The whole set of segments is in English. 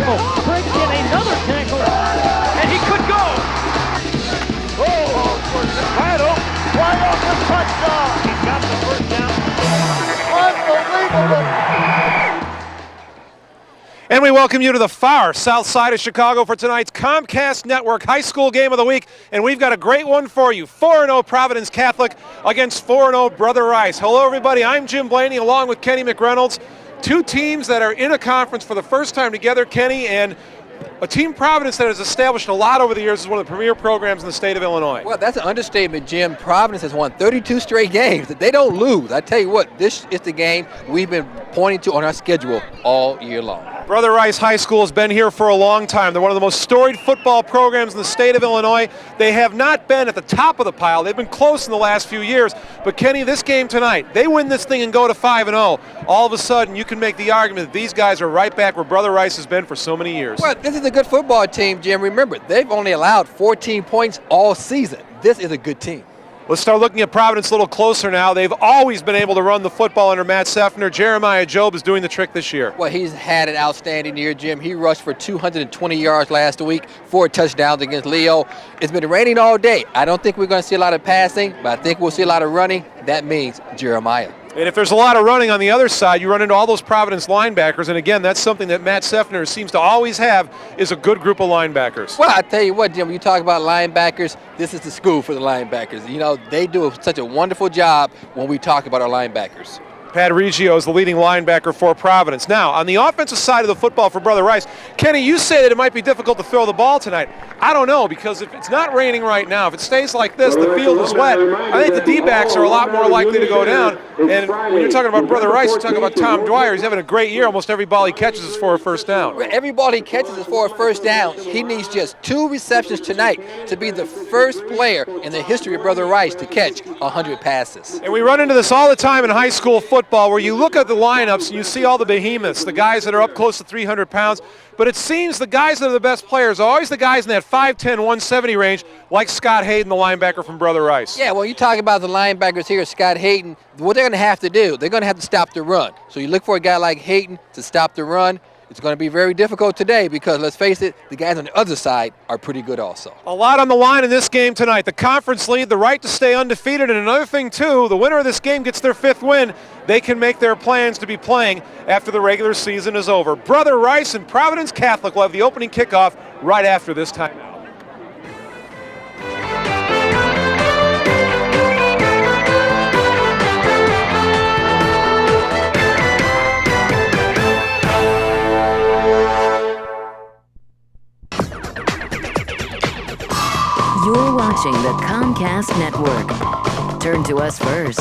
tackle. Brings in another tackle. And he could go. Oh, for Chicago. Wide open touchdown. He's got the first down. Unbelievable. And we welcome you to the far south side of Chicago for tonight's Comcast Network High School Game of the Week. And we've got a great one for you. 4-0 Providence Catholic against 4-0 Brother Rice. Hello, everybody. I'm Jim Blaney along with Kenny McReynolds. Two teams that are in a conference for the first time together, Kenny, and a team Providence that has established a lot over the years as one of the premier programs in the state of Illinois. Well, that's an understatement, Jim. Providence has won 32 straight games. They don't lose. I tell you what, this is the game we've been pointing to on our schedule all year long. Brother Rice High School has been here for a long time. They're one of the most storied football programs in the state of Illinois. They have not been at the top of the pile. They've been close in the last few years. But, Kenny, this game tonight, they win this thing and go to 5-0. All of a sudden, you can make the argument that these guys are right back where Brother Rice has been for so many years. Well, this is a good football team, Jim. Remember, they've only allowed 14 points all season. This is a good team. Let's start looking at Providence a little closer now. They've always been able to run the football under Matt Seffner. Jeremiah Job is doing the trick this year. Well, he's had an outstanding year, Jim. He rushed for 220 yards last week, 4 touchdowns against Leo. It's been raining all day. I don't think we're going to see a lot of passing, but I think we'll see a lot of running. That means Jeremiah. And if there's a lot of running on the other side, you run into all those Providence linebackers. And again, that's something that Matt Seffner seems to always have, is a good group of linebackers. Well, I tell you what, Jim, when you talk about linebackers, this is the school for the linebackers. You know, they do such a wonderful job when we talk about our linebackers. Pat Reggio is the leading linebacker for Providence. Now, on the offensive side of the football for Brother Rice, Kenny, you say that it might be difficult to throw the ball tonight. I don't know, because if it's not raining right now, if it stays like this, the field is wet, I think the D-backs are a lot more likely to go down. And when you're talking about Brother Rice, you're talking about Tom Dwyer. He's having a great year. Almost every ball he catches is for a first down. Every ball he catches is for a first down. He needs just 2 receptions tonight to be the first player in the history of Brother Rice to catch 100 passes. And we run into this all the time in high school football, where you look at the lineups and you see all the behemoths, the guys that are up close to 300 pounds, but it seems the guys that are the best players are always the guys in that 5'10", 170 range, like Scott Hayden, the linebacker from Brother Rice. Yeah, well, you talk about the linebackers here, Scott Hayden, what they're going to have to do, they're going to have to stop the run. So you look for a guy like Hayden to stop the run. It's going to be very difficult today because, let's face it, the guys on the other side are pretty good also. A lot on the line in this game tonight. The conference lead, the right to stay undefeated, and another thing, too, the winner of this game gets their 5th win. They can make their plans to be playing after the regular season is over. Brother Rice and Providence Catholic will have the opening kickoff right after this timeout. You're watching the Comcast Network. Turn to us first.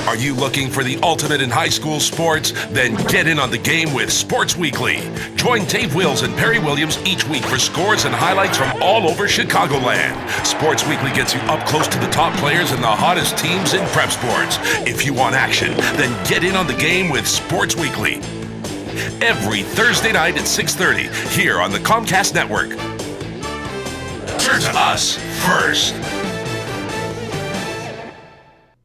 Are you looking for the ultimate in high school sports? Then get in on the game with Sports Weekly. Join Dave Wills and Perry Williams each week for scores and highlights from all over Chicagoland. Sports Weekly gets you up close to the top players and the hottest teams in prep sports. If you want action, then get in on the game with Sports Weekly. Every Thursday night at 6:30 here on the Comcast Network. Turn to us first.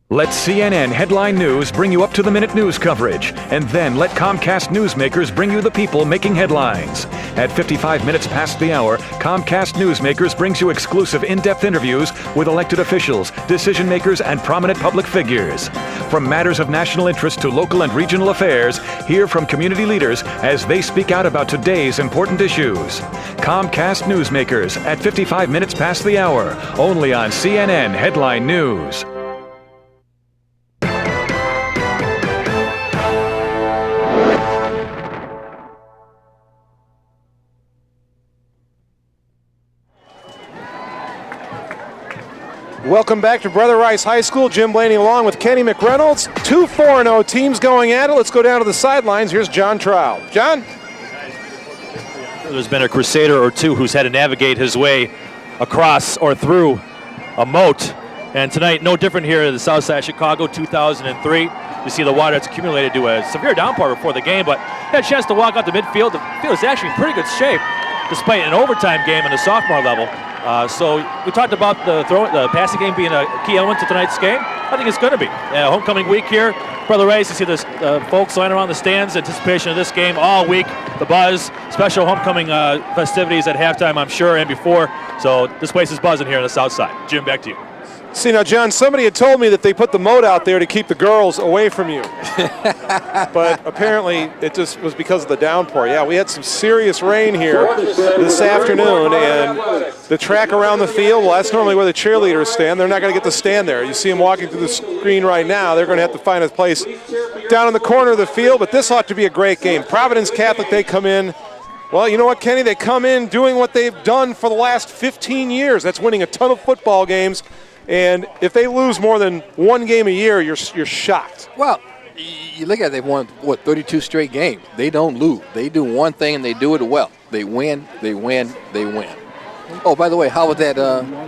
Let CNN Headline News bring you up-to-the-minute news coverage, and then let Comcast Newsmakers bring you the people making headlines. At 55 minutes past the hour, Comcast Newsmakers brings you exclusive in-depth interviews with elected officials, decision-makers, and prominent public figures. From matters of national interest to local and regional affairs, hear from community leaders as they speak out about today's important issues. Comcast Newsmakers at 55 minutes past the hour, only on CNN Headline News. Welcome back to Brother Rice High School. Jim Blaney along with Kenny McReynolds. 2 4-0 teams going at it. Let's go down to the sidelines. Here's John Trout. John? There's been a Crusader or two who's had to navigate his way across or through a moat. And tonight, no different here at the south side of Chicago, 2003. You see the water that's accumulated to a severe downpour before the game, but had a chance to walk out to midfield. The field is actually in pretty good shape, despite an overtime game in the sophomore level. So we talked about the passing game being a key element to tonight's game. I think it's going to be. Homecoming week here. Brother Rice, you see this folks lining around the stands, anticipation of this game all week. The buzz, special homecoming festivities at halftime, I'm sure, and before. So this place is buzzing here on the south side. Jim, back to you. See, now, John, somebody had told me that they put the moat out there to keep the girls away from you. But apparently it just was because of the downpour. Yeah, we had some serious rain here this afternoon, and the track around the field, well, that's normally where the cheerleaders stand. They're not going to get to stand there. You see them walking through the screen right now. They're going to have to find a place down in the corner of the field, but this ought to be a great game. Providence Catholic, they come in. Well, you know what, Kenny? They come in doing what they've done for the last 15 years. That's winning a ton of football games. And if they lose more than one game a year, you're shocked. Well, you look at it, they've won, 32 straight games. They don't lose. They do one thing, and they do it well. They win, they win, they win. Oh, by the way, how was that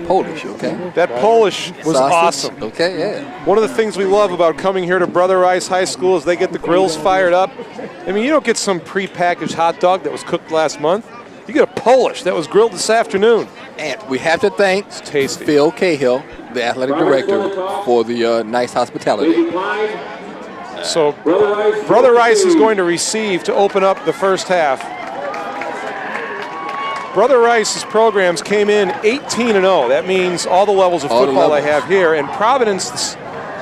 Polish, okay? That Polish was Sausage. awesome. Okay, yeah. One of the things we love about coming here to Brother Rice High School is they get the grills fired up. I mean, you don't get some prepackaged hot dog that was cooked last month. You get a Polish that was grilled this afternoon. And we have to thank Phil Cahill, the athletic director, for the nice hospitality. So Brother Rice is going to receive to open up the first half. Brother Rice's programs came in 18-0. That means all the levels of football they have here. And Providence,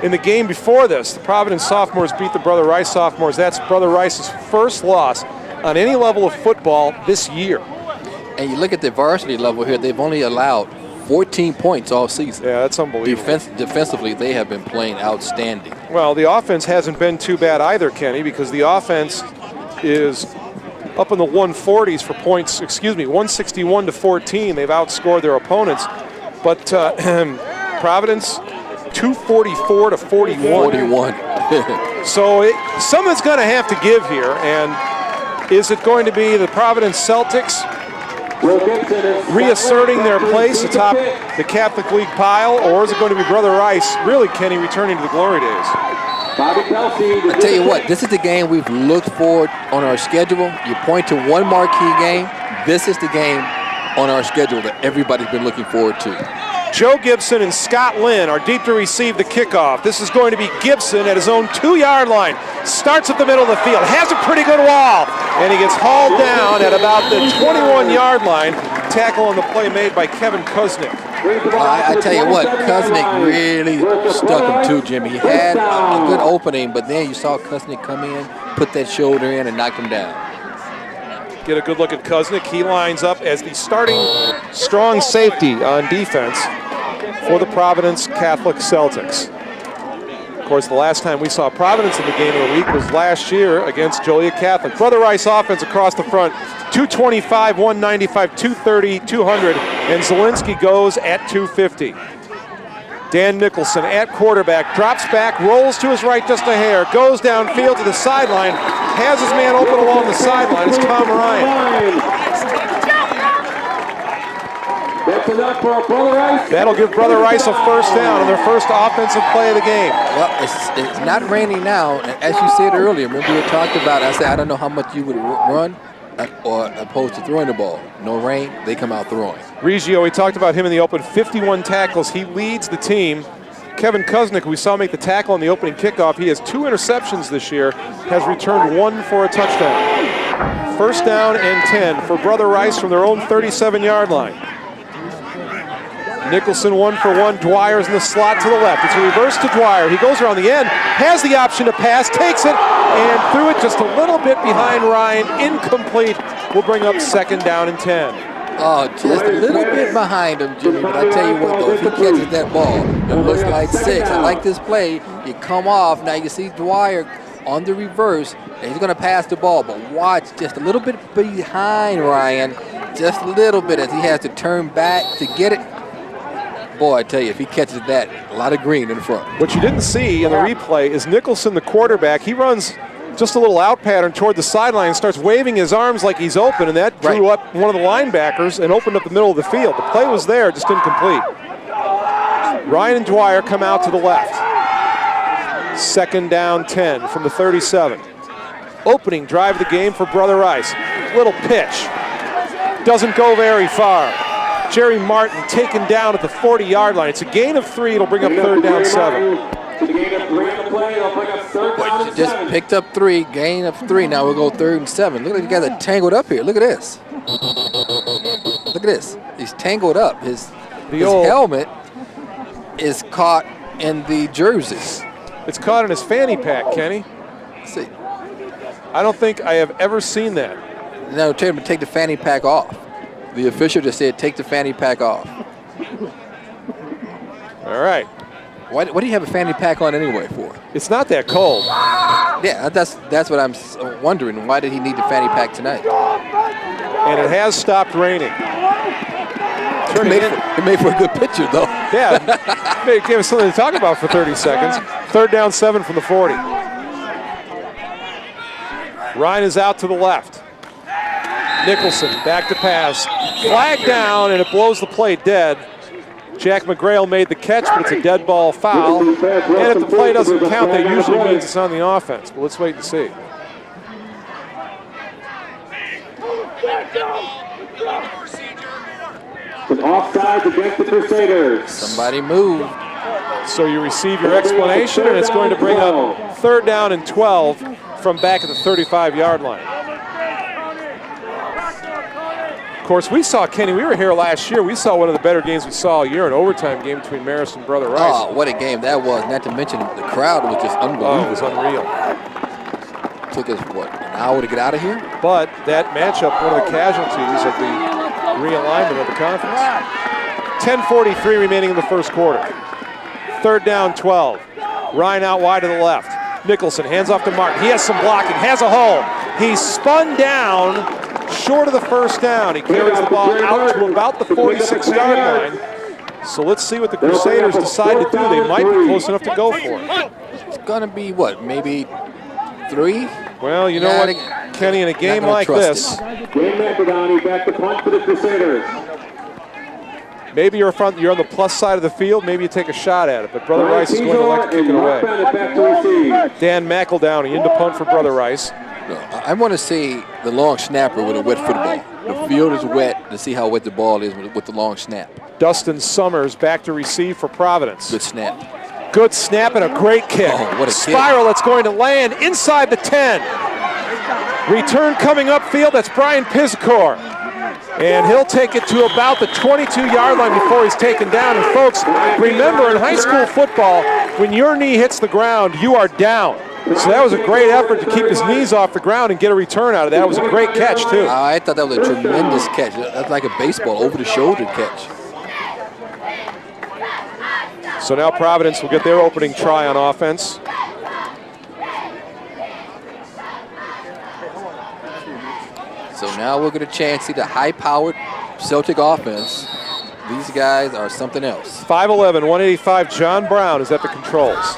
in the game before this, the Providence sophomores beat the Brother Rice sophomores. That's Brother Rice's first loss on any level of football this year. And you look at the varsity level here, they've only allowed 14 points all season. Yeah, that's unbelievable. Defensively, they have been playing outstanding. Well, the offense hasn't been too bad either, Kenny, because the offense is up in the 140s for points, 161 to 14. They've outscored their opponents. But Providence, 244 to 41. So someone's going to have to give here. And is it going to be the Providence Celtics reasserting their place atop the Catholic League pile, or is it going to be Brother Rice, really, Kenny, returning to the glory days? I tell you what, this is the game we've looked for on our schedule. You point to one marquee game. This is the game on our schedule that everybody's been looking forward to. Joe Gibson and Scott Lynn are deep to receive the kickoff. This is going to be Gibson at his own 2-yard line. Starts at the middle of the field, has a pretty good wall, and he gets hauled down at about the 21-yard line. Tackle on the play made by Kevin Kuznick. I tell you what, Kuznick really stuck him too, Jimmy. He had a good opening, but then you saw Kuznick come in, put that shoulder in, and knock him down. Get a good look at Kuznick. He lines up as the starting strong safety on defense for the Providence Catholic Celtics. Of course, the last time we saw Providence in the game of the week was last year against Joliet Catholic. Brother Rice offense across the front, 225, 195, 230, 200, and Zielinski goes at 250. Dan Nicholson at quarterback, drops back, rolls to his right just a hair, goes downfield to the sideline, has his man open along the sideline. It's Tom Ryan. That'll give Brother Rice a first down on their first offensive play of the game. Well, it's not raining now. As you said earlier, remember we talked about, I said, I don't know how much you would run or opposed to throwing the ball. No rain, they come out throwing. Reggio, we talked about him in the open, 51 tackles. He leads the team. Kevin Kuznick, we saw make the tackle on the opening kickoff. He has 2 interceptions this year, has returned 1 for a touchdown. First down and 10 for Brother Rice from their own 37-yard line. Nicholson 1 for 1. Dwyer's in the slot to the left. It's a reverse to Dwyer. He goes around the end, has the option to pass, takes it, and threw it just a little bit behind Ryan. Incomplete. Will bring up second down and 10. Oh, just a little bit behind him, Jimmy. But I tell you what, though, if he catches that ball, it looks like 6. I like this play. You come off. Now you see Dwyer on the reverse, and he's going to pass the ball. But watch, just a little bit behind Ryan, just a little bit as he has to turn back to get it. Boy, I tell you, if he catches that, a lot of green in front. What you didn't see in the replay is Nicholson, the quarterback, he runs just a little out pattern toward the sideline and starts waving his arms like he's open, and that drew up one of the linebackers and opened up the middle of the field. The play was there, just incomplete. Ryan and Dwyer come out to the left. Second down 10 from the 37. Opening drive of the game for Brother Rice. Little pitch. Doesn't go very far. Jerry Martin taken down at the 40-yard line. It's a gain of 3. It'll bring up third down 7. Just picked up 3, gain of 3. Now we'll go 3rd and 7. Look at the guys that tangled up here. Look at this. Look at this. He's tangled up. His helmet is caught in the jerseys. It's caught in his fanny pack, Kenny. Let's see. I don't think I have ever seen that. No, tell him to take the fanny pack off. The official just said take the fanny pack off. All right. What do you have a fanny pack on anyway for? It's not that cold. Yeah, that's what I'm wondering. Why did he need the fanny pack tonight? And it has stopped raining. It made for a good picture, though. Yeah, it gave us something to talk about for 30 seconds. Third down 7 from the 40. Ryan is out to the left. Nicholson back to pass. Flag down, and it blows the play dead. Jack McGrail made the catch, but it's a dead ball foul. And if the play doesn't count, that usually means it's on the offense. But let's wait and see. Some offsides against the Crusaders. Somebody moved. So you receive your explanation, and it's going to bring up third down and 12 from back at the 35-yard line. Of course, we saw, Kenny, we were here last year. We saw one of the better games we saw all year, an overtime game between Marist and Brother Rice. Oh, what a game that was. Not to mention the crowd was just unbelievable. Oh, it was unreal. Took us, what, an hour to get out of here? But that matchup, one of the casualties of the realignment of the conference. 10:43 remaining in the first quarter. Third down 12. Ryan out wide to the left. Nicholson hands off to Martin. He has some blocking, has a hole. He's spun down short of the first down. He carries the ball out to about the 46-yard line. So let's see what the Crusaders decide to do. They might be close enough to go for it. It's going to be, what, maybe 3? Well, you know what, Kenny, in a game like this, maybe you're on the plus side of the field, maybe you take a shot at it, but Brother Rice is going to like to kick it away. Dan McEldowney into punt for Brother Rice. I want to see the long snapper with a wet football. The field is wet to see how wet the ball is with the long snap. Dustin Summers back to receive for Providence. Good snap. Good snap and a great kick. Oh, what a Spiral that's going to land inside the 10. Return coming upfield, that's Brian Pizacor. And he'll take it to about the 22-yard line before he's taken down. And folks, remember in high school football, when your knee hits the ground, you are down. So that was a great effort to keep his knees off the ground and get a return out of that. It was a great catch, too. I thought that was a tremendous catch. That's like a baseball, over-the-shoulder catch. So now Providence will get their opening try on offense. So now we'll get a chance to see the high-powered Celtic offense. These guys are something else. 5'11", 185, John Brown is at the controls.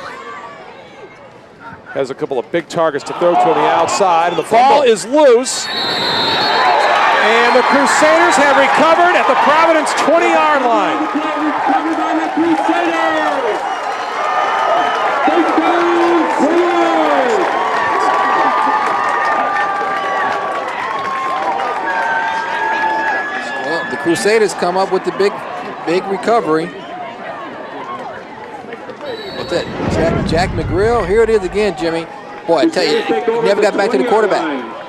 Has a couple of big targets to throw to on the outside, and the ball is loose. And the Crusaders have recovered at the Providence 20-yard line. Well, the Crusaders come up with the big recovery. What's that? Jack McGrill. Here it is again, Jimmy. Boy, I tell you, he never got back to the quarterback.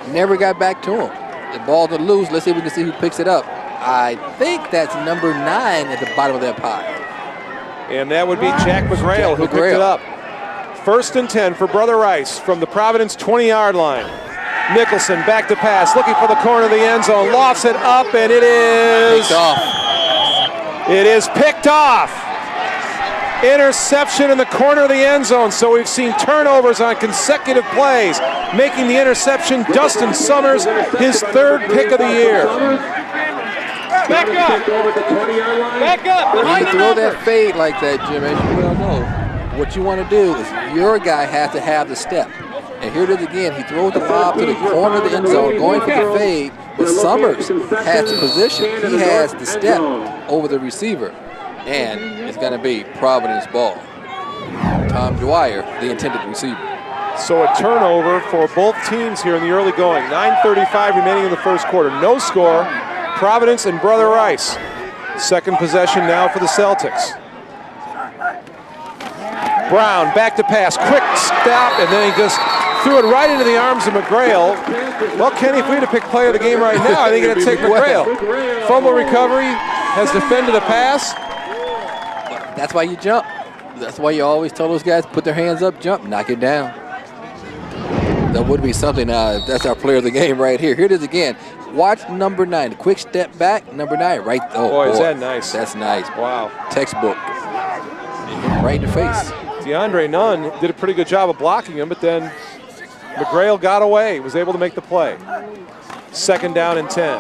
Never got back to him. The ball's loose. Let's see if we can see who picks it up. I think that's number 9 at the bottom of that pile. And that would be Jack McGrail who picked it up. First and 10 for Brother Rice from the Providence 20-yard line. Nicholson back to pass, looking for the corner of the end zone, lofts it up, and it is picked off. It is picked off. Interception in the corner of the end zone. So we've seen turnovers on consecutive plays. Making the interception, Dustin Summers, his 3rd pick of the year. Back up. Back up. When you throw that fade like that, Jim, as you well know, what you want to do is your guy has to have the step. And here it is again. He throws the lob to the corner of the end zone, going for the fade, but Summers has the position. He has the step over the receiver. And it's going to be Providence ball. Tom Dwyer, the intended receiver. So a turnover for both teams here in the early going. 9:35 remaining in the first quarter. No score. Providence and Brother Rice. Second possession now for the Celtics. Brown back to pass, quick stop, and then he just threw it right into the arms of McGrail. Well, Kenny, if we had to pick player of the game right now, I think it'd take McGrail. Fumble recovery, has defended the pass. That's why you jump. That's why you always tell those guys, put their hands up, jump, knock it down. That would be something. That's our player of the game right here. Here it is again. Watch number 9. Quick step back, number 9. Right. Oh, boy, is that nice. That's nice. Wow. Textbook. Right in the face. DeAndre Nunn did a pretty good job of blocking him, but then McGrail got away, was able to make the play. Second down and 10.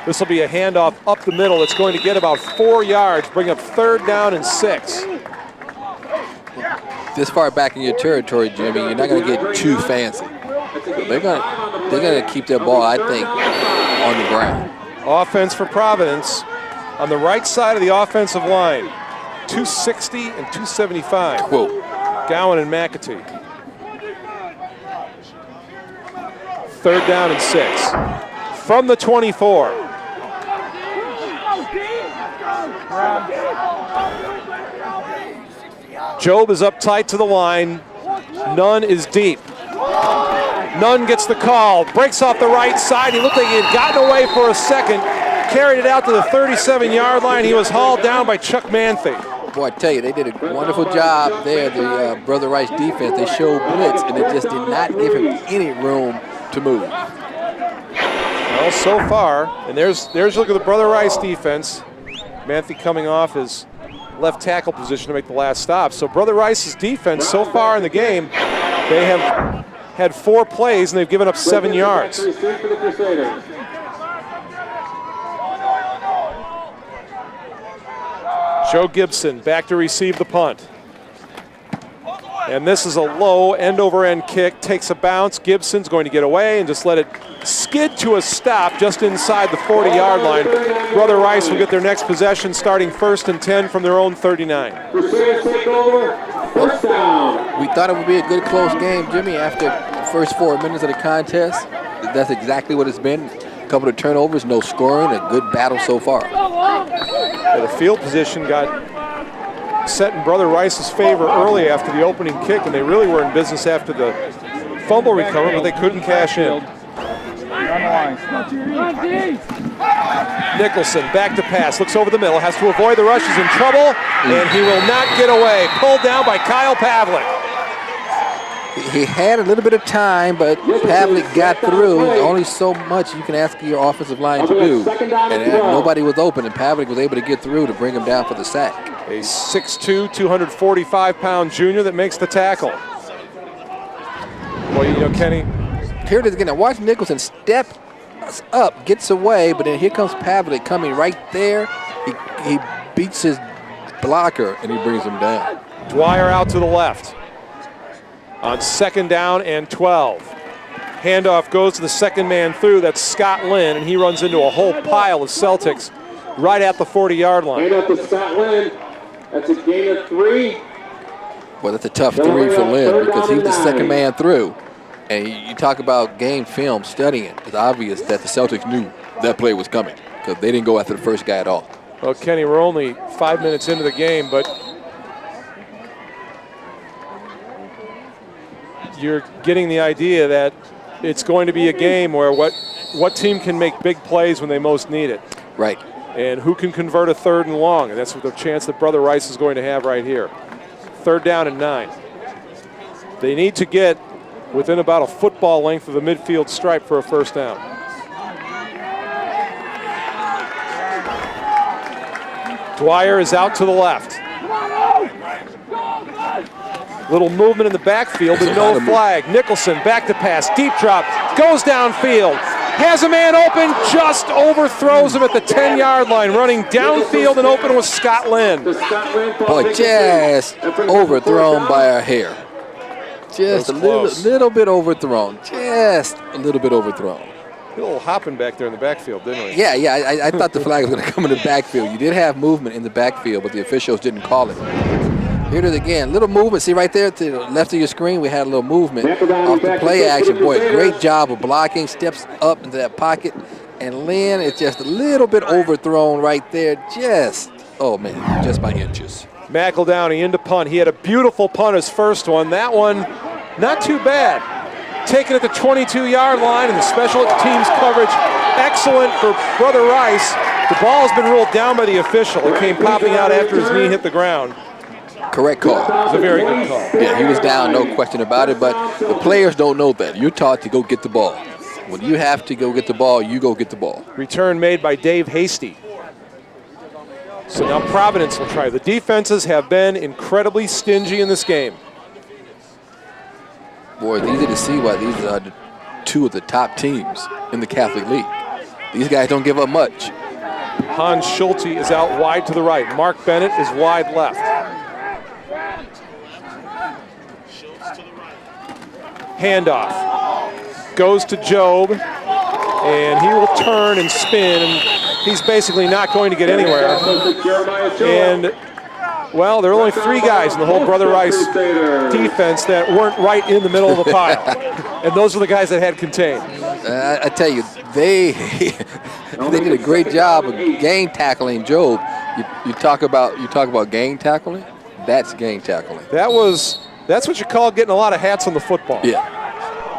This will be a handoff up the middle. It's going to get about 4 yards, bring up third down and 6. This far back in your territory, Jimmy, you're not going to get too fancy. They're going to keep their ball, I think, on the ground. Offense for Providence on the right side of the offensive line. 260 and 275. Quote. Gowan and McAtee. Third down and 6. From the 24. Job is up tight to the line. Nunn is deep. Nunn gets the call, breaks off the right side. He looked like he had gotten away for a second, carried it out to the 37-yard line. He was hauled down by Chuck Manthe. Boy, I tell you, they did a wonderful job there, the Brother Rice defense. They showed blitz, and it just did not give him any room to move. Well, so far, and there's a look at the Brother Rice defense. Manthe coming off his left tackle position to make the last stop. So Brother Rice's defense so far in the game, they have had 4 plays and they've given up 7 yards. Joe Gibson back to receive the punt. And this is a low end-over-end kick, takes a bounce. Gibson's going to get away and just let it skid to a stop just inside the 40-yard line. Brother Rice will get their next possession starting 1st and 10 from their own 39. We thought it would be a good close game, Jimmy, after the first 4 minutes of the contest. That's exactly what it's been. A couple of turnovers, no scoring, a good battle so far. Yeah, the field position got set in Brother Rice's favor early after the opening kick, and they really were in business after the fumble recovery, but they couldn't cash in. Nicholson back to pass, looks over the middle, has to avoid the rush, he's in trouble, and he will not get away. Pulled down by Kyle Pavlik. He had a little bit of time, but Pavlik got through. Only so much you can ask your offensive line to do. And nobody was open, and Pavlik was able to get through to bring him down for the sack. A 6'2", 245-pound junior that makes the tackle. Well, you know, Kenny. Here it is again. Now watch Nicholson step up, gets away, but then here comes Pavlik coming right there. He beats his blocker, and he brings him down. Dwyer out to the left. On 2nd down and 12. Handoff goes to the second man through. That's Scott Lynn, and he runs into a whole pile of Celtics right at the 40-yard line. Handoff to Scott Lynn. That's a gain of 3. Well, that's a tough 3 for Lynn because he was the second man through. And you talk about game film, studying it. It's obvious that the Celtics knew that play was coming because they didn't go after the first guy at all. Well, Kenny, we're only 5 minutes into the game, but you're getting the idea that it's going to be a game where what team can make big plays when they most need it. Right. And who can convert a 3rd and long, and that's the chance that Brother Rice is going to have right here. 3rd down and 9. They need to get within about a football length of the midfield stripe for a 1st down. Dwyer is out to the left. Little movement in the backfield, but no flag. Nicholson back to pass, deep drop, goes downfield, has a man open, just overthrows him at the 10-yard line, running downfield and open with Scott Lynn. Boy, just overthrown by a hair. Just a little bit overthrown. Just a little bit overthrown. A little hopping back there in the backfield, didn't we? Yeah, I thought the flag was going to come in the backfield. You did have movement in the backfield, but the officials didn't call it. Here it is again, little movement. See right there to the left of your screen, we had a little movement off the play action. Boy, great job of blocking, steps up into that pocket, And Lynn is just a little bit overthrown right there. Just by inches. McEldowney into punt. He had a beautiful punt, his first one. That one, not too bad. Taken at the 22-yard line, and the special teams coverage excellent for Brother Rice. The ball has been ruled down by the official. It came popping out after his knee hit the ground. Correct call. It was a very good call. Yeah, he was down, no question about it, but the players don't know that. You're taught to go get the ball. When you have to go get the ball, you go get the ball. Return made by Dave Hasty. So now Providence will try. The defenses have been incredibly stingy in this game. Boy, it's easy to see why these are the two of the top teams in the Catholic League. These guys don't give up much. Hans Schulte is out wide to the right. Mark Bennett is wide left. Handoff. Goes to Job, and he will turn and spin, and he's basically not going to get anywhere. And, well, there are only 3 guys in the whole Brother Rice defense that weren't right in the middle of the pile. And those are the guys that had contained. I tell you, they did a great job of gang tackling Job. You talk about gang tackling? That's gang tackling. That's what you call getting a lot of hats on the football. Yeah.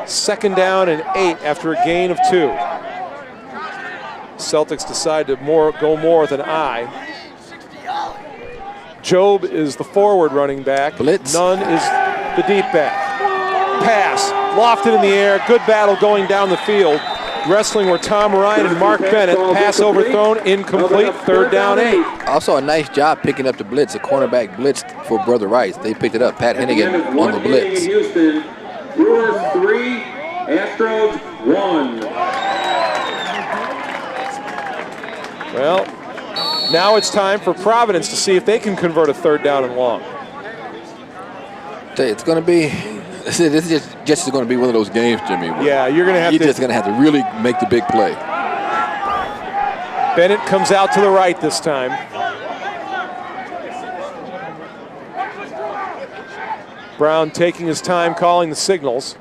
2nd down and 8 after a gain of 2. Celtics decide to go more with an eye. Job is the forward running back. Blitz. Nunn is the deep back. Pass, lofted in the air, good battle going down the field. Wrestling were Tom Ryan and Mark Bennett. Pass overthrown, incomplete, 3rd down 8. Also a nice job picking up the blitz. A cornerback blitzed for Brother Rice. They picked it up. Pat Hennigan on the blitz. Houston, Brewers 3, Astros 1. Well, now it's time for Providence to see if they can convert a 3rd down and long. It's going to be, this is just going to be one of those games, Jimmy. Yeah, you're just going to have to really make the big play. Bennett comes out to the right this time. Brown taking his time calling the signals.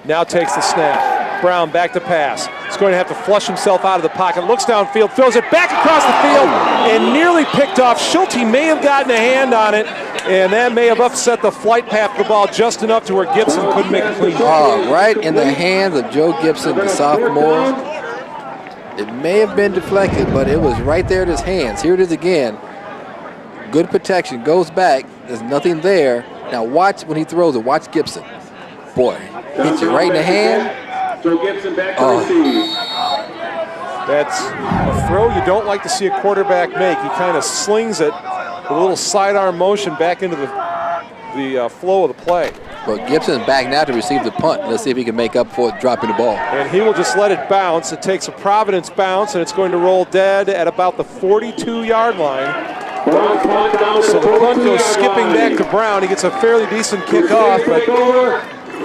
Now takes the snap. Brown back to pass. He's going to have to flush himself out of the pocket. Looks downfield, throws it back across the field, and nearly picked off. Schulte may have gotten a hand on it, and that may have upset the flight path of the ball just enough to where Gibson couldn't make a clean. Right in the hands of Joe Gibson, the sophomore. It may have been deflected, but it was right there in his hands. Here it is again. Good protection, goes back. There's nothing there. Now watch when he throws it. Watch Gibson. Boy, hits you right in the hand. Joe Gibson back to receive. That's a throw you don't like to see a quarterback make. He kind of slings it with a little sidearm motion back into the flow of the play. Well, Gibson's back now to receive the punt. Let's see if he can make up for dropping the ball. And he will just let it bounce. It takes a Providence bounce, and it's going to roll dead at about the 42-yard line. So the punt goes skipping back to Brown. He gets a fairly decent kickoff, but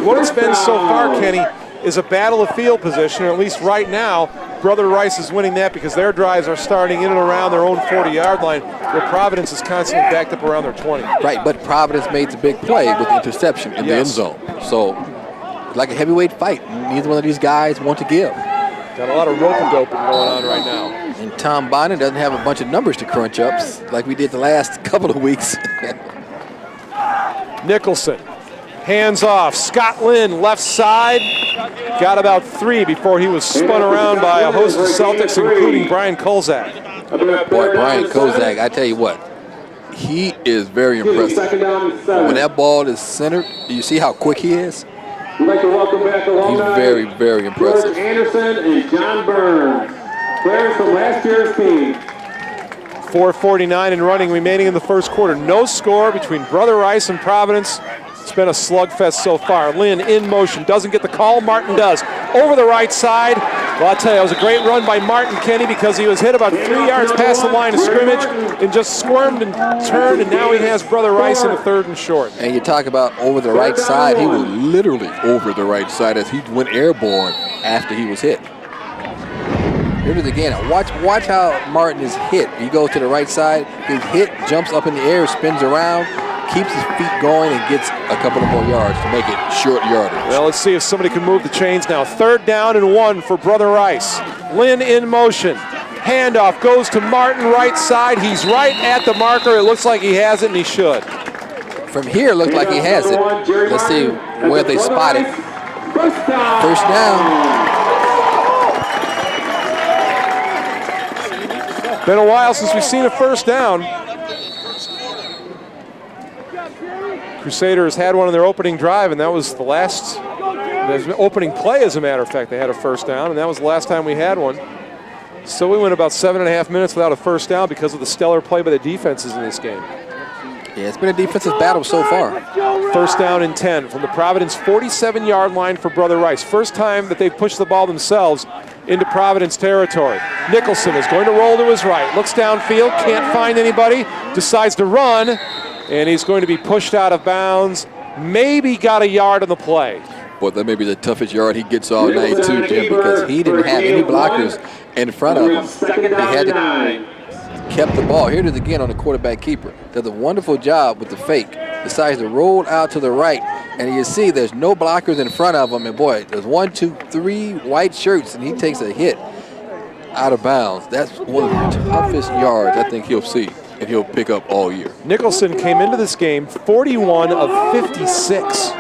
what it's been so far, Kenny, is a battle of field position, or at least right now, Brother Rice is winning that because their drives are starting in and around their own 40-yard line, where Providence is constantly backed up around their 20. Right, but Providence made the big play with the interception in the end zone. So, it's like a heavyweight fight. Neither one of these guys want to give. Got a lot of rope-a-doping going on right now. And Tom Bonnet doesn't have a bunch of numbers to crunch up like we did the last couple of weeks. Nicholson. Hands off. Scott Lynn, left side. Got about 3 before he was spun around by a host of Celtics, including Brian Kolzak. Boy, Brian Kolzak, I tell you what, he is very impressive. When that ball is centered, do you see how quick he is? We'd like to welcome back He's very, very impressive. Anderson and John Burns, players from last year's team. 4:49 and running remaining in the first quarter. No score between Brother Rice and Providence. It's been a slugfest so far. Lynn in motion, doesn't get the call. Martin does. Over the right side. Well, I'll tell you, it was a great run by Martin, Kenny, because he was hit about 3 yards past the line of scrimmage and just squirmed and turned, and now he has Brother Rice in the 3rd and short. And you talk about over the right side. He was literally over the right side as he went airborne after he was hit. Here it is again. Watch how Martin is hit. He goes to the right side. He's hit, jumps up in the air, spins around. keeps his feet going and gets a couple of more yards to make it short yardage. Well, let's see if somebody can move the chains now. 3rd down and 1 for Brother Rice. Lynn in motion. Handoff goes to Martin, right side. He's right at the marker. It looks like he has it, and he should. From here, it looked like he has it. Let's see where they spot it. First down. Been a while since we've seen a first down. Crusaders had one on their opening drive, and that was the opening play, as a matter of fact. They had a first down, and that was the last time we had one. So we went about 7.5 minutes without a first down because of the stellar play by the defenses in this game. Yeah, it's been a defensive battle so far. First down and 10 from the Providence 47-yard line for Brother Rice. First time that they've pushed the ball themselves into Providence territory. Nicholson is going to roll to his right. Looks downfield, can't find anybody, decides to run, and he's going to be pushed out of bounds. Maybe got a yard on the play. Boy, that may be the toughest yard he gets all night too, Jim, because he didn't have any blockers in front of him. He had to kept the ball. Here it is again on the quarterback keeper. Does a wonderful job with the fake. Decides to roll out to the right, and you see there's no blockers in front of him, and boy, there's 1, 2, 3 white shirts, and he takes a hit out of bounds. That's one of the toughest yards I think he'll see and he'll pick up all year. Nicholson came into this game 41 of 56.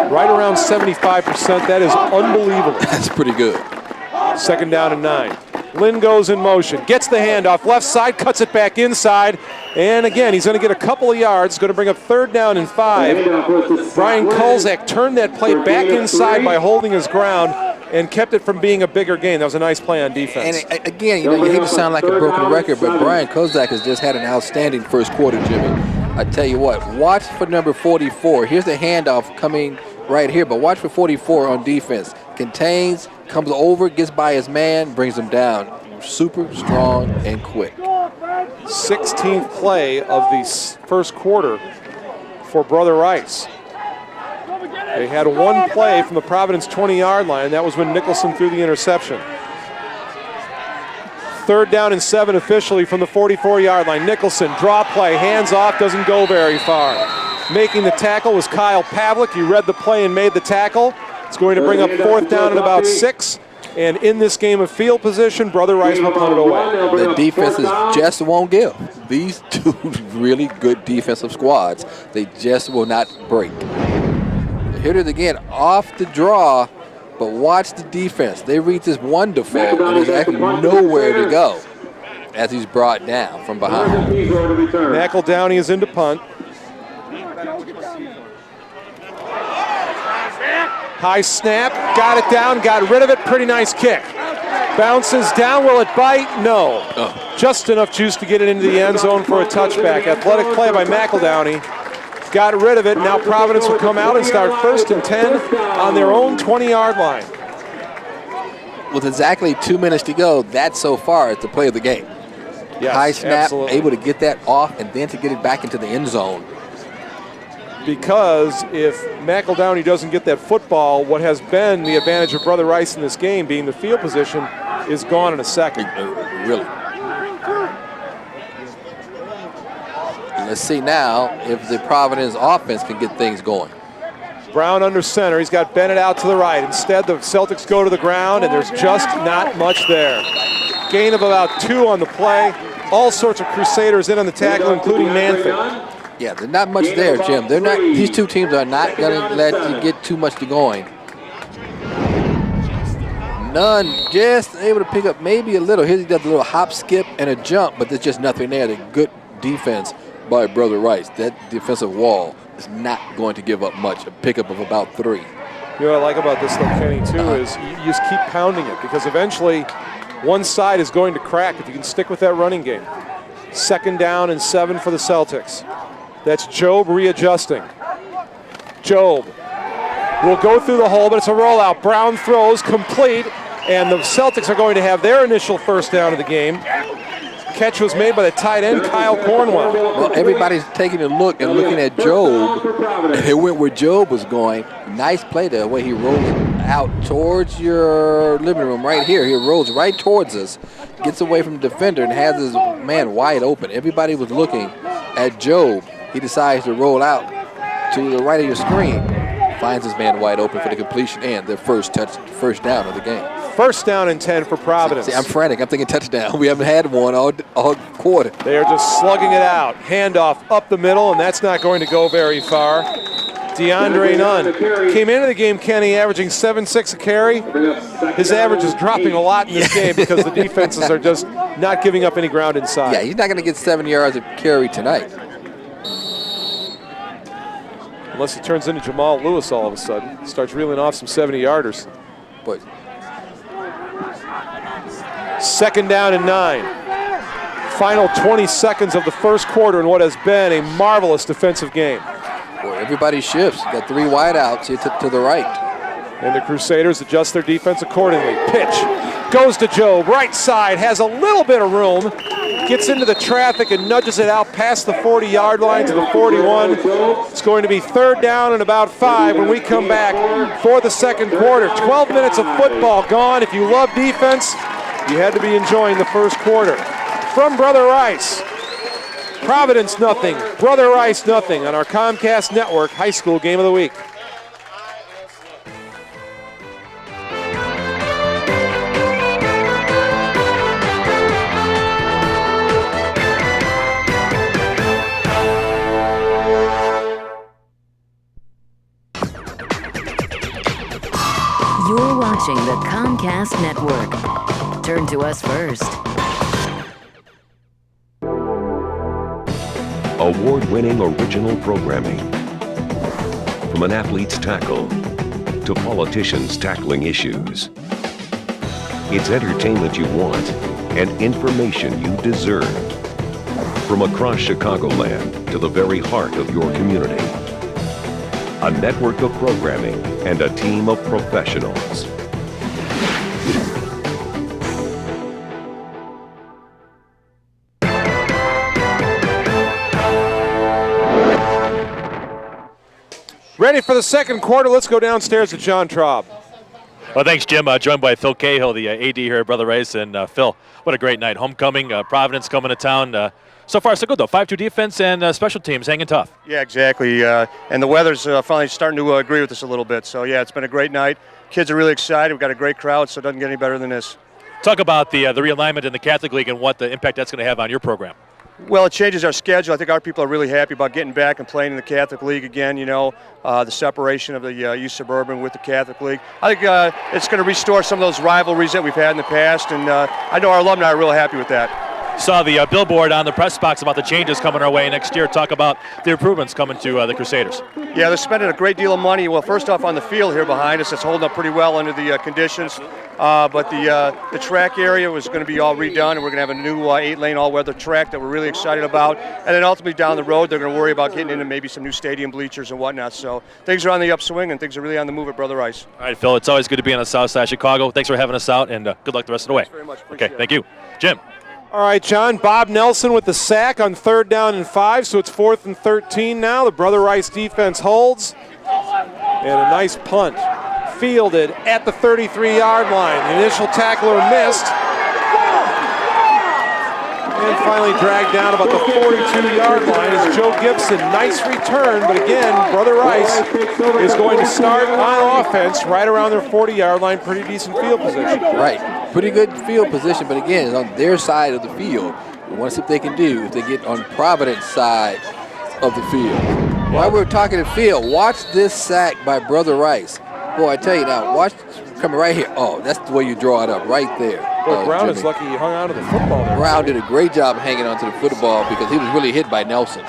Right around 75%. That is unbelievable. That's pretty good. 2nd down and 9. Lynn goes in motion, gets the handoff, left side, cuts it back inside, and again, he's going to get a couple of yards, going to bring up 3rd down and 5. Brian Kolzak turned that play back inside by holding his ground and kept it from being a bigger gain. That was a nice play on defense. And again, you hate to sound like a broken record, but Brian Kolzak has just had an outstanding first quarter, Jimmy. I tell you what, watch for number 44. Here's the handoff coming right here, but watch for 44 on defense. Contains, comes over, gets by his man, brings him down. Super strong and quick. 16th play of the first quarter for Brother Rice. They had one play from the Providence 20-yard line. That was when Nicholson threw the interception. 3rd down and 7 officially from the 44-yard line. Nicholson, draw play, hands off, doesn't go very far. Making the tackle was Kyle Pavlik. He read the play and made the tackle. It's going to bring up 4th down and about 6. And in this game of field position, Brother Rice will punt it away. The defenses just won't give. These two really good defensive squads, they just will not break. Hit it again off the draw, but watch the defense. They read this wonderful, and there's actually nowhere to go as he's brought down from behind. McEldowney is into punt. High snap, got it down, got rid of it, pretty nice kick. Bounces down, will it bite? No. Just enough juice to get it into the end zone for a touchback. Athletic play by McEldowney. Got rid of it, now Providence will come out and start 1st and 10 on their own 20-yard line. With exactly 2 minutes to go, that's so far the play of the game. Yes, high snap, absolutely. Able to get that off and then to get it back into the end zone. Because if McEldowney doesn't get that football, what has been the advantage of Brother Rice in this game, being the field position, is gone in a second. Really. Let's see now if the Providence offense can get things going. Brown under center. He's got Bennett out to the right. Instead, the Celtics go to the ground, and there's just not much there. Gain of about 2 on the play. All sorts of Crusaders in on the tackle, including Manford. Yeah, there's not much there, Jim. They're not. These two teams are not going to let you get too much to going. None, just able to pick up maybe a little. Here's got a little hop, skip, and a jump, but there's just nothing there. The good defense by Brother Rice. That defensive wall is not going to give up much. A pickup of about 3. You know what I like about this, though, Kenny, too, is you just keep pounding it because eventually one side is going to crack if you can stick with that running game. 2nd down and 7 for the Celtics. That's Job readjusting. Job will go through the hole, but it's a rollout. Brown throws complete, and the Celtics are going to have their initial first down of the game. Catch was made by the tight end, Kyle Cornwell. Well, everybody's taking a look and looking at Job. It went where Job was going. Nice play there, the way he rolled out towards your living room right here. He rolls right towards us, gets away from the defender, and has his man wide open. Everybody was looking at Job. He decides to roll out to the right of your screen. Finds his man wide open for the completion and their first down of the game. First down and 10 for Providence. See, I'm frantic. I'm thinking touchdown. We haven't had one all quarter. They are just slugging it out. Handoff up the middle, and that's not going to go very far. DeAndre Nunn came into the game, Kenny, averaging 7.6 a carry. His average is dropping a lot in this game because the defenses are just not giving up any ground inside. Yeah, he's not going to get 7 yards of carry tonight. Unless he turns into Jamal Lewis all of a sudden. Starts reeling off some 70-yarders. But second down and 9. Final 20 seconds of the first quarter in what has been a marvelous defensive game. boy, everybody shifts. Got 3 wideouts here to the right. And the Crusaders adjust their defense accordingly. Pitch goes to Job. Right side, has a little bit of room. Gets into the traffic and nudges it out past the 40-yard line to the 41. It's going to be third down and about 5 when we come back for the second quarter. 12 minutes of football gone. If you love defense, you had to be enjoying the first quarter. From Brother Rice, Providence nothing, Brother Rice nothing on our Comcast Network High School Game of the Week. You're watching the Comcast Network. Turn to us first. Award-winning original programming. From an athlete's tackle to politicians tackling issues. It's entertainment you want and information you deserve. From across Chicagoland to the very heart of your community. A network of programming and a team of professionals. Ready for the second quarter. Let's go downstairs to John Traub. Well, thanks, Jim. Joined by Phil Cahill, the AD here at Brother Rice. And Phil, what a great night. Homecoming, Providence coming to town. So far, so good, though. 5-2 defense and special teams hanging tough. Yeah, exactly. And the weather's finally starting to agree with us a little bit. So, yeah, it's been a great night. Kids are really excited. We've got a great crowd, so it doesn't get any better than this. Talk about the realignment in the Catholic League and what the impact that's going to have on your program. Well, it changes our schedule. I think our people are really happy about getting back and playing in the Catholic League again, you know, the separation of the Youth Suburban with the Catholic League. I think it's going to restore some of those rivalries that we've had in the past, and I know our alumni are real happy with that. Saw the billboard on the press box about the changes coming our way next year. Talk about the improvements coming to the Crusaders. Yeah, they're spending a great deal of money. Well, first off, on the field here behind us, it's holding up pretty well under the conditions. But the track area was going to be all redone, and we're going to have a new 8-lane all-weather track that we're really excited about. And then ultimately down the road, they're going to worry about getting into maybe some new stadium bleachers and whatnot. So things are on the upswing, and things are really on the move at Brother Rice. All right, Phil, it's always good to be on the south side of Chicago. Thanks for having us out, and good luck the rest of the way. Thanks very much. Okay, thank you. Jim. All right, John. Bob Nelson with the sack on third down and 5, so it's 4th and 13 now. The Brother Rice defense holds. And a nice punt. Fielded at the 33-yard line. The initial tackler missed. And finally dragged down about the 42-yard line is Joe Gibson. Nice return, but again, Brother Rice is going to start on offense right around their 40-yard line. Pretty decent field position. Right. Pretty good field position, but again, it's on their side of the field. We want to see if they can do, if they get on Providence side of the field. While we're talking to Phil, watch this sack by Brother Rice. Boy, I tell you now, watch coming right here. Oh, that's the way you draw it up, right there. Boy, Brown is lucky he hung on to the football there. Brown did a great job hanging on to the football because he was really hit by Nelson.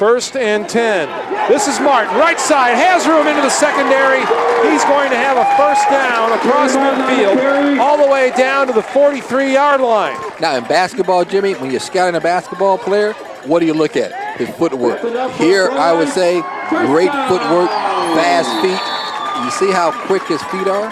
1st and 10. This is Martin. Right side, has room into the secondary. He's going to have a first down across midfield all the way down to the 43-yard line. Now in basketball, Jimmy, when you're scouting a basketball player, what do you look at? His footwork. Here, I would say, great footwork, fast feet. You see how quick his feet are?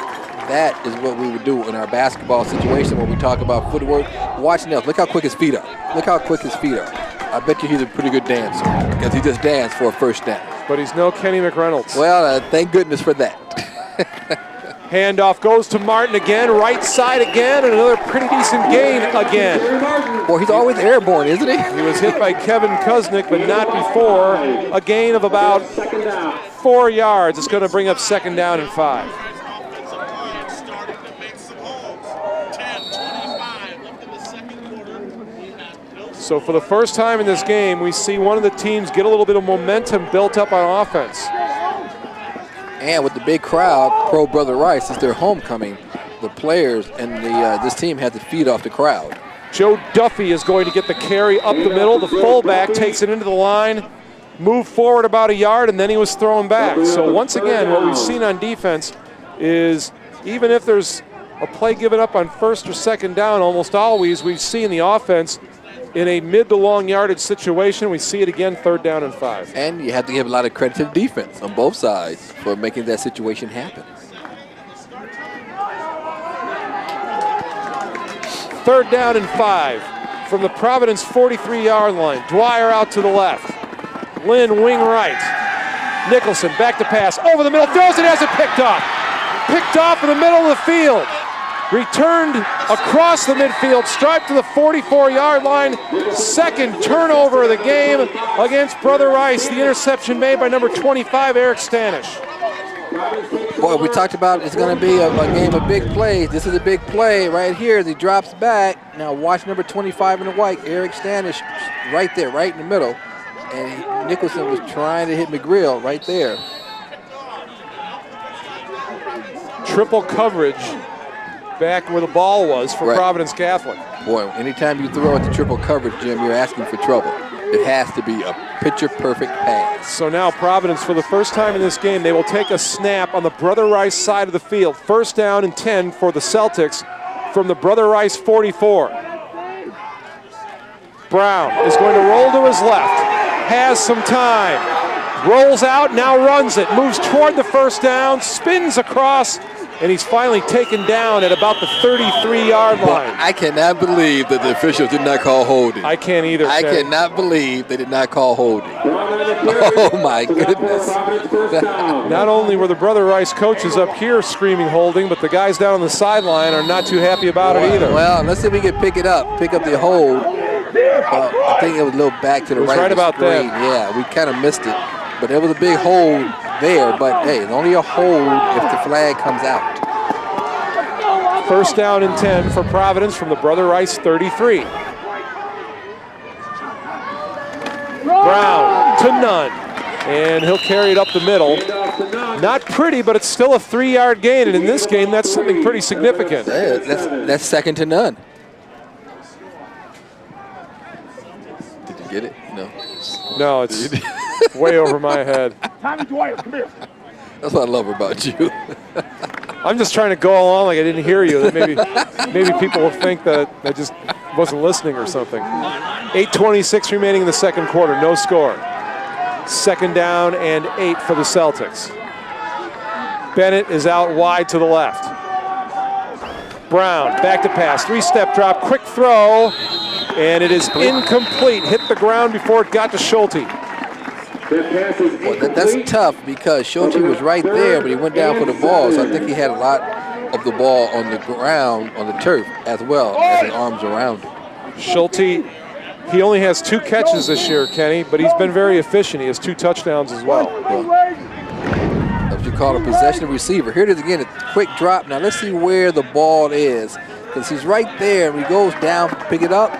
That is what we would do in our basketball situation when we talk about footwork. Watch Nelson. Look how quick his feet are. Look how quick his feet are. I bet you he's a pretty good dancer because he just danced for a first down. But he's no Kenny McReynolds. Well, thank goodness for that. Handoff goes to Martin again, right side again, and another pretty decent gain again. Boy, he's always airborne, isn't he? He was hit by Kevin Kuznick, but not before. A gain of about 4 yards. It's going to bring up 2nd down and 5. So for the first time in this game, we see one of the teams get a little bit of momentum built up on offense. And with the big crowd, Pro Brother Rice, it's their homecoming. The players and this team had to feed off the crowd. Joe Duffy is going to get the carry up the middle. The fullback takes it into the line, moved forward about a yard, and then he was thrown back. So once again, what we've seen on defense is even if there's a play given up on 1st or 2nd down, almost always we see in the offense in a mid to long yardage situation. We see it again, 3rd down and 5. And you have to give a lot of credit to the defense on both sides for making that situation happen. 3rd down and 5 from the Providence 43-yard line. Dwyer out to the left. Lynn wing right. Nicholson back to pass. Over the middle. Throws it, has it picked off. Picked off in the middle of the field. Returned across the midfield, striped to the 44-yard line. 2nd turnover of the game against Brother Rice. The interception made by number 25, Eric Stanish. Boy, we talked about it's going to be a game of big plays. This is a big play right here as he drops back. Now watch number 25 in the white, Eric Stanish, right there, right in the middle. And Nicholson was trying to hit McGrill right there. Triple coverage back where the ball was for Providence Catholic. Boy, anytime you throw at the triple coverage, Jim, you're asking for trouble. It has to be a picture-perfect pass. So now Providence, for the first time in this game, they will take a snap on the Brother Rice side of the field. 1st down and 10 for the Celtics from the Brother Rice 44. Brown is going to roll to his left, has some time, rolls out, now runs it, moves toward the 1st down, spins across, and he's finally taken down at about the 33-yard line. I cannot believe that the officials did not call holding. I can't either. I cannot believe they did not call holding. Oh, my goodness. Not only were the Brother Rice coaches up here screaming holding, but the guys down on the sideline are not too happy about it either. Well, let's see if we can pick up the hold. I think it was a little back to the right. Right about that. Yeah, we kind of missed it. But there was a big hold there, but hey, it's only a hold if the flag comes out. 1st down and 10 for Providence from the Brother Rice 33. Brown to none, and he'll carry it up the middle. Not pretty, but it's still a 3-yard gain, and in this game, that's something pretty significant. That's 2nd to none. Did you get it? No. No, it's way over my head. Tommy Dwyer, come here. That's what I love about you. I'm just trying to go along like I didn't hear you. Maybe people will think that I just wasn't listening or something. 8:26 remaining in the 2nd quarter, no score. 2nd down and 8 for the Celtics. Bennett is out wide to the left. Brown back to pass, 3-step drop, quick throw, and it is incomplete. Hit the ground before it got to Schulte. Well, that's tough because Schulte was right there, but he went down for the ball. So I think he had a lot of the ball on the ground, on the turf, as well as his arms around him. Schulte, he only has 2 catches this year, Kenny, but he's been very efficient. He has 2 touchdowns as well. That's what you call a possession receiver. Here it is again, a quick drop. Now let's see where the ball is, because he's right there. When he goes down, pick it up.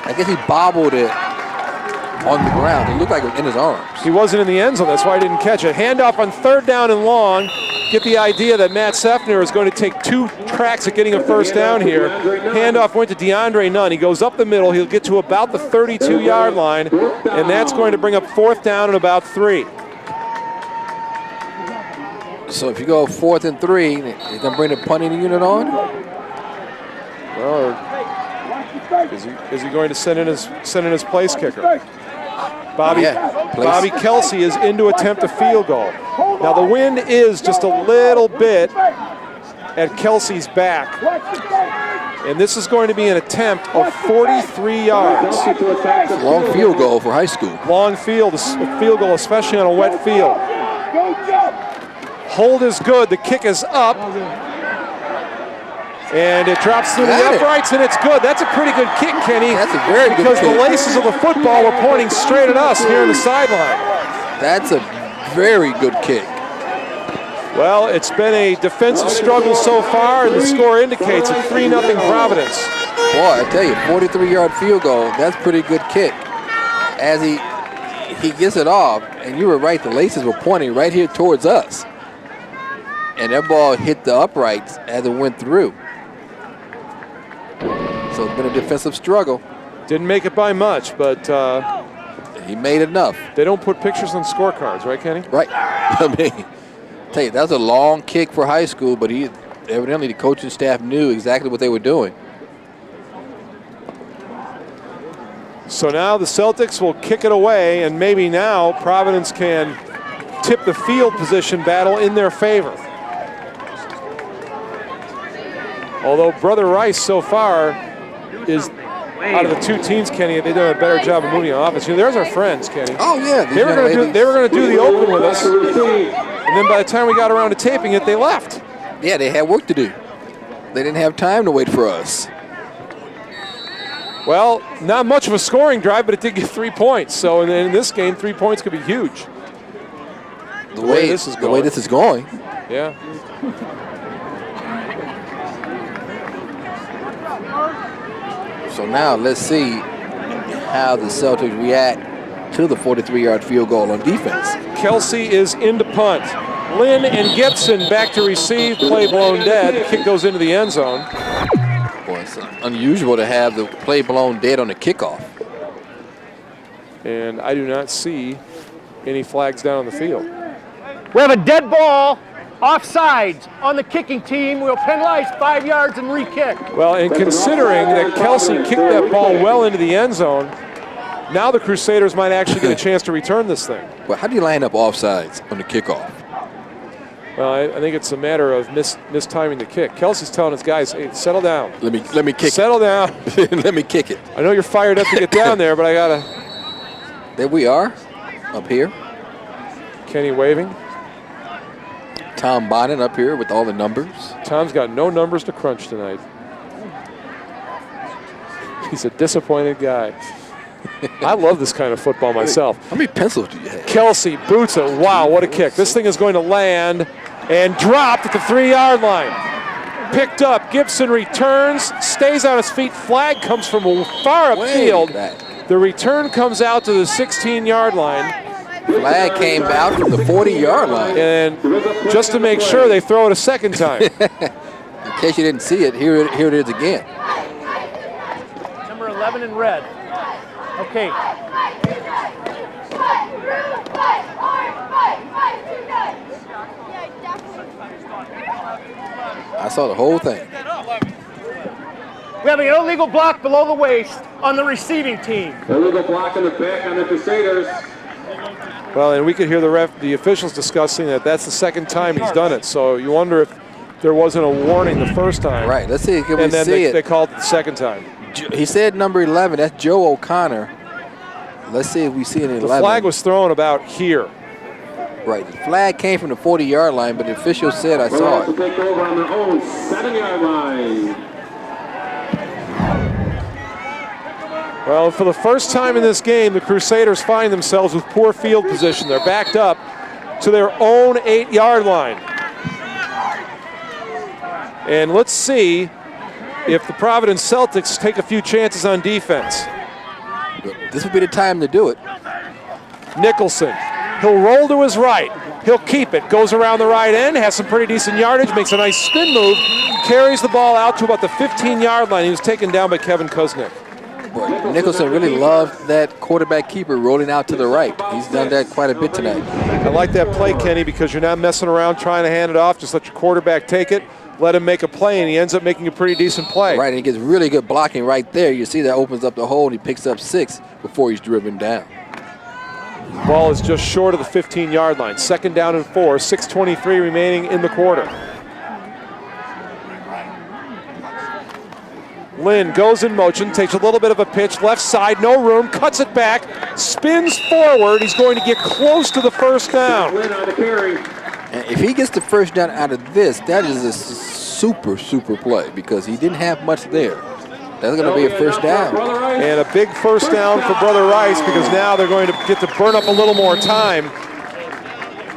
I guess he bobbled it on the ground. It looked like it was in his arms. He wasn't in the end zone. That's why he didn't catch it. Handoff on 3rd down and long. Get the idea that Matt Sefner is going to take 2 tracks at getting a 1st down here. Handoff went to DeAndre Nunn. He goes up the middle. He'll get to about the 32-yard line, and that's going to bring up 4th down and about 3. So if you go 4th and 3, you're going to bring the punting unit on? Well, is he going to send in his place kicker? Bobby Kelsey is in to attempt a field goal. Now the wind is just a little bit at Kelsey's back. And this is going to be an attempt of 43 yards. Long field goal for high school. Long field goal, especially on a wet field. Hold is good. The kick is up. And it drops through the uprights, and it's good. That's a pretty good kick, Kenny. That's a very good Because kick. the laces of the football were pointing straight at us here on the sideline. That's a very good kick. Well, it's been a defensive struggle so far, and the score indicates it 3-0 Providence. Boy, I tell you, 43-yard field goal, that's a pretty good kick. As he gets it off, and you were right, the laces were pointing right here towards us. And that ball hit the uprights as it went through. So it's been a defensive struggle. Didn't make it by much, but he made enough. They don't put pictures on scorecards, right, Kenny? Right. I mean, tell you, that was a long kick for high school, but evidently the coaching staff knew exactly what they were doing. So now the Celtics will kick it away, and maybe now Providence can tip the field position battle in their favor. Although Brother Rice so far is, out of the two teams, Kenny, they've done a better job of moving on offense. There's our friends, Kenny. Oh, yeah. They were going to do the open with us, and then by the time we got around to taping it, they left. Yeah, they had work to do. They didn't have time to wait for us. Well, not much of a scoring drive, but it did get 3 points. So in this game, 3 points could be huge. The way this is going. Yeah. So now let's see how the Celtics react to the 43-yard field goal on defense. Kelsey is into punt. Lynn and Gibson back to receive. Play blown dead. The kick goes into the end zone. Boy, it's unusual to have the play blown dead on the kickoff. And I do not see any flags down on the field. We have a dead ball, offsides on the kicking team. We'll penalize 5 yards and re-kick. Well, and considering that Kelsey kicked that ball well into the end zone, now the Crusaders might actually get a chance to return this thing. Well, how do you line up offsides on the kickoff? Well, I think it's a matter of mistiming the kick. Kelsey's telling his guys, hey, settle down. Let me kick Settle down. Let me kick it. I know you're fired up to get down there, but I got to. There we are, up here. Kenny waving. Tom Bonnet up here with all the numbers. Tom's got no numbers to crunch tonight. He's a disappointed guy. I love this kind of football myself. How many pencils do you have? Kelsey boots it. Wow, what a kick. This thing is going to land and dropped at the 3-yard line. Picked up. Gibson returns, stays on his feet. Flag comes from far upfield. The return comes out to the 16-yard line. Flag came out from the 40-yard line. And just to make sure, they throw it a second time. In case you didn't see it, here it is again. Number 11 in red. Okay. I saw the whole thing. We have an illegal block below the waist on the receiving team. Illegal block in the back on the Crusaders. Well, and we could hear the officials discussing that that's the second time he's done it. So you wonder if there wasn't a warning the first time. Right, let's see. Can we and then see it? They called it the second time. He said number 11. That's Joe O'Connor. Let's see if we see it in 11. The flag was thrown about here. Right, the flag came from the 40-yard line, but the official said I saw it. Take over on their own 7-yard line. Well, for the first time in this game, the Crusaders find themselves with poor field position. They're backed up to their own 8-yard line. And let's see if the Providence Celtics take a few chances on defense. This would be the time to do it. Nicholson, he'll roll to his right. He'll keep it, goes around the right end, has some pretty decent yardage, makes a nice spin move, carries the ball out to about the 15-yard line. He was taken down by Kevin Kuznick. Boy, Nicholson really loved that quarterback keeper rolling out to the right. He's done that quite a bit tonight. I like that play, Kenny, because you're not messing around trying to hand it off. Just let your quarterback take it, let him make a play, and he ends up making a pretty decent play. Right, and he gets really good blocking right there. You see that opens up the hole, and he picks up 6 before he's driven down. Ball is just short of the 15-yard line. 2nd down and 4, 6:23 remaining in the quarter. Lynn goes in motion, takes a little bit of a pitch, left side, no room, cuts it back, spins forward. He's going to get close to the first down. Lynn on the carry. And if he gets the first down out of this, that is a super play because he didn't have much there. That's going to be a first down. And a big first down for Brother Rice because now they're going to get to burn up a little more time.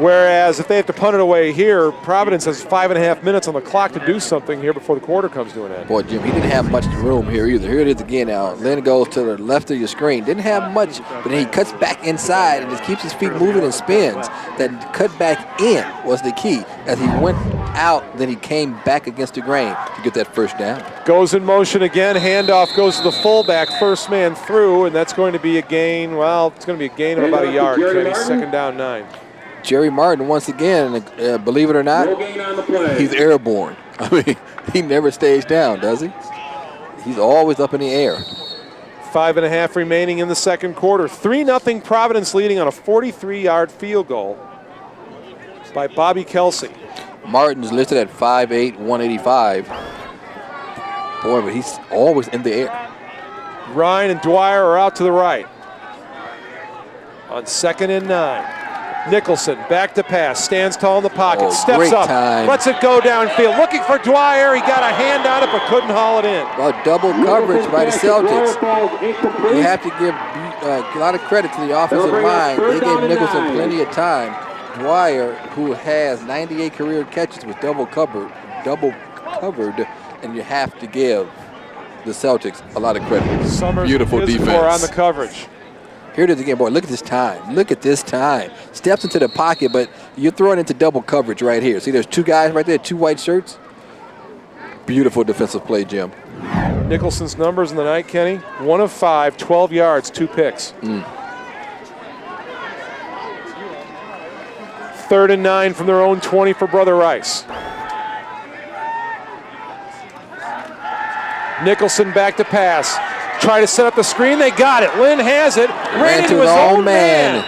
Whereas if they have to punt it away here, Providence has 5.5 minutes on the clock to do something here before the quarter comes to an end. Boy, Jim, he didn't have much room here either. Here it is again now. Lynn goes to the left of your screen. Didn't have much, but then he cuts back inside and just keeps his feet moving and spins. That cut back in was the key. As he went out, then he came back against the grain to get that first down. Goes in motion again. Handoff goes to the fullback. First man through, and that's going to be a gain. Well, it's going to be a gain of about a yard. Kenny, second down 9. Jerry Martin, once again, believe it or not, he's airborne. I mean, he never stays down, does he? He's always up in the air. 5.5 remaining in the second quarter. 3-0 Providence leading on a 43-yard field goal by Bobby Kelsey. Martin's listed at 5'8", 185. Boy, but he's always in the air. Ryan and Dwyer are out to the right. On 2nd and 9. Nicholson back to pass, stands tall in the pocket, steps up, lets it go downfield, looking for Dwyer. He got a hand on it but couldn't haul it in. Well, double coverage by the Celtics. You have to give a lot of credit to the offensive line. They gave Nicholson plenty of time. Dwyer, who has 98 career catches, was double covered, and you have to give the Celtics a lot of credit. Summers Beautiful defense on the coverage. Here it is again, boy. Look at this time. Look at this time. Steps into the pocket, but you're throwing into double coverage right here. See, there's two guys right there, 2 white shirts. Beautiful defensive play, Jim. Nicholson's numbers in the night, Kenny. 1 of 5, 12 yards, 2 picks. 3rd and 9 from their own 20 for Brother Rice. Nicholson back to pass. Try to set up the screen. They got it. Lynn has it. Ran into his own man.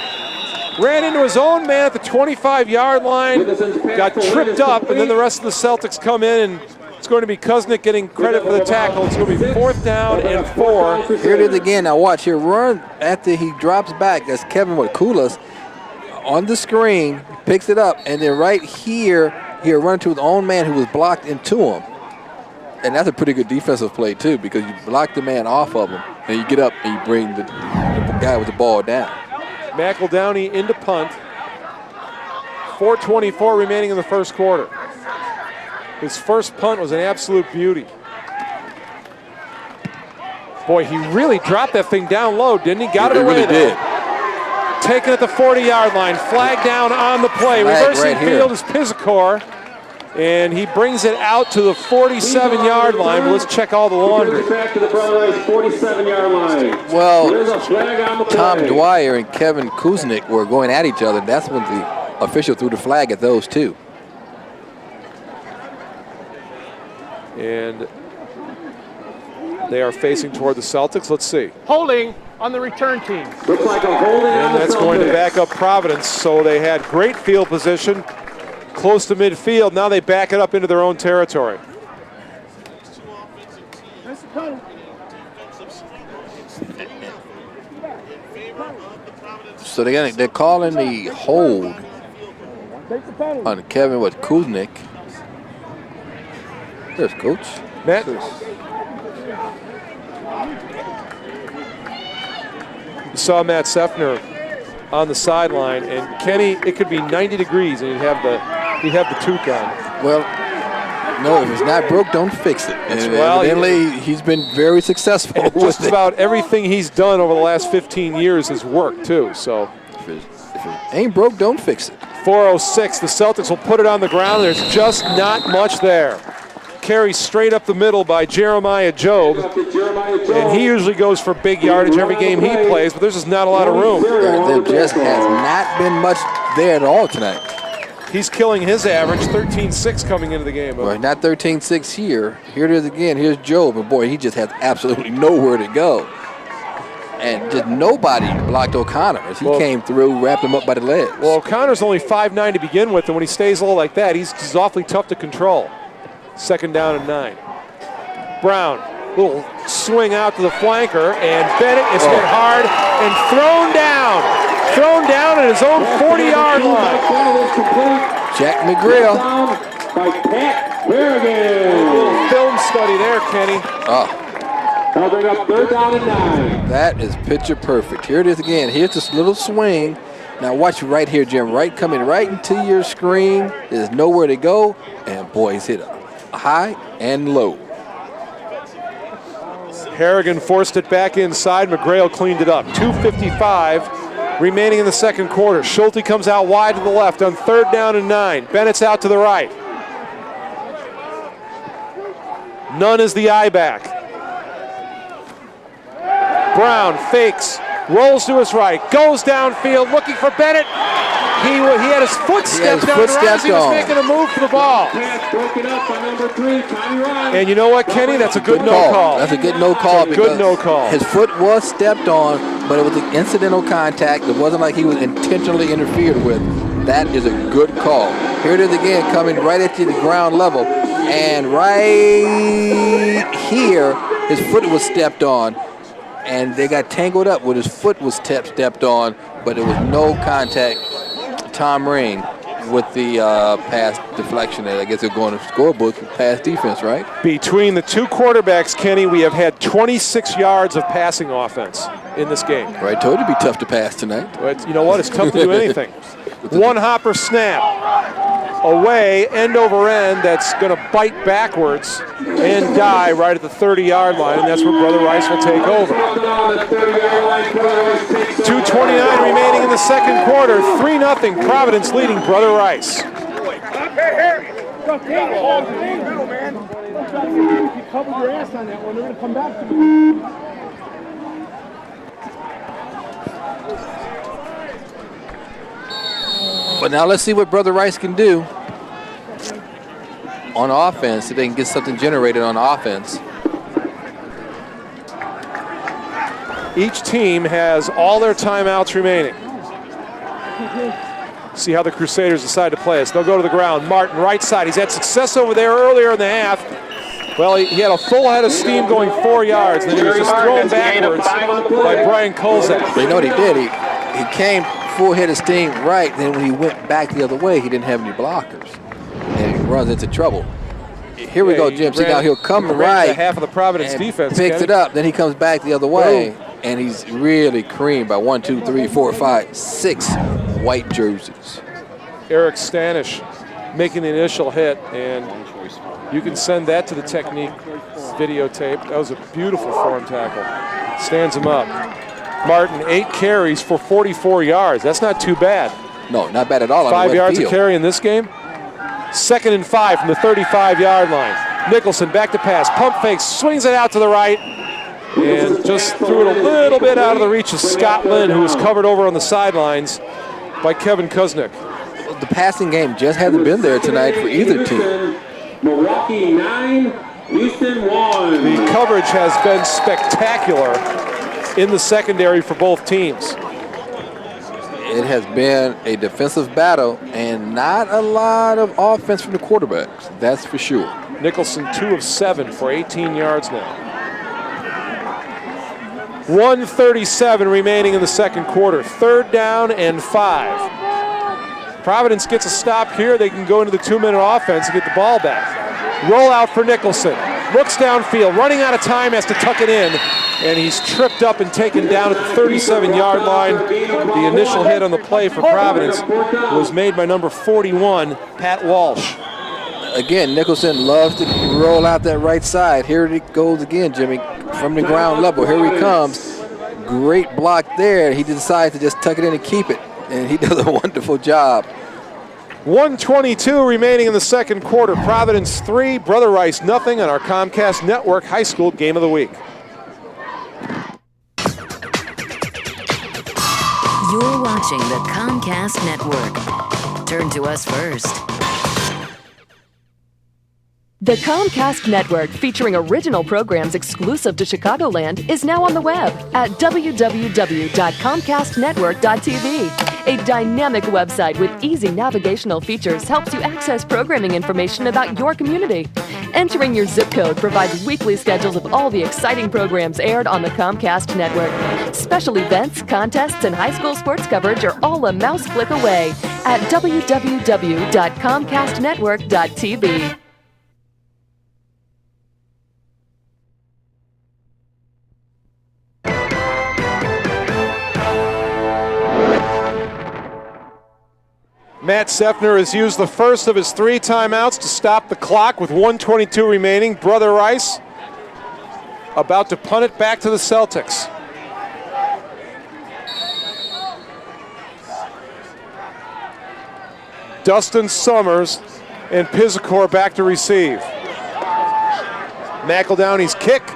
Ran into his own man at the 25-yard line. Got tripped up, and then the rest of the Celtics come in, and it's going to be Kuznick getting credit for the tackle. It's going to be 4th down and 4. Here it is again. Now watch here. Run after he drops back. That's Kevin Kulas on the screen. Picks it up, and then right here, he'll run to his own man who was blocked into him. And that's a pretty good defensive play, too, because you block the man off of him, and you get up and you bring the guy with the ball down. McEldowney into punt. 4:24 remaining in the first quarter. His first punt was an absolute beauty. Boy, he really dropped that thing down low, didn't he? Got it away, really did. Taken at the 40-yard line. Flag down on the play. Flag Reversing right field is Pizacor. And he brings it out to the 47-yard line. But let's check all the laundry. Back to the Brother Rice 47-yard line. Well, Tom Dwyer and Kevin Kuznick were going at each other. That's when the official threw the flag at those two. And they are facing toward the Celtics. Let's see. Holding on the return team. Looks like a holding on And the that's going to Celtics. back up Providence. So they had great field position, close to midfield. Now they back it up into their own territory. So they're calling the hold on Kevin Kuznick. There's Coach. Matt. You saw Matt Seffner on the sideline, and Kenny, it could be 90 degrees, and he'd have the toque on. Well, no, if it's not broke, don't fix it. And well, evidently, he's been very successful. Just about everything he's done over the last 15 years has worked too. So if it ain't broke, don't fix it. 4:06. The Celtics will put it on the ground. There's just not much there. Carry straight up the middle by Jeremiah Job. And he usually goes for big yardage every game he plays, but there's just not a lot of room. There just has not been much there at all tonight. He's killing his average, 13-6 coming into the game. Well, not 13-6 here. Here it is again. Here's Job, and boy, he just has absolutely nowhere to go. And just nobody blocked O'Connor as he came through, wrapped him up by the legs. Well, O'Connor's only 5'9" to begin with, and when he stays low like that, he's awfully tough to control. 2nd down and 9. Brown, little swing out to the flanker, and Bennett is hit hard and thrown down. Thrown down at his own 40-yard line. Jack McGrill. By Pat Berrigan. Little film study there, Kenny. That'll bring up 3rd down and 9. That is picture perfect. Here it is again. Here's this little swing. Now watch right here, Jim. Right coming right into your screen. There's nowhere to go. And boy, he's hit high and low. Harrigan forced it back inside. McGrail cleaned it up. 2:55 remaining in the second quarter. Schulte comes out wide to the left on 3rd down and 9. Bennett's out to the right. Nunn is the eye back. Brown fakes, rolls to his right, goes downfield looking for Bennett. He had his foot stepped on as he was making a move for the ball. Broken up by number 3, Tommy Ryan. And you know what, Kenny? That's a good no call. That's a good no call. Good no call. His foot was stepped on, but it was an incidental contact. It wasn't like he was intentionally interfered with. That is a good call. Here it is again, coming right at you, the ground level. And right here, his foot was stepped on. And they got tangled up with his foot was stepped on, but there was no contact. Tom Ring with the pass deflection. I guess they're going to scorebook with pass defense, right? Between the two quarterbacks, Kenny, we have had 26 yards of passing offense in this game. Right, told you it'd be tough to pass tonight. But you know what? It's tough to do anything. One hopper snap. Away, end over end, that's going to bite backwards and die right at the 30-yard line, and that's where Brother Rice will take over. 2:29 remaining in the second quarter, 3-0, Providence leading Brother Rice. But now let's see what Brother Rice can do on offense, if they can get something generated on offense. Each team has all their timeouts remaining. See how the Crusaders decide to play us. They'll go to the ground. Martin, right side. He's had success over there earlier in the half. Well, he had a full head of steam going 4 yards, then he was just thrown backwards by Brian Kolzak. But you know what he did? He came full head of steam right, then when he went back the other way, he didn't have any blockers. And he runs into trouble. Here we go, Jim. See, now he'll come right. Half of the Providence defense. Picks it up, then he comes back the other way, and he's really creamed by 1, 2, 3, 4, 5, 6 white jerseys. Eric Stanish making the initial hit, and you can send that to the technique videotape. That was a beautiful form tackle. Stands him up. Martin, 8 carries for 44 yards. That's not too bad. No, not bad at all. 5 yards a carry in this game. 2nd and 5 from the 35-yard line. Nicholson back to pass. Pump fakes, swings it out to the right, and just threw it a little bit out of the reach of Scott Lynn, who was covered over on the sidelines by Kevin Kuznick. The passing game just hasn't been there tonight for either team. Milwaukee 9, Houston 1. The coverage has been spectacular in the secondary for both teams. It has been a defensive battle and not a lot of offense from the quarterbacks, that's for sure. Nicholson 2 of 7 for 18 yards now. 1:37 remaining in the second quarter. 3rd down and 5. Providence gets a stop here. They can go into the 2-minute offense and get the ball back. Roll out for Nicholson. Looks downfield, running out of time, has to tuck it in, and he's tripped up and taken down at the 37-yard line. The initial hit on the play for Providence was made by number 41, Pat Walsh. Again, Nicholson loves to roll out that right side. Here it goes again, Jimmy, from the ground level. Here he comes. Great block there. He decides to just tuck it in and keep it, and he does a wonderful job. 1:22 remaining in the second quarter. Providence 3, Brother Rice nothing on our Comcast Network High School Game of the Week. You're watching the Comcast Network. Turn to us first. The Comcast Network, featuring original programs exclusive to Chicagoland, is now on the web at www.comcastnetwork.tv. A dynamic website with easy navigational features helps you access programming information about your community. Entering your zip code provides weekly schedules of all the exciting programs aired on the Comcast Network. Special events, contests, and high school sports coverage are all a mouse click away at www.comcastnetwork.tv. Matt Seffner has used the first of his 3 timeouts to stop the clock with 1:22 remaining. Brother Rice about to punt it back to the Celtics. Dustin Summers and Pizzicor back to receive. McEldowney's kick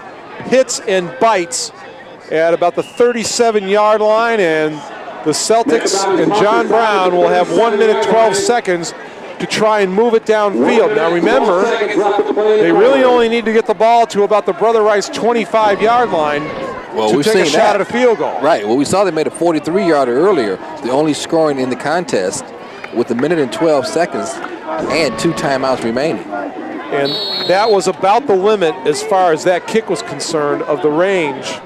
hits and bites at about the 37-yard line, and the Celtics and John Brown will have 1 minute 12 seconds to try and move it downfield. Now remember, they really only need to get the ball to about the Brother Rice 25-yard line to take a shot at a field goal. Right. Well, we saw they made a 43-yarder earlier, the only scoring in the contest with 1 minute and 12 seconds and 2 timeouts remaining. And that was about the limit as far as that kick was concerned of the range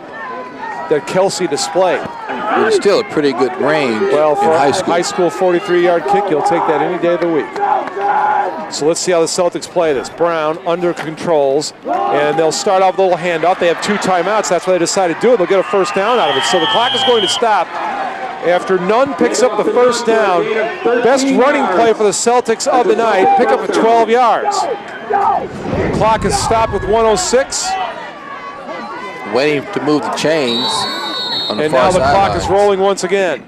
that Kelsey displayed. But it's still a pretty good range well, for in a high school 43-yard kick, you'll take that any day of the week. So let's see how the Celtics play this. Brown under controls, and they'll start off with a little handoff. They have 2 timeouts. That's why they decided to do it. They'll get a first down out of it. So the clock is going to stop after Nunn picks up the first down. Best running play for the Celtics of the night. Pick up at 12 yards. The clock is stopped with 1:06. Waiting to move the chains. And now the clock is rolling once again.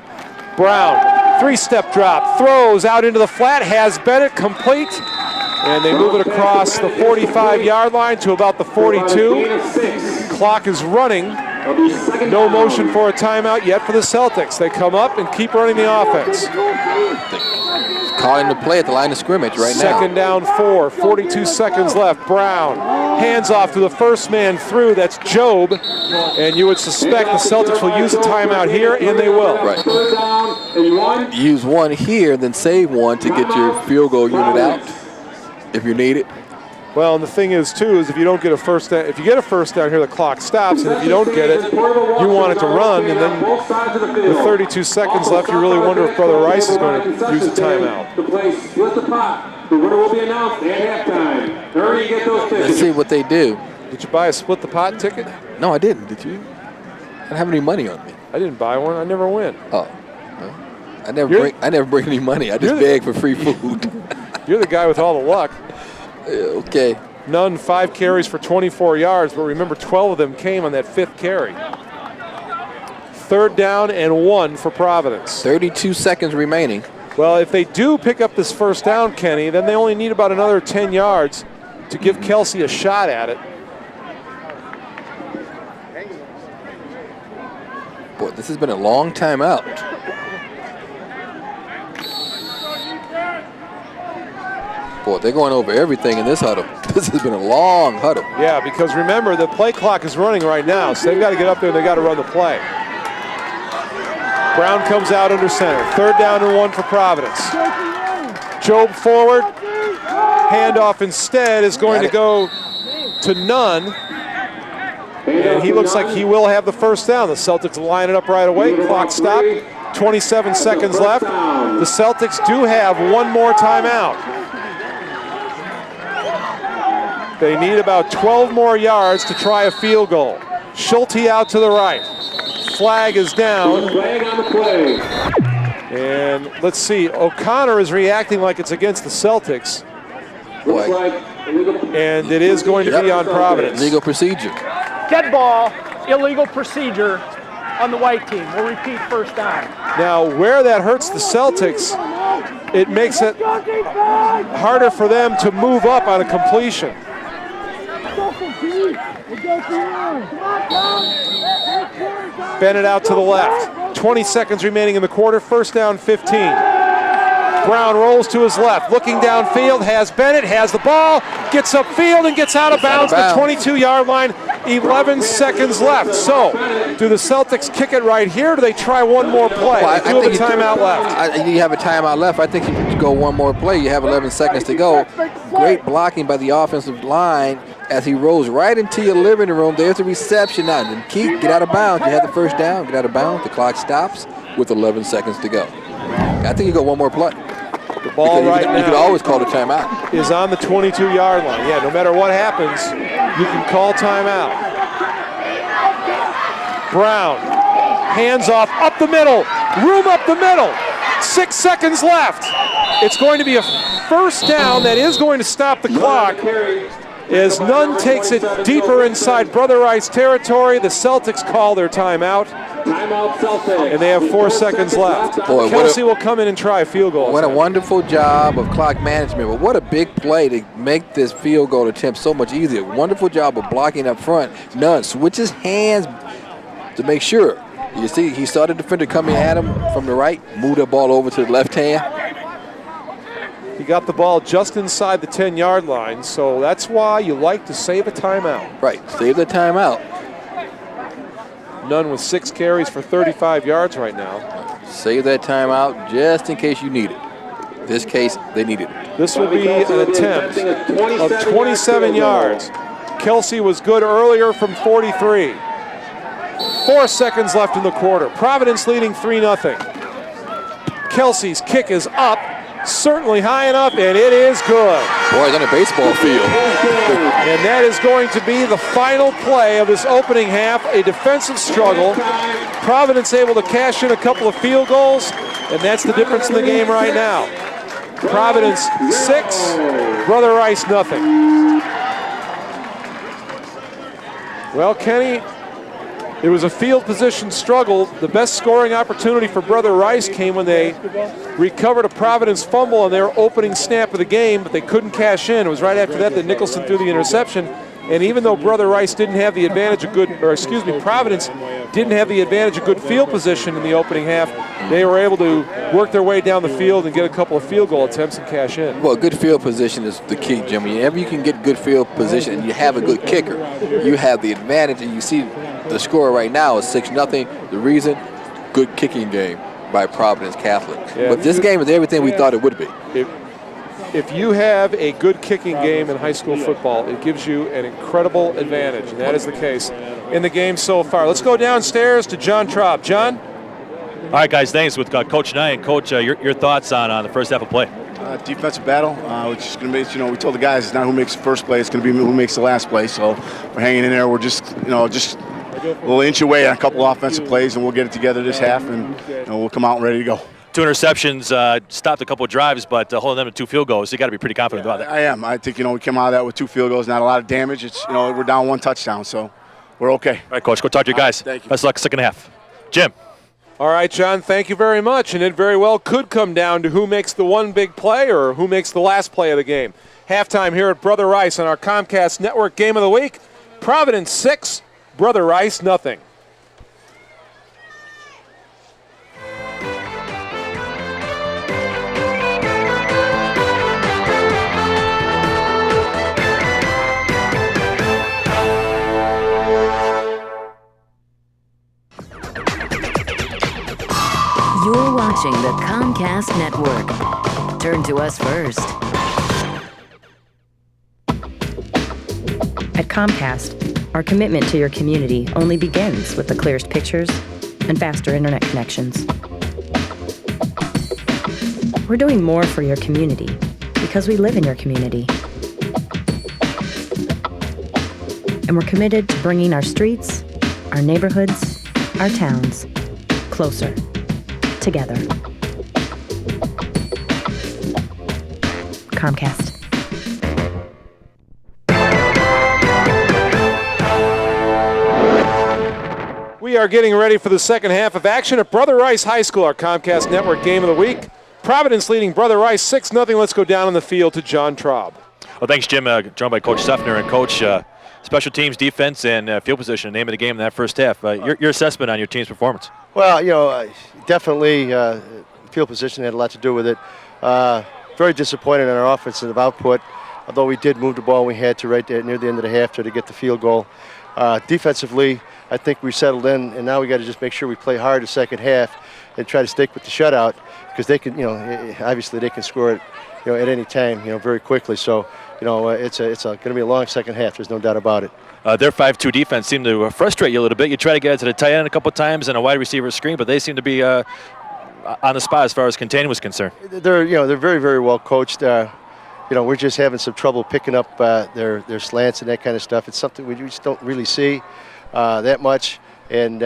Brown, 3-step drop, throws out into the flat, has Bennett complete, and they move it across the 45-yard line to about the 42. Clock is running. No motion for a timeout yet for the Celtics. They come up and keep running the offense. Calling the play at the line of scrimmage right now. Second down 4, 42 seconds left. Brown hands off to the first man through. That's Job. And you would suspect the Celtics will use a timeout here, and they will. Right. Use one here, then save one to get your field goal unit out if you need it. Well, and the thing is, too, is if you don't get a first down, if you get a first down here, the clock stops, and if you don't get it, you want it to run, and then with 32 seconds left, you really wonder if Brother Rice is going to use a timeout. The winner will be announced at halftime. Hurry, get those tickets. Let's see what they do. Did you buy a split the pot ticket? No, I didn't. Did you? I don't have any money on me. I didn't buy one. I never win. Oh. Well, I never bring any money. I just beg for free food. You're the guy with all the luck. Okay. Nunn, 5 carries for 24 yards, but remember 12 of them came on that 5th carry. 3rd down and 1 for Providence. 32 seconds remaining. Well, if they do pick up this first down, Kenny, then they only need about another 10 yards to give Kelsey a shot at it. Boy, this has been a long time out. Boy, they're going over everything in this huddle. This has been a long huddle. Yeah, because remember, the play clock is running right now, so they've got to get up there and they've got to run the play. Brown comes out under center. 3rd down and 1 for Providence. Job forward. Handoff instead is going to go to Nunn. And he looks like he will have the first down. The Celtics line it up right away. Clock stopped. 27 seconds left. The Celtics do have one more timeout. They need about 12 more yards to try a field goal. Schulte out to the right. Flag is down. Flag on the play. And let's see, O'Connor is reacting like it's against the Celtics. Looks like And it is going to be on Providence. Legal procedure. Dead ball, illegal procedure on the white team. We'll repeat first down. Now, where that hurts the Celtics, it makes it harder for them to move up on a completion. Bennett out to the left. 20 seconds remaining in the quarter. First down, 15. Brown rolls to his left, looking downfield, has Bennett, has the ball, gets upfield and gets out of bounds, the 22-yard line, 11 seconds left. So, do the Celtics kick it right here, or do they try one more play? Well, they do have a timeout left. You have a timeout left. I think you go one more play. You have 11 seconds to go. Great blocking by the offensive line as he rolls right into your living room. There's the reception. Now, then Keith, get out of bounds. You have the first down. Get out of bounds. The clock stops with 11 seconds to go. I think you got one more play. The ball right now. You could always call the timeout. Is on the 22-yard line. Yeah, no matter what happens, you can call timeout. Brown, hands off, up the middle, room up the middle. 6 seconds left. It's going to be a first down that is going to stop the clock as Nunn takes it deeper inside Brother Rice territory. The Celtics call their timeout. Timeout Celtics. And they have 4 seconds left. Boy, Kelsey will come in and try a field goal. What a wonderful job of clock management. But what a big play to make this field goal attempt so much easier. Wonderful job of blocking up front. Nunn switches hands to make sure. You see, he saw the defender coming at him from the right, moved the ball over to the left hand. He got the ball just inside the 10-yard line, so that's why you like to save a timeout. Right, save the timeout. Nunn with 6 carries for 35 yards right now. Save that timeout just in case you need it. In this case, they needed it. This will be an attempt of 27 yards. Kelsey was good earlier from 43. 4 seconds left in the quarter. Providence leading 3-0. Kelsey's kick is up, certainly high enough, and it is good. Boy, it's on a baseball field. And that is going to be the final play of this opening half, a defensive struggle. Providence able to cash in a couple of field goals, and that's the difference in the game right now. Providence 6, Brother Rice nothing. Well, Kenny, it was a field position struggle. The best scoring opportunity for Brother Rice came when they recovered a Providence fumble on their opening snap of the game, but they couldn't cash in. It was right after that Nicholson threw the interception. And even though Brother Rice didn't have the advantage of Providence didn't have the advantage of good field position in the opening half, they were able to work their way down the field and get a couple of field goal attempts and cash in. Well, good field position is the key, Jimmy. Whenever you can get good field position and you have a good kicker, you have the advantage. And you see the score right now is 6-0. The reason, good kicking game by Providence Catholic. Yeah, but this game is everything we thought it would be. If you have a good kicking game in high school football, it gives you an incredible advantage, and that is the case in the game so far. Let's go downstairs to John Traub. John? All right, guys, thanks with Coach Nye. And Coach, your thoughts on the first half of play? Defensive battle, which is going to be, we told the guys it's not who makes the first play, it's going to be who makes the last play. So we're hanging in there. We're just we'll inch away on a couple offensive plays, and we'll get it together this half, and we'll come out ready to go. 2 interceptions, stopped a couple of drives, but holding them to 2 field goals, you got to be pretty confident about that. I am. I think, we came out of that with 2 field goals, not a lot of damage. It's, we're down 1 touchdown, so we're okay. All right, Coach, go talk to your guys. Thank you. Best of luck second half. Jim. All right, John, thank you very much. And it very well could come down to who makes the one big play or who makes the last play of the game. Halftime here at Brother Rice on our Comcast Network Game of the Week. Providence 6, Brother Rice nothing. You're watching the Comcast Network. Turn to us first. At Comcast, our commitment to your community only begins with the clearest pictures and faster internet connections. We're doing more for your community because we live in your community. And we're committed to bringing our streets, our neighborhoods, our towns closer. Together. Comcast. We are getting ready for the second half of action at Brother Rice High School, our Comcast Network Game of the Week. Providence leading Brother Rice 6-0. Let's go down on the field to John Traub. Well, thanks, Jim. Joined by Coach Seffner. And Coach, special teams, defense, and field position, name of the game in that first half. Your assessment on your team's performance? Well, definitely field position had a lot to do with it. Very disappointed in our offensive output, although we did move the ball we had to right there near the end of the half to get the field goal. Defensively, I think we settled in, and now we got to just make sure we play hard the second half and try to stick with the shutout because they can, obviously they can score it, at any time, very quickly. So, it's going to be a long second half. There's no doubt about it. Their 5-2 defense seemed to frustrate you a little bit. You try to get it to the tight end a couple times and a wide receiver screen, but they seem to be on the spot as far as containing was concerned. They're very, very well coached. We're just having some trouble picking up their slants and that kind of stuff. It's something we just don't really see that much, and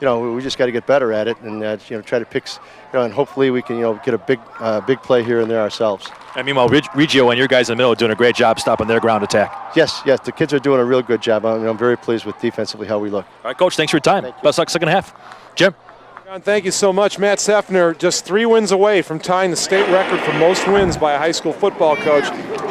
we just got to get better at it and try to pick, and hopefully we can get a big play here and there ourselves. And meanwhile, Reggio and your guys in the middle are doing a great job stopping their ground attack. Yes, the kids are doing a real good job. I'm very pleased with defensively how we look. All right, Coach, thanks for your time. Best luck second half. Jim. John, thank you so much. Matt Seffner just 3 wins away from tying the state record for most wins by a high school football coach.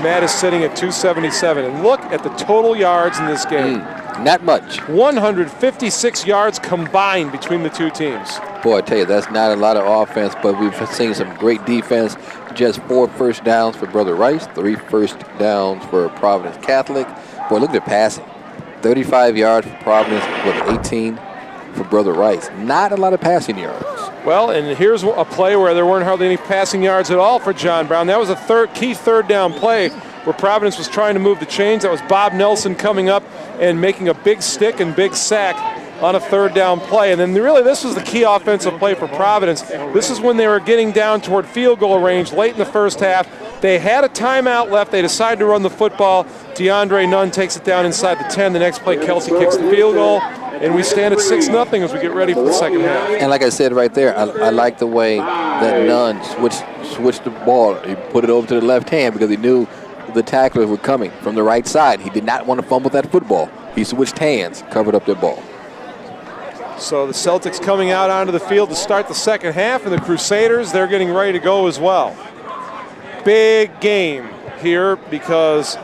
Matt is sitting at 277. And look at the total yards in this game. Not much. 156 yards combined between the two teams. Boy, I tell you, that's not a lot of offense, but we've seen some great defense. Just 4 first downs for Brother Rice, 3 first downs for Providence Catholic. Boy, look at the passing. 35 yards for Providence with 18 for Brother Rice. Not a lot of passing yards. Well, and here's a play where there weren't hardly any passing yards at all for John Brown. That was a key third down play where Providence was trying to move the chains. That was Bob Nelson coming up and making a big stick and big sack on a third down play. And then really this was the key offensive play for Providence. This is when they were getting down toward field goal range late in the first half. They had a timeout left. They decided to run the football. DeAndre Nunn takes it down inside the 10. The next play, Kelsey kicks the field goal. And we stand at 6-0 as we get ready for the second half. And like I said right there, I like the way that Nunn switched the ball. He put it over to the left hand because he knew the tacklers were coming from the right side. He did not want to fumble that football. He switched hands, covered up their ball. So the Celtics coming out onto the field to start the second half, and the Crusaders, they're getting ready to go as well. Big game here because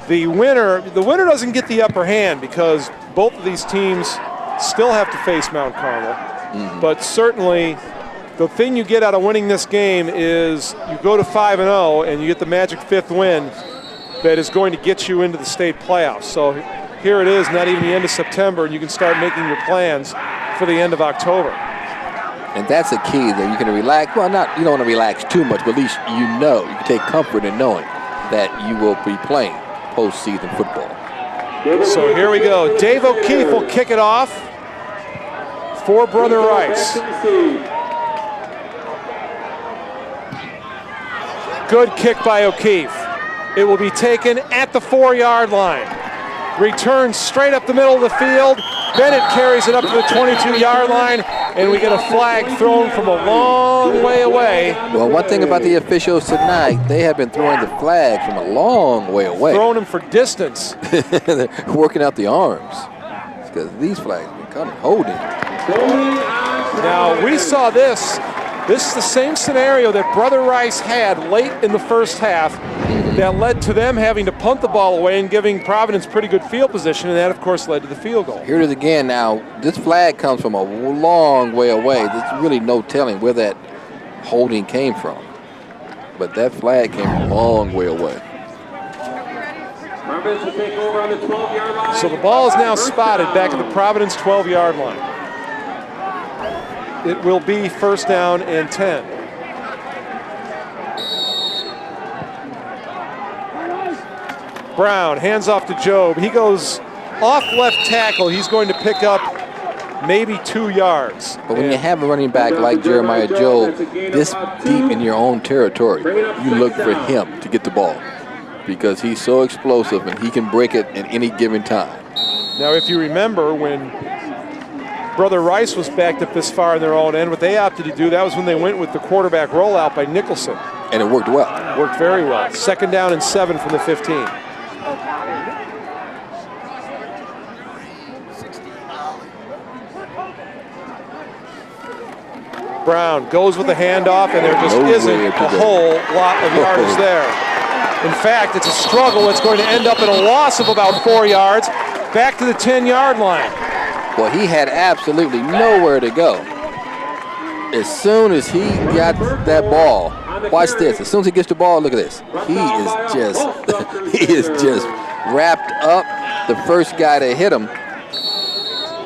the winner doesn't get the upper hand because both of these teams still have to face Mount Carmel. But certainly the thing you get out of winning this game is you go to 5-0 and you get the magic 5th win that is going to get you into the state playoffs. So here it is, not even the end of September, and you can start making your plans for the end of October. And that's a key that you can relax. Well, you don't want to relax too much, but at least you can take comfort in knowing that you will be playing postseason football. So here we go. Dave O'Keefe will kick it off for Brother Rice. Good kick by O'Keefe. It will be taken at the 4-yard line. Returns straight up the middle of the field. Bennett carries it up to the 22-yard line, and we get a flag thrown from a long way away. Well, one thing about the officials tonight, they have been throwing the flag from a long way away. Throwing them for distance. They're working out the arms because these flags have been coming, holding. Now, we saw this. This is the same scenario that Brother Rice had late in the first half that led to them having to punt the ball away and giving Providence pretty good field position, and that, of course, led to the field goal. Here it is again. Now, this flag comes from a long way away. There's really no telling where that holding came from. But that flag came from a long way away. So the ball is now spotted back at the Providence 12-yard line. It will be 1st down and 10. Brown hands off to Job. He goes off left tackle. He's going to pick up maybe 2 yards. But when you have a running back like Jeremiah Job this deep in your own territory, you look for him to get the ball because he's so explosive and he can break it at any given time. Now, if you remember when Brother Rice was backed up this far in their own end, what they opted to do, that was when they went with the quarterback rollout by Nicholson. And it worked well. Worked very well. 2nd down and 7 from the 15. Brown goes with the handoff, and there just isn't a whole lot of yardage there. In fact, it's a struggle. It's going to end up in a loss of about 4 yards, back to the 10-yard line. Well, he had absolutely nowhere to go. As soon as he got that ball, watch this. As soon as he gets the ball, look at this. He is just wrapped up. The first guy that hit him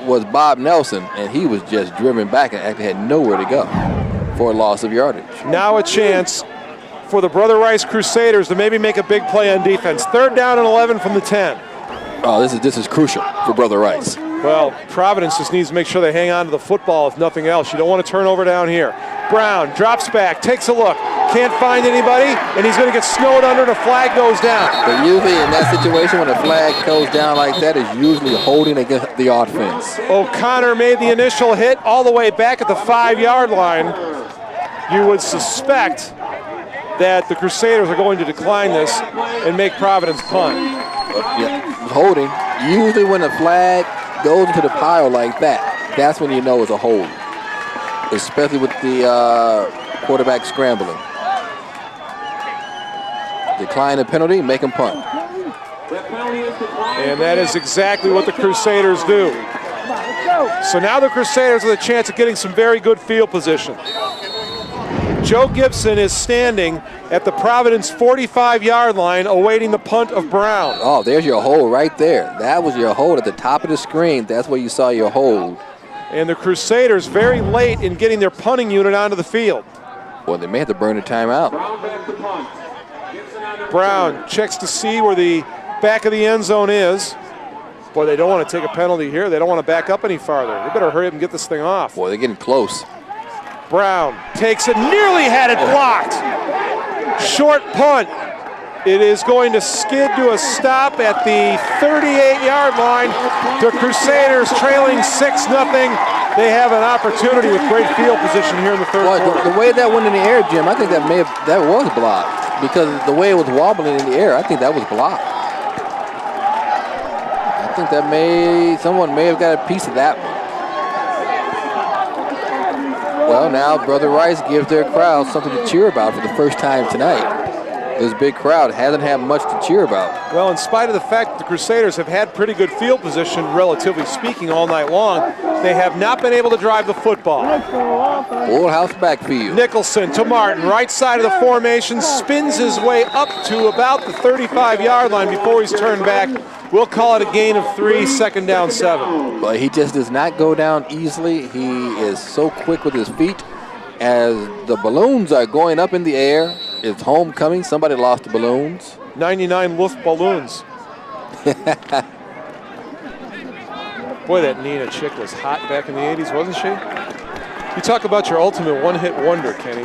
was Bob Nelson, and he was just driven back and actually had nowhere to go for a loss of yardage. Now a chance for the Brother Rice Crusaders to maybe make a big play on defense. 3rd down and 11 from the 10. Oh, this is crucial for Brother Rice. Well, Providence just needs to make sure they hang on to the football, if nothing else. You don't want to turn over down here. Brown drops back, takes a look, can't find anybody, and he's going to get snowed under and a flag goes down. But usually in that situation, when a flag goes down like that, it's usually holding against the offense. O'Connor made the initial hit all the way back at the 5-yard line. You would suspect that the Crusaders are going to decline this and make Providence punt. Yeah, holding. Usually when a flag goes into the pile like that, that's when you know it's a hold. Especially with the quarterback scrambling. Decline the penalty, make him punt. And that is exactly what the Crusaders do. So now the Crusaders have the chance of getting some very good field position. Joe Gibson is standing at the Providence 45-yard line awaiting the punt of Brown. Oh, there's your hold right there. That was your hold at the top of the screen. That's where you saw your hold. And the Crusaders very late in getting their punting unit onto the field. Well, they may have to burn a timeout. Brown checks to see where the back of the end zone is. Boy, they don't want to take a penalty here. They don't want to back up any farther. They better hurry up and get this thing off. Boy, they're getting close. Brown takes it, nearly had it blocked. Short punt. It is going to skid to a stop at the 38-yard line. The Crusaders trailing 6-0. They have an opportunity with great field position here in the third quarter. The way that went in the air, Jim, I think that was blocked because the way it was wobbling in the air. I think that was blocked. I think that someone may have got a piece of that one. Well, now Brother Rice gives their crowd something to cheer about for the first time tonight. This big crowd hasn't had much to cheer about. Well, in spite of the fact that the Crusaders have had pretty good field position, relatively speaking, all night long, they have not been able to drive the football. Full house backfield. Nicholson to Martin, right side of the formation, spins his way up to about the 35-yard line before he's turned back. We'll call it a gain of 3, 2nd down 7. But he just does not go down easily. He is so quick with his feet. As the balloons are going up in the air, it's homecoming. Somebody lost the balloons. 99 Luft balloons. Boy, that Nina chick was hot back in the 80s, wasn't she? You talk about your ultimate one-hit wonder, Kenny.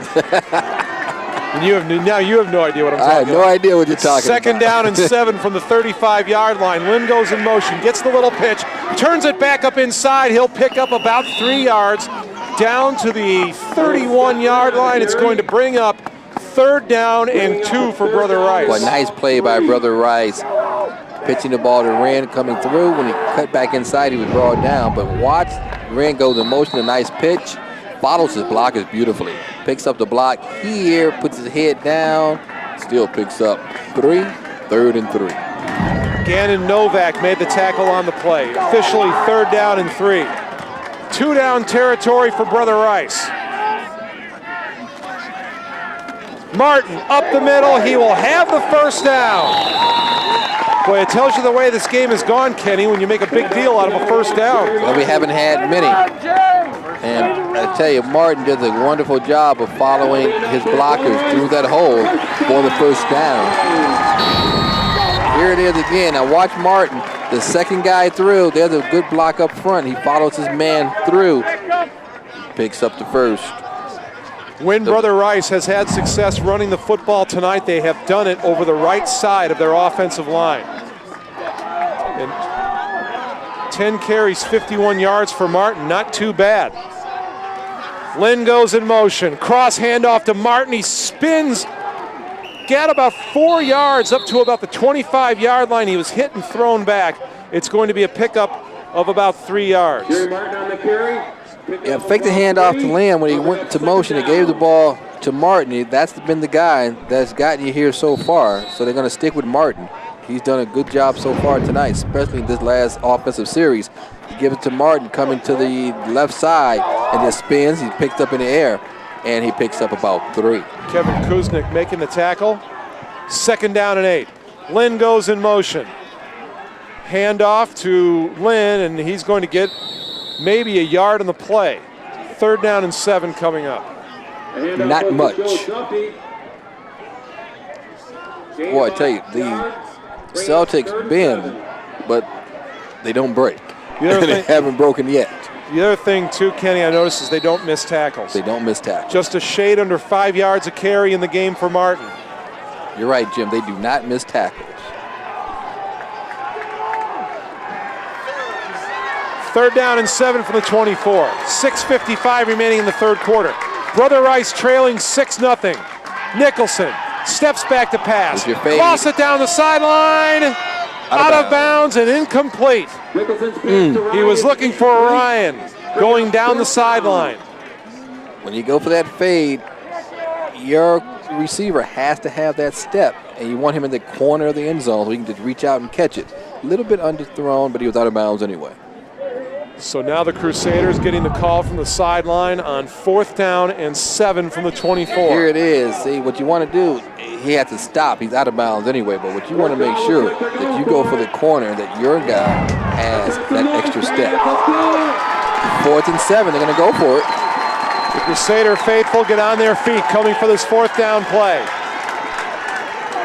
And you have no idea what I'm talking about. I have no idea what you're talking about. 2nd down and 7 from the 35-yard line. Lynn goes in motion, gets the little pitch, turns it back up inside. He'll pick up about 3 yards. Down to the 31-yard line. It's going to bring up 3rd down and 2 for Brother Rice. Well, nice play by Brother Rice. Pitching the ball to Wren, coming through. When he cut back inside, he was brought down. But watch, Wren goes in motion, a nice pitch. Follows his blockers beautifully. Picks up the block here, puts his head down. Still picks up 3, 3rd and 3. Gannon Novak made the tackle on the play. Officially 3rd down and 3. 2-down territory for Brother Rice. Martin up the middle. He will have the 1st down. Boy, it tells you the way this game has gone, Kenny, when you make a big deal out of a 1st down. Well, we haven't had many. And I tell you, Martin does a wonderful job of following his blockers through that hole for the 1st down. Here it is again. Now watch Martin. The second guy through, there's a good block up front. He follows his man through, picks up the 1st. When Brother Rice has had success running the football tonight, they have done it over the right side of their offensive line. And 10 carries, 51 yards for Martin, not too bad. Lynn goes in motion, cross handoff to Martin, he spins, got about 4 yards up to about the 25-yard line. He was hit and thrown back. It's going to be a pickup of about 3 yards. Yeah, fake the handoff to Lynn when he went to motion. He gave the ball to Martin. That's been the guy that's gotten you here so far. So they're going to stick with Martin. He's done a good job so far tonight, especially in this last offensive series. You give it to Martin coming to the left side and just spins. He's picked up in the air. And he picks up about 3. Kevin Kuznick making the tackle. 2nd down and 8. Lynn goes in motion. Handoff to Lynn, and he's going to get maybe a yard on the play. 3rd down and 7 coming up. Not much. Boy, I tell you, the Celtics bend, but they don't break. They haven't broken yet. The other thing, too, Kenny, I noticed is they don't miss tackles. They don't miss tackles. Just a shade under 5 yards a carry in the game for Martin. You're right, Jim. They do not miss tackles. 3rd down and 7 from the 24. 6:55 remaining in the third quarter. Brother Rice trailing 6-0. Nicholson steps back to pass. Lost it down the sideline. Out of bounds and incomplete. He was looking for Ryan going down the sideline. When you go for that fade, your receiver has to have that step, and you want him in the corner of the end zone so he can just reach out and catch it. A little bit underthrown, but he was out of bounds anyway. So now the Crusaders getting the call from the sideline on 4th down and 7 from the 24. Here it is. See, what you want to do, he had to stop. He's out of bounds anyway, but what you want to make sure that you go for the corner, that your guy has that extra step. 4th and 7, they're going to go for it. The Crusader faithful get on their feet coming for this 4th down play.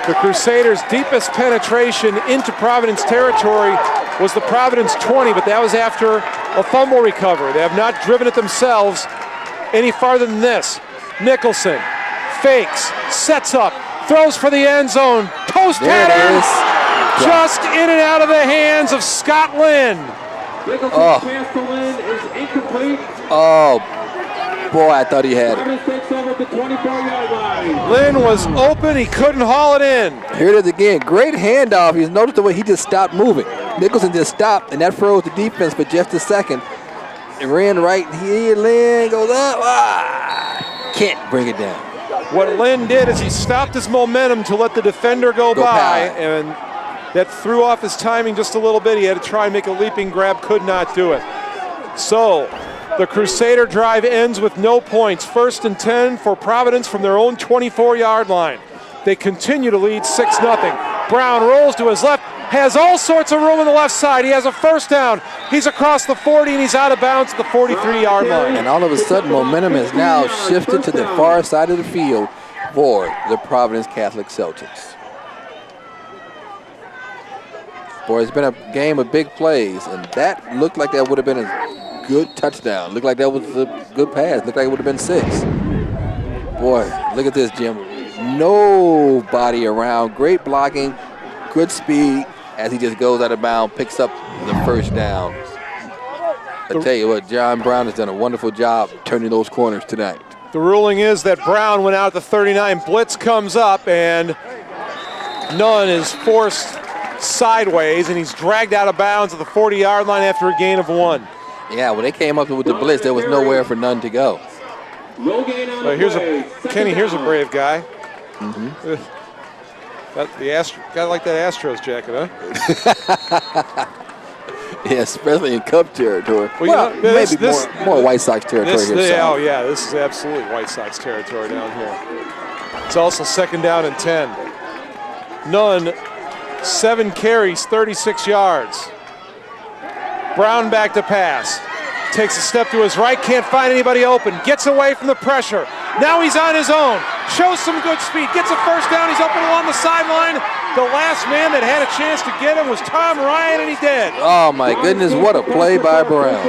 The Crusaders' deepest penetration into Providence territory was the Providence 20, but that was after a fumble recovery. They have not driven it themselves any farther than this. Nicholson fakes, sets up, throws for the end zone. Post header, just in and out of the hands of Scott Lynn. Oh, boy, I thought he had it. Lynn was open, he couldn't haul it in. Here it is again, great handoff. You noticed the way he just stopped moving. Nicholson just stopped, and that froze the defense for just a second. It ran right here, Lynn goes up, can't bring it down. What Lynn did is he stopped his momentum to let the defender go by, and that threw off his timing just a little bit. He had to try and make a leaping grab, could not do it. So the Crusader drive ends with no points. 1st and 10 for Providence from their own 24-yard line. They continue to lead 6-0. Brown rolls to his left, has all sorts of room on the left side. He has a 1st down. He's across the 40, and he's out of bounds at the 43-yard line. And all of a sudden, momentum has now shifted to the far side of the field for the Providence Catholic Celtics. Boy, it's been a game of big plays, and that looked like that would have been a good touchdown. Looked like that was a good pass. Looked like it would have been 6. Boy, look at this, Jim. Nobody around. Great blocking, good speed as he just goes out of bounds, picks up the 1st down. I tell you what, John Brown has done a wonderful job turning those corners tonight. The ruling is that Brown went out at the 39. Blitz comes up, and Nunn is forced sideways, and he's dragged out of bounds at the 40-yard line after a gain of 1. Yeah, when they came up with the blitz, there was nowhere for Nunn to go. Kenny, here's a brave guy. Mm-hmm. Got like that Astros jacket, huh? Yeah, especially in Cub territory. Well, maybe more White Sox territory here. Oh, yeah, this is absolutely White Sox territory down here. It's also 2nd down and 10. Nunn, 7 carries, 36 yards. Brown back to pass. Takes a step to his right, can't find anybody open. Gets away from the pressure. Now he's on his own. Shows some good speed. Gets a 1st down. He's open along the sideline. The last man that had a chance to get him was Tom Ryan, and he did. Oh, my goodness, what a play by Brown.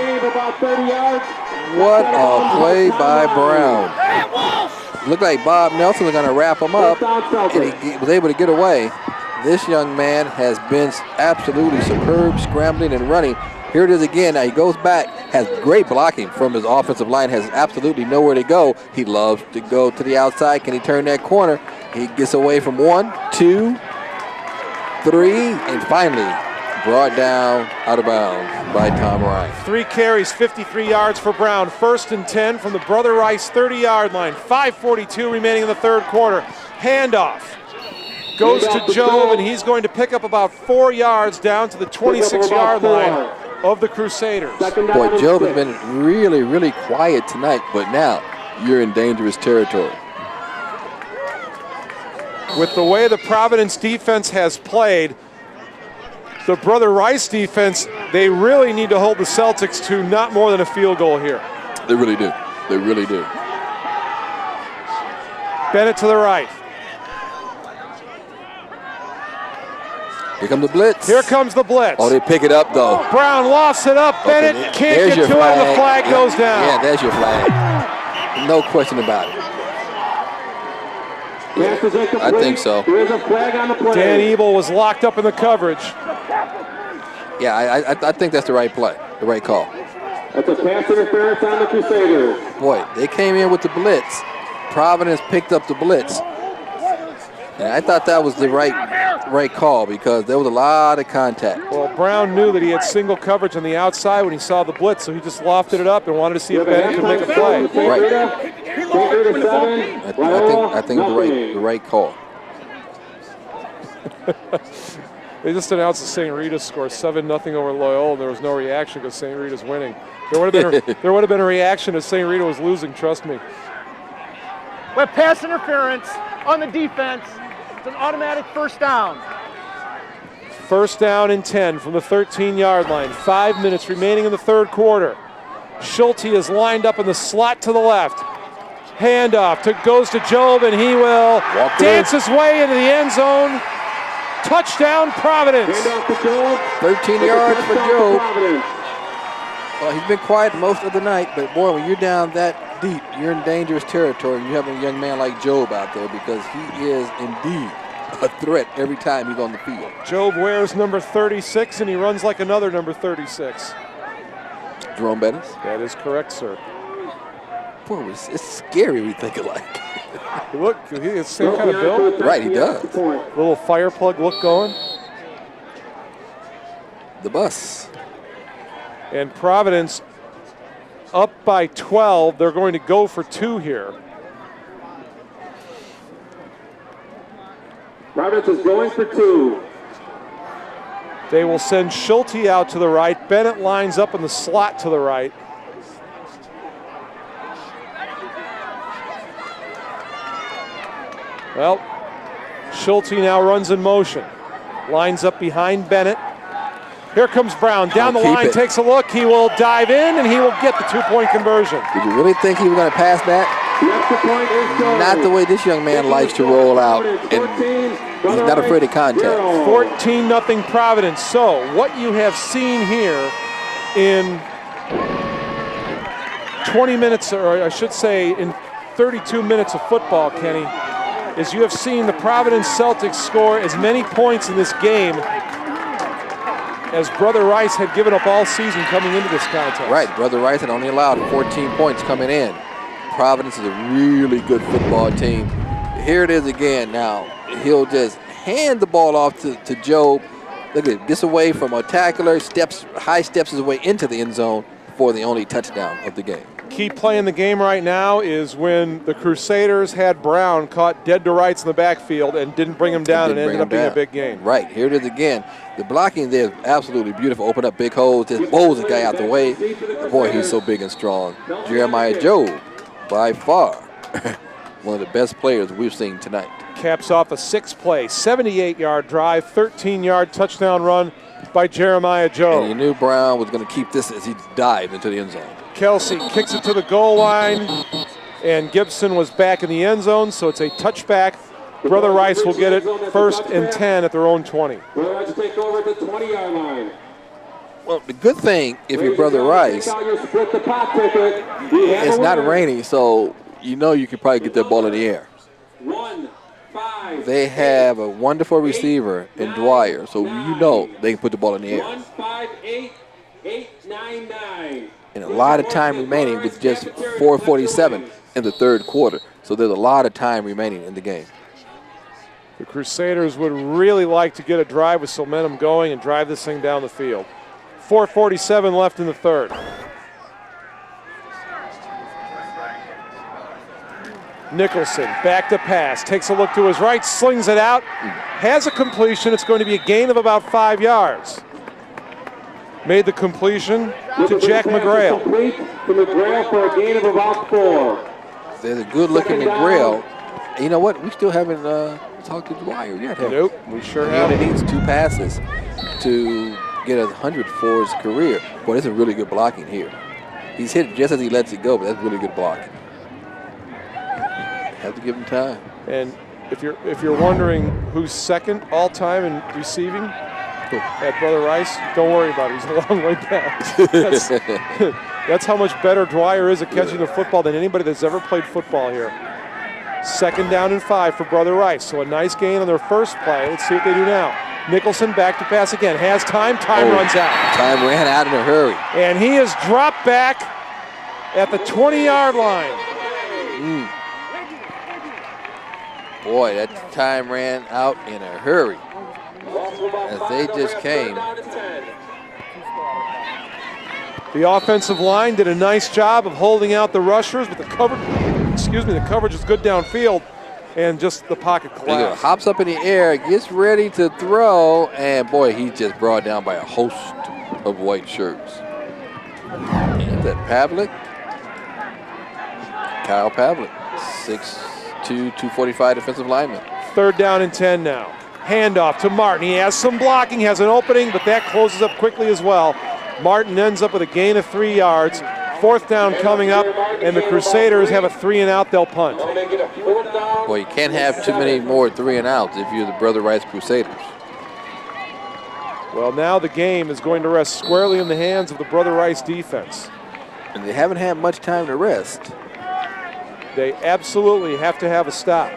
What a play by Brown. Looked like Bob Nelson was going to wrap him up, and he was able to get away. This young man has been absolutely superb, scrambling and running. Here it is again. Now he goes back, has great blocking from his offensive line, has absolutely nowhere to go. He loves to go to the outside. Can he turn that corner? He gets away from 1, 2, 3, and finally brought down out of bounds by Tom Ryan. 3 carries, 53 yards for Brown. 1st and 10 from the Brother Rice 30-yard line. 5:42 remaining in the third quarter. Handoff. Goes to Jobe, and he's going to pick up about 4 yards down to the 26-yard line of the Crusaders. Boy, Jobe has been really, really quiet tonight, but now you're in dangerous territory. With the way the Providence defense has played, the Brother Rice defense, they really need to hold the Celtics to not more than a field goal here. They really do. They really do. Bennett to the right. Here comes the blitz. Here comes the blitz. Oh, they pick it up, though. Brown lost it up. Bennett can't get to it, and the flag goes down. Yeah, there's your flag. No question about it. I think so. There's a flag on the play. Dan Ebel was locked up in the coverage. Yeah, I think that's the right play, the right call. That's a pass interference on the Crusaders. Boy, they came in with the blitz. Providence picked up the blitz. And I thought that was the right call because there was a lot of contact. Well, Brown knew that he had single coverage on the outside when he saw the blitz, so he just lofted it up and wanted to see if Bennett could make a play. Right. I think the right call. They just announced that St. Rita's scored 7-0 over Loyola, and there was no reaction because St. Rita's winning. There would have been a reaction if St. Rita was losing, trust me. With pass interference on the defense, it's an automatic first down. First down and 10 from the 13-yard line. 5 minutes remaining in the third quarter. Schulte is lined up in the slot to the left. Handoff goes to Job, and he will dance his way into the end zone. Touchdown, Providence. 13 yards for Job. Well, he's been quiet most of the night, but boy, when you're down that deep, you're in dangerous territory. You have a young man like Job out there because he is indeed a threat every time he's on the field. Job wears number 36, and he runs like another number 36. Jerome Bettis? That is correct, sir. Boy, it's scary when you think alike. Look, he has the same kind of build. Right, he does. Little fire plug look going. The bus. And Providence up by 12. They're going to go for 2 here. Providence is going for 2. They will send Schulte out to the right. Bennett lines up in the slot to the right. Well, Schulte now runs in motion. Lines up behind Bennett. Here comes Brown. Down the line, takes a look. He will dive in, and he will get the 2-point conversion. Did you really think he was going to pass that? Not the way this young man likes to roll out, and he's not afraid of contact. 14-0 Providence. So what you have seen here in 20 minutes, or I should say in 32 minutes of football, Kenny, is you have seen the Providence Celtics score as many points in this game as Brother Rice had given up all season coming into this contest. Right, Brother Rice had only allowed 14 points coming in. Providence is a really good football team. Here it is again now. He'll just hand the ball off to Job. Look at it, gets away from a tackler, high steps his way into the end zone for the only touchdown of the game. Key play in the game right now is when the Crusaders had Brown caught dead to rights in the backfield and didn't bring him down, and ended up being a big gain. Right, here it is again. The blocking there is absolutely beautiful. Open up big holes, just bowls the guy out the way. Boy, he's so big and strong. Jeremiah Job, by far, one of the best players we've seen tonight. Caps off a 6-play, 78-yard drive, 13-yard touchdown run by Jeremiah Job. And you knew Brown was going to keep this as he dived into the end zone. Kelsey kicks it to the goal line, and Gibson was back in the end zone, so it's a touchback. Brother Rice will get it 1st and 10 at their own 20. Let's take over at the 20-yard line. Well, the good thing, if you're Brother Rice, it's not raining, so you know you can probably get that ball in the air. They have a wonderful receiver in Dwyer, so you know they can put the ball in the air. 158-899. And a lot of time remaining with just 4:47 in the third quarter. So there's a lot of time remaining in the game. The Crusaders would really like to get a drive with some momentum going and drive this thing down the field. 4:47 left in the third. Nicholson back to pass, takes a look to his right, slings it out, has a completion. It's going to be a gain of about 5 yards. Made the completion to Jack McGrail. To McGrail for a gain of about 4. There's a good-looking McGrail. And you know what? We still haven't talked to Dwyer yet, have we? Nope, we sure He haven't. only needs 2 passes to get 100 for his career. Boy, this is really good blocking here. He's hit just as he lets it go, but that's really good blocking. Have to give him time. And if you're wondering who's second all-time in receiving, at Brother Rice. Don't worry about it. He's a long way back. That's how much better Dwyer is at catching the football than anybody that's ever played football here. 2nd down and 5 for Brother Rice. So a nice gain on their first play. Let's see what they do now. Nicholson back to pass again. Has time. Time runs out. Time ran out in a hurry. And he is dropped back at the 20-yard line. Boy, that time ran out in a hurry. As they just came. The offensive line did a nice job of holding out the rushers, but the coverage was good downfield, and just the pocket collapsed. Hops up in the air, gets ready to throw, and boy, he just brought down by a host of white shirts. And that Pavlik, Kyle Pavlik, 6'2", 245 defensive lineman. 3rd down and 10 now. Handoff to Martin. He has some blocking, has an opening, but that closes up quickly as well. Martin ends up with a gain of 3 yards. 4th down coming up, and the Crusaders have a 3-and-out. They'll punt. Boy, you can't have too many more 3-and-outs if you're the Brother Rice Crusaders. Well, now the game is going to rest squarely in the hands of the Brother Rice defense. And they haven't had much time to rest. They absolutely have to have a stop.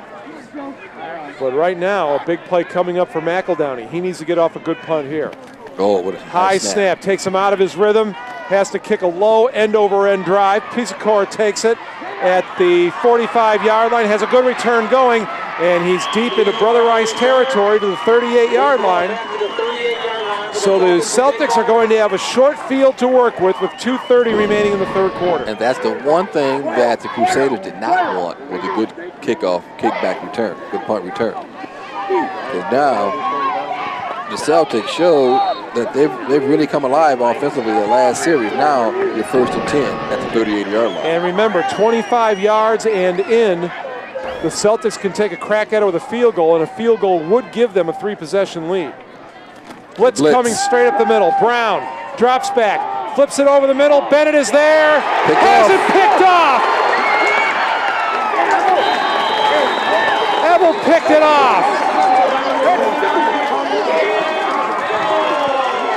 But right now, a big play coming up for McEldowney. He needs to get off a good punt here. Oh, what a high snap. Takes him out of his rhythm. Has to kick a low end-over-end drive. Pisacora takes it at the 45-yard line. Has a good return going, and he's deep into Brother Rice territory to the 38-yard line. So the Celtics are going to have a short field to work with 2:30 remaining in the 3rd quarter. And that's the one thing that the Crusaders did not want, was a good kickback return, good punt return. Because now the Celtics showed that they've really come alive offensively the last series. Now you're 1st and 10 at the 38-yard line. And remember, 25 yards and in, the Celtics can take a crack at it with a field goal, and a field goal would give them a 3-possession lead. Blitz coming straight up the middle. Brown drops back, flips it over the middle. Bennett is there, has it picked off. Ebel picked it off.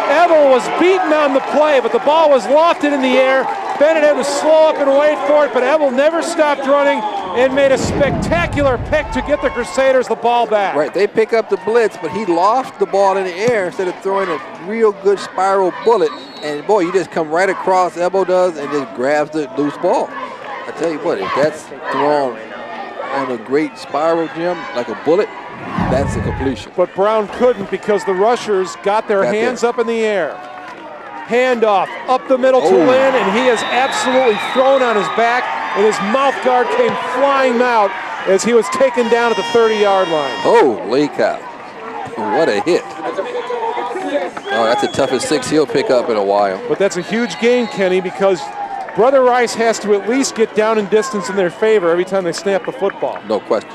Ebel was beaten on the play, but the ball was lofted in the air. Bennett had to slow up and wait for it, but Ebel never stopped running and made a spectacular pick to get the Crusaders the ball back. Right, they pick up the blitz, but he lofted the ball in the air instead of throwing a real good spiral bullet. And boy, you just come right across, Ebel does, and just grabs the loose ball. I tell you what, if that's thrown on a great spiral, Jim, like a bullet, that's a completion. But Brown couldn't because the rushers got their hands up in the air. Handoff up the middle to Lynn, and he is absolutely thrown on his back, and his mouth guard came flying out as he was taken down at the 30-yard line. Holy cow. What a hit. Oh, that's the toughest 6 he'll pick up in a while. But that's a huge gain, Kenny, because Brother Rice has to at least get down in distance in their favor every time they snap the football. No question.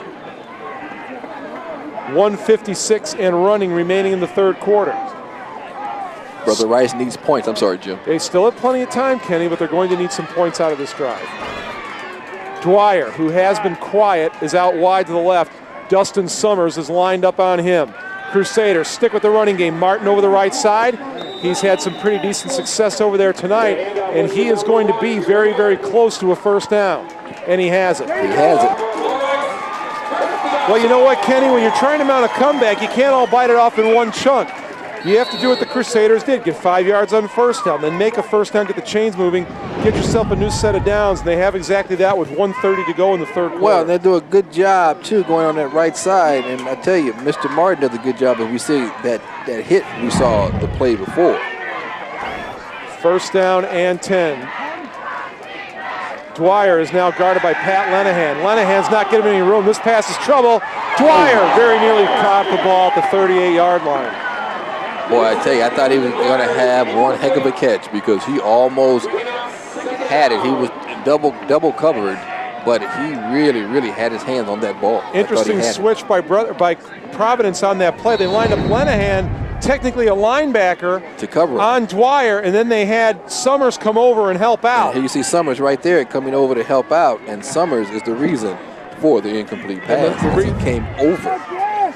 1:56 and running remaining in the 3rd quarter. Brother Rice needs points. I'm sorry, Jim. They still have plenty of time, Kenny, but they're going to need some points out of this drive. Dwyer, who has been quiet, is out wide to the left. Dustin Summers is lined up on him. Crusaders stick with the running game. Martin over the right side. He's had some pretty decent success over there tonight, and he is going to be very, very close to a 1st down. And he has it. He has it. Well, you know what, Kenny? When you're trying to mount a comeback, you can't all bite it off in one chunk. You have to do what the Crusaders did, get 5 yards on 1st down, then make a 1st down, get the chains moving, get yourself a new set of downs, and they have exactly that with 1:30 to go in the 3rd quarter. Well, they do a good job, too, going on that right side, and I tell you, Mr. Martin does a good job, and we see that hit we saw the play before. 1st down and 10. Dwyer is now guarded by Pat Lenahan. Lenahan's not giving him any room. This pass is trouble. Dwyer very nearly caught the ball at the 38-yard line. Boy, I tell you, I thought he was going to have one heck of a catch because he almost had it. He was double covered, but he really, really had his hands on that ball. Interesting switch by Providence on that play. They lined up Lenahan, technically a linebacker, to cover on Dwyer, and then they had Summers come over and help out. And here you see Summers right there coming over to help out, and Summers is the reason for the incomplete pass. He came over.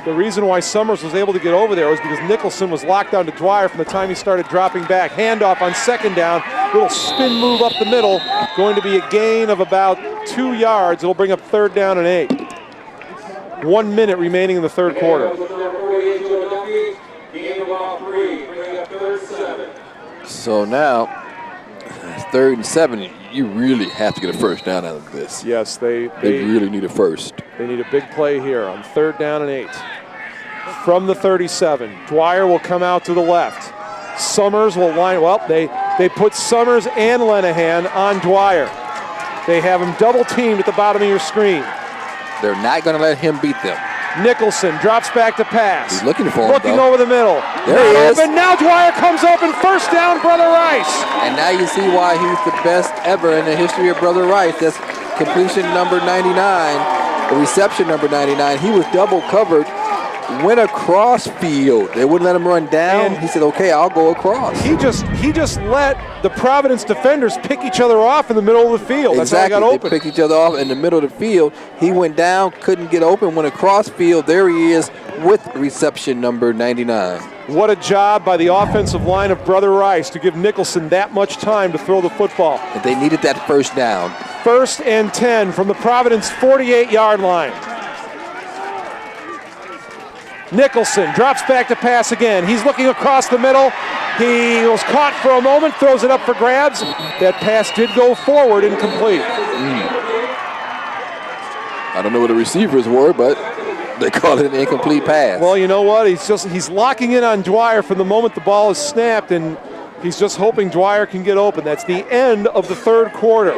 The reason why Summers was able to get over there was because Nicholson was locked down to Dwyer from the time he started dropping back. Handoff on second down, little spin move up the middle, going to be a gain of about 2 yards. It'll bring up 3rd down and 8. 1 minute remaining in the third quarter. So now, 3rd and 7. You really have to get a first down out of this. Yes, they really need a first. They need a big play here on 3rd down and 8. From the 37, Dwyer will come out to the left. Summers will line, well, they put Summers and Lenahan on Dwyer. They have him double teamed at the bottom of your screen. They're not going to let him beat them. Nicholson drops back to pass. He's looking for him, Looking though. over the middle. There he is. Open. Now Dwyer comes open. First down, Brother Rice. And now you see why he's the best ever in the history of Brother Rice. That's completion number 99, the reception number 99. He was double covered, went across field. They wouldn't let him run down. And he said, okay, I'll go across. He just let the Providence defenders pick each other off in the middle of the field. That's how he got open. They picked each other off in the middle of the field. He went down, couldn't get open, went across field. There he is with reception number 99. What a job by the offensive line of Brother Rice to give Nicholson that much time to throw the football. And they needed that first down. 1st and 10 from the Providence 48-yard line. Nicholson drops back to pass again. He's looking across the middle. He was caught for a moment, throws it up for grabs. That pass did go forward, incomplete. I don't know what the receivers were, but they called it an incomplete pass. Well, you know what? He's locking in on Dwyer from the moment the ball is snapped, and he's just hoping Dwyer can get open. That's the end of the third quarter.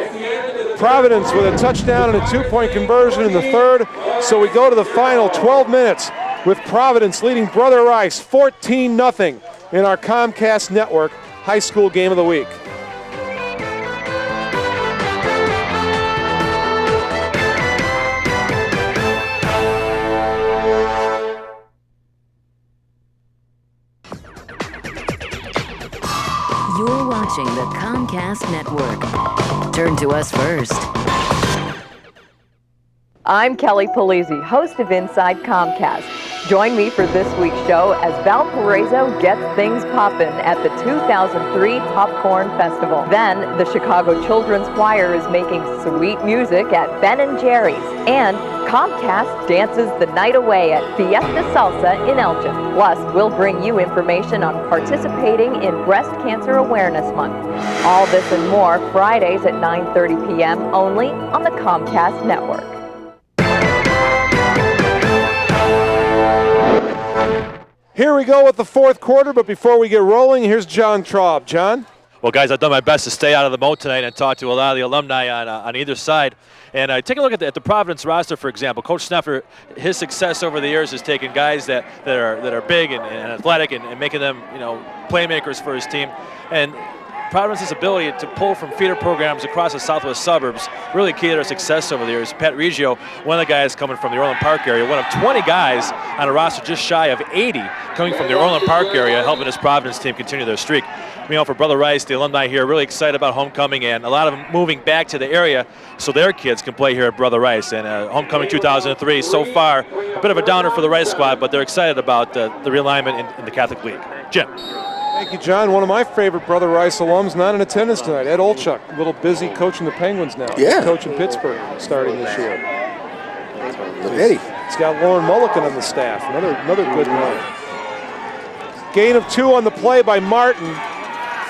Providence with a touchdown and a 2-point conversion in the third. So we go to the final 12 minutes with Providence leading Brother Rice 14-0 in our Comcast Network High School Game of the Week. You're watching the Comcast Network. Turn to us first. I'm Kelly Polizzi, host of Inside Comcast. Join me for this week's show as Valparaiso gets things poppin' at the 2003 Popcorn Festival. Then, the Chicago Children's Choir is making sweet music at Ben & Jerry's. And Comcast dances the night away at Fiesta Salsa in Elgin. Plus, we'll bring you information on participating in Breast Cancer Awareness Month. All this and more Fridays at 9:30 p.m. only on the Comcast Network. Here we go with the fourth quarter, but before we get rolling, here's John Traub. John? Well, guys, I've done my best to stay out of the moat tonight and talk to a lot of the alumni on either side. And take a look at the Providence roster, for example. Coach Sneffer, his success over the years has taken guys that are big and athletic and making them, playmakers for his team. And Providence's ability to pull from feeder programs across the southwest suburbs really key to their success over the years. Pat Reggio, one of the guys coming from the Orland Park area, one of 20 guys on a roster just shy of 80 coming from the Orland Park area, helping this Providence team continue their streak. For Brother Rice, the alumni here, really excited about homecoming, and a lot of them moving back to the area so their kids can play here at Brother Rice. And homecoming 2003, so far, a bit of a downer for the Rice squad, but they're excited about the realignment in the Catholic League. Jim. Thank you, John. One of my favorite Brother Rice alums not in attendance tonight, Ed Olchuk, a little busy coaching the Penguins now. Yeah. He's coaching Pittsburgh starting this year. Eddie. He's got Lauren Mulliken on the staff, another good one. Gain of 2 on the play by Martin.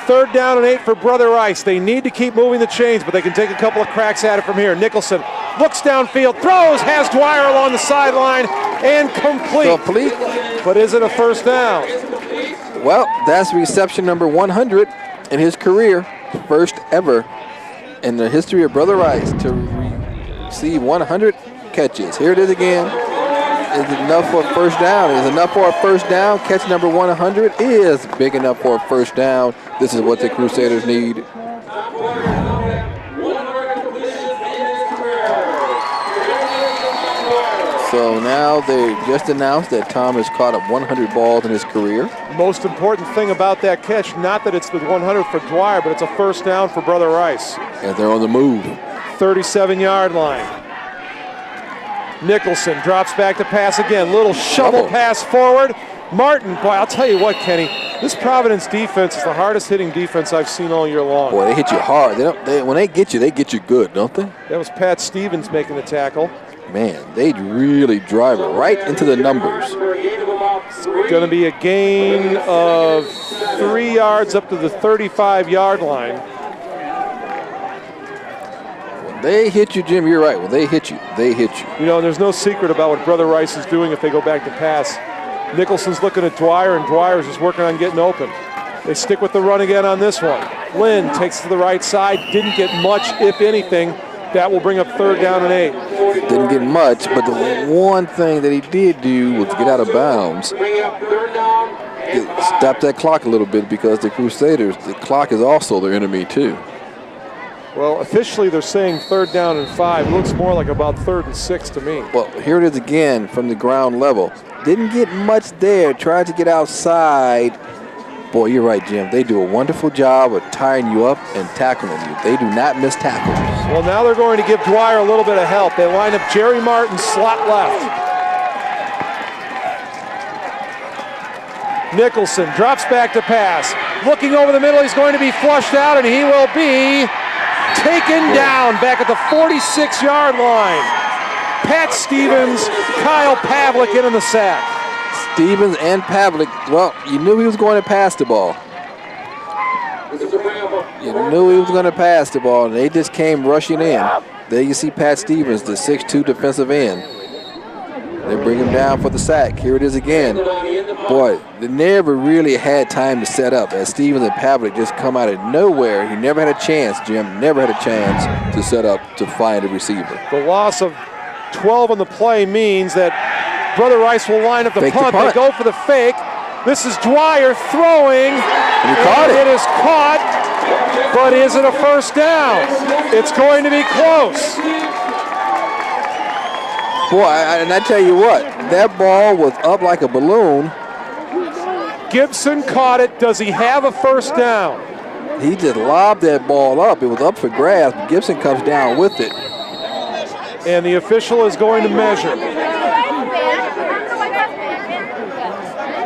3rd down and 8 for Brother Rice. They need to keep moving the chains, but they can take a couple of cracks at it from here. Nicholson looks downfield, throws, has Dwyer along the sideline, and complete. But is it a first down? Well, that's reception number 100 in his career, first ever in the history of Brother Rice to receive 100 catches. Here it is again. Is it enough for a first down? Is it enough for a first down? Catch number 100 is big enough for a first down. This is what the Crusaders need. So now they just announced that Tom has caught up 100 balls in his career. Most important thing about that catch, not that it's the 100 for Dwyer, but it's a first down for Brother Rice. And they're on the move. 37-yard line. Nicholson drops back to pass again. Little shovel pass forward. Martin, boy, I'll tell you what, Kenny, this Providence defense is the hardest hitting defense I've seen all year long. Boy, they hit you hard. When they get you good, don't they? That was Pat Stevens making the tackle. Man, they really drive it right into the numbers. It's going to be a gain of 3 yards up to the 35-yard line. When they hit you, Jim, you're right. When they hit you, they hit you. You know, there's no secret about what Brother Rice is doing if they go back to pass. Nicholson's looking at Dwyer, and Dwyer's just working on getting open. They stick with the run again on this one. Lynn takes to the right side, didn't get much, if anything. That will bring up 3rd down and 8. Didn't get much, but the one thing that he did do was get out of bounds. Stop that clock a little bit, because the Crusaders, the clock is also their enemy too. Well, officially they're saying 3rd down and 5. It looks more like about 3rd and 6 to me. Well, here it is again from the ground level. Didn't get much there, tried to get outside. Boy, you're right, Jim. They do a wonderful job of tying you up and tackling you. They do not miss tackles. Well, now they're going to give Dwyer a little bit of help. They line up Jerry Martin slot left. Nicholson drops back to pass. Looking over the middle, he's going to be flushed out, and he will be taken down back at the 46-yard line. Pat Stevens, Kyle Pavlik in on the sack. Stevens and Pavlik, well, you knew he was going to pass the ball. You knew he was going to pass the ball, and they just came rushing in. There you see Pat Stevens, the 6'2" defensive end. They bring him down for the sack. Here it is again. Boy, they never really had time to set up, as Stevens and Pavlik just come out of nowhere. He never had a chance, Jim, never had a chance to set up to find a receiver. The loss of 12 on the play means that Brother Rice will line up the punt. They go for the fake. This is Dwyer throwing. And he caught it. It is caught, but is it a 1st down? It's going to be close. Boy, and I tell you what, that ball was up like a balloon. Gibson caught it. Does he have a 1st down? He just lobbed that ball up. It was up for grabs, but Gibson comes down with it. And the official is going to measure.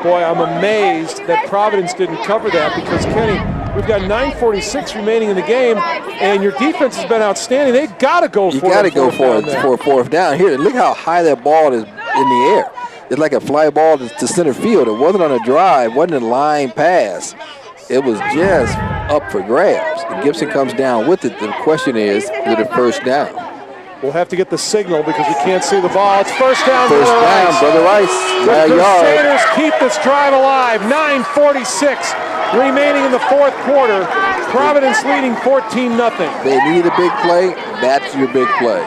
Boy, I'm amazed that Providence didn't cover that, because, Kenny, we've got 9:46 remaining in the game, and your defense has been outstanding. They've got to go for it. You got to go for it for a 4th down. Here, look how high that ball is in the air. It's like a fly ball to center field. It wasn't on a drive, wasn't a line pass. It was just up for grabs. And Gibson comes down with it. The question is it a 1st down? We'll have to get the signal because we can't see the ball. It's 1st down, Brother Rice. The Crusaders keep this drive alive. 9:46 remaining in the 4th quarter. Providence leading 14-0. They need a big play. That's your big play.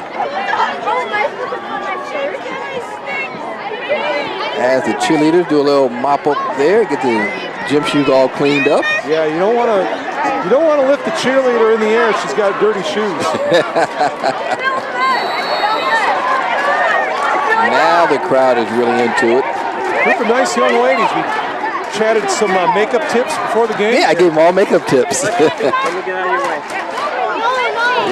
As the cheerleaders do a little mop up there, get the gym shoes all cleaned up. Yeah, you don't want to lift the cheerleader in the air. She's got dirty shoes. Now the crowd is really into it. Group of nice young ladies. We chatted some makeup tips before the game. Yeah, I gave them all makeup tips. You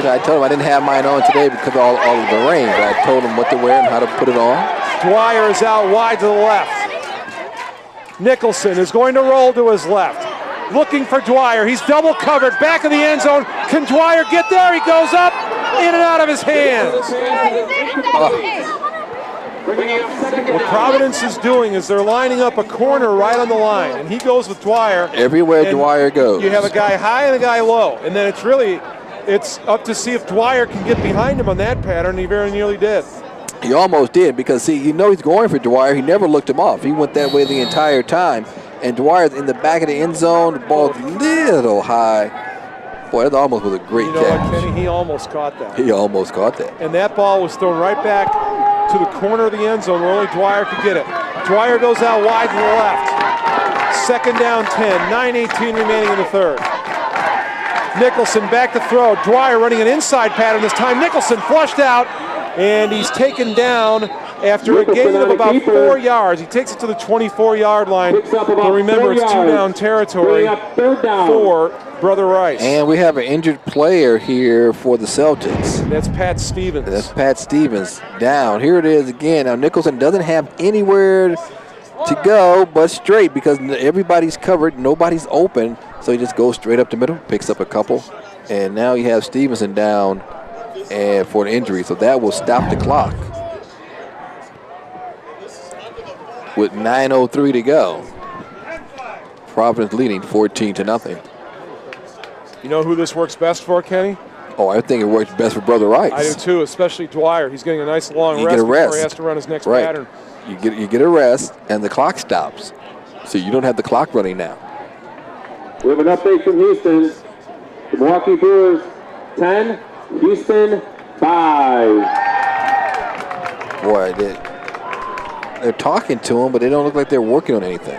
know, I told them I didn't have mine on today because of all of the rain, but I told them what to wear and how to put it on. Dwyer is out wide to the left. Nicholson is going to roll to his left. Looking for Dwyer. He's double covered. Back of the end zone. Can Dwyer get there? He goes up. In and out of his hands. What Providence is doing is they're lining up a corner right on the line, and he goes with Dwyer. Everywhere Dwyer goes. You have a guy high and a guy low, and then it's up to see if Dwyer can get behind him on that pattern, and he very nearly did. He almost did, because, see, you know he's going for Dwyer. He never looked him off. He went that way the entire time, and Dwyer's in the back of the end zone. The ball's a little high. Boy, that almost was a great catch. You know what, Kenny? He almost caught that. He almost caught that. And that ball was thrown right back to the corner of the end zone where only Dwyer could get it. Dwyer goes out wide to the left. 2nd down 10, 9:18 remaining in the 3rd. Nicholson back to throw. Dwyer running an inside pattern this time. Nicholson flushed out, and he's taken down after a gain of about 4 yards. He takes it to the 24-yard line. But remember, it's 2-down territory for Brother Rice. And we have an injured player here for the Celtics. That's Pat Stevens. That's Pat Stevens down. Here it is again. Now Nicholson doesn't have anywhere to go but straight because everybody's covered, nobody's open. So he just goes straight up the middle, picks up a couple. And now you have Stevenson down and for an injury. So that will stop the clock with 9:03 to go. Providence leading 14-0. You know who this works best for, Kenny? Oh, I think it works best for Brother Rice. I do too, especially Dwyer. He's getting a nice long You rest get a rest before he has to run his next Right. pattern. You get a rest, and the clock stops. So you don't have the clock running now. We have an update from Houston. The Milwaukee Brewers 10, Houston 5. Boy, they're talking to him, but they don't look like they're working on anything.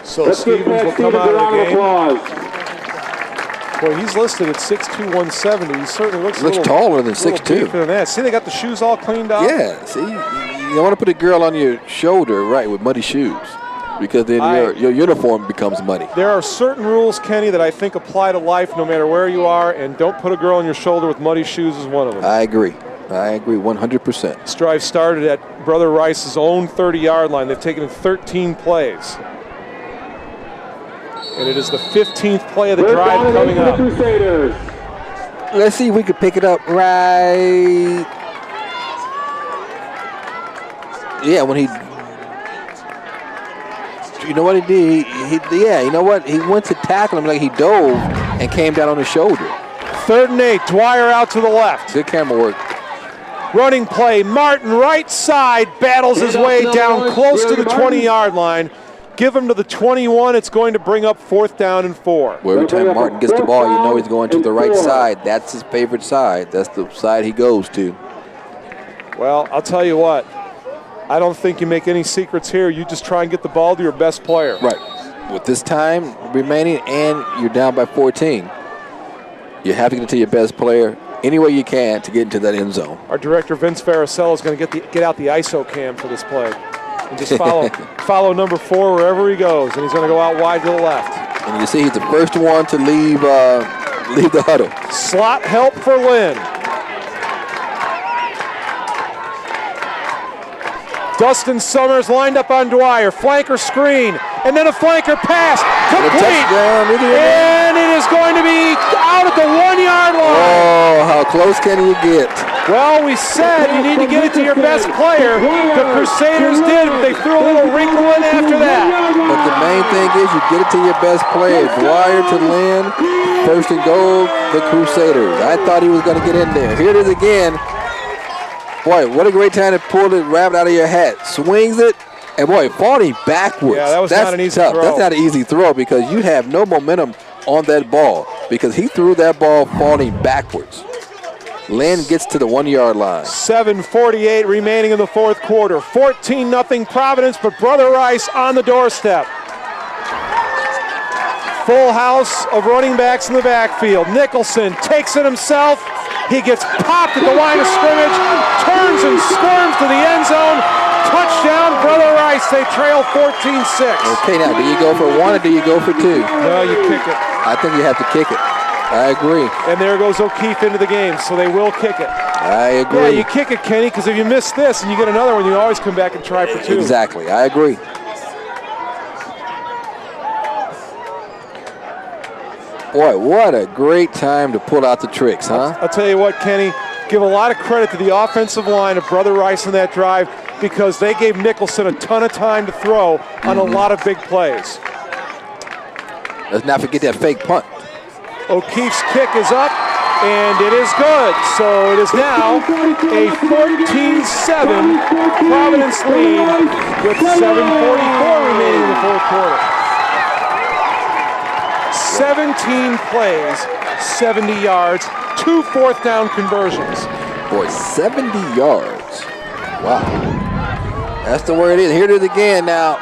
So Let's give Stevens will Pat come Stevens out a of round the of game. applause. Boy, he's listed at 6'2", 170. He certainly looks Taller than a little 6'2". beefier than that. See, they got the shoes all cleaned up. Yeah, see, you don't want to put a girl on your shoulder, right, with muddy shoes, because then your uniform becomes muddy. There are certain rules, Kenny, that I think apply to life no matter where you are, and don't put a girl on your shoulder with muddy shoes is one of them. I agree 100%. This drive started at Brother Rice's own 30-yard line. They've taken 13 plays. And it is the 15th play of the drive coming up. Let's see if we can pick it up right. Yeah, when he, you know what he did? You know what? He went to tackle him like he dove and came down on his shoulder. 3rd and 8, Dwyer out to the left. Good camera work. Running play, Martin right side battles his way down close to the 20-yard line. Give him to the 21. It's going to bring up 4th down and 4. Well, every time Martin gets the ball, you know he's going to the right side. That's his favorite side. That's the side he goes to. Well, I'll tell you what. I don't think you make any secrets here. You just try and get the ball to your best player. Right. With this time remaining and you're down by 14, you have to get it to your best player any way you can to get into that end zone. Our director, Vince Faricello, is going to get out the ISO cam for this play. And just follow number 4 wherever he goes, and he's going to go out wide to the left. And you see he's the first one to leave the huddle. Slot help for Lynn. Dustin Summers lined up on Dwyer. Flanker screen, and then a flanker pass. Complete. And it is going to be out at the 1-yard line. Oh, how close can you get? Well, we said you need to get it to your best player. The Crusaders did, but they threw a little wrinkle in after that. But the main thing is you get it to your best player. Dwyer to Lynn, 1st and goal, the Crusaders. I thought he was going to get in there. Here it is again. Boy, what a great time to pull the rabbit out of your hat. Swings it, and boy, falling backwards. Yeah, that was That's not an easy tough. throw. That's not an easy throw because you have no momentum on that ball because he threw that ball falling backwards. Lynn gets to the 1-yard line. 7:48 remaining in the 4th quarter. 14-0 Providence, but Brother Rice on the doorstep. Full house of running backs in the backfield. Nicholson takes it himself. He gets popped at the line of scrimmage, turns and squirms to the end zone. Touchdown, Brother Rice. They trail 14-6. Okay, now, do you go for 1 or do you go for 2? No, you kick it. I think you have to kick it. I agree. And there goes O'Keefe into the game, so they will kick it. I agree. Yeah, you kick it, Kenny, because if you miss this and you get another one, you always come back and try for 2. Exactly. I agree. Boy, what a great time to pull out the tricks, huh? I'll tell you what, Kenny, give a lot of credit to the offensive line of Brother Rice in that drive because they gave Nicholson a ton of time to throw on a lot of big plays. Let's not forget that fake punt. O'Keefe's kick is up, and it is good. So it is now a 14-7 Providence lead with 7:44 remaining in the 4th quarter. 17 plays, 70 yards, 2 4th down conversions. Boy, 70 yards. Wow. That's the way it is. Here it is again now.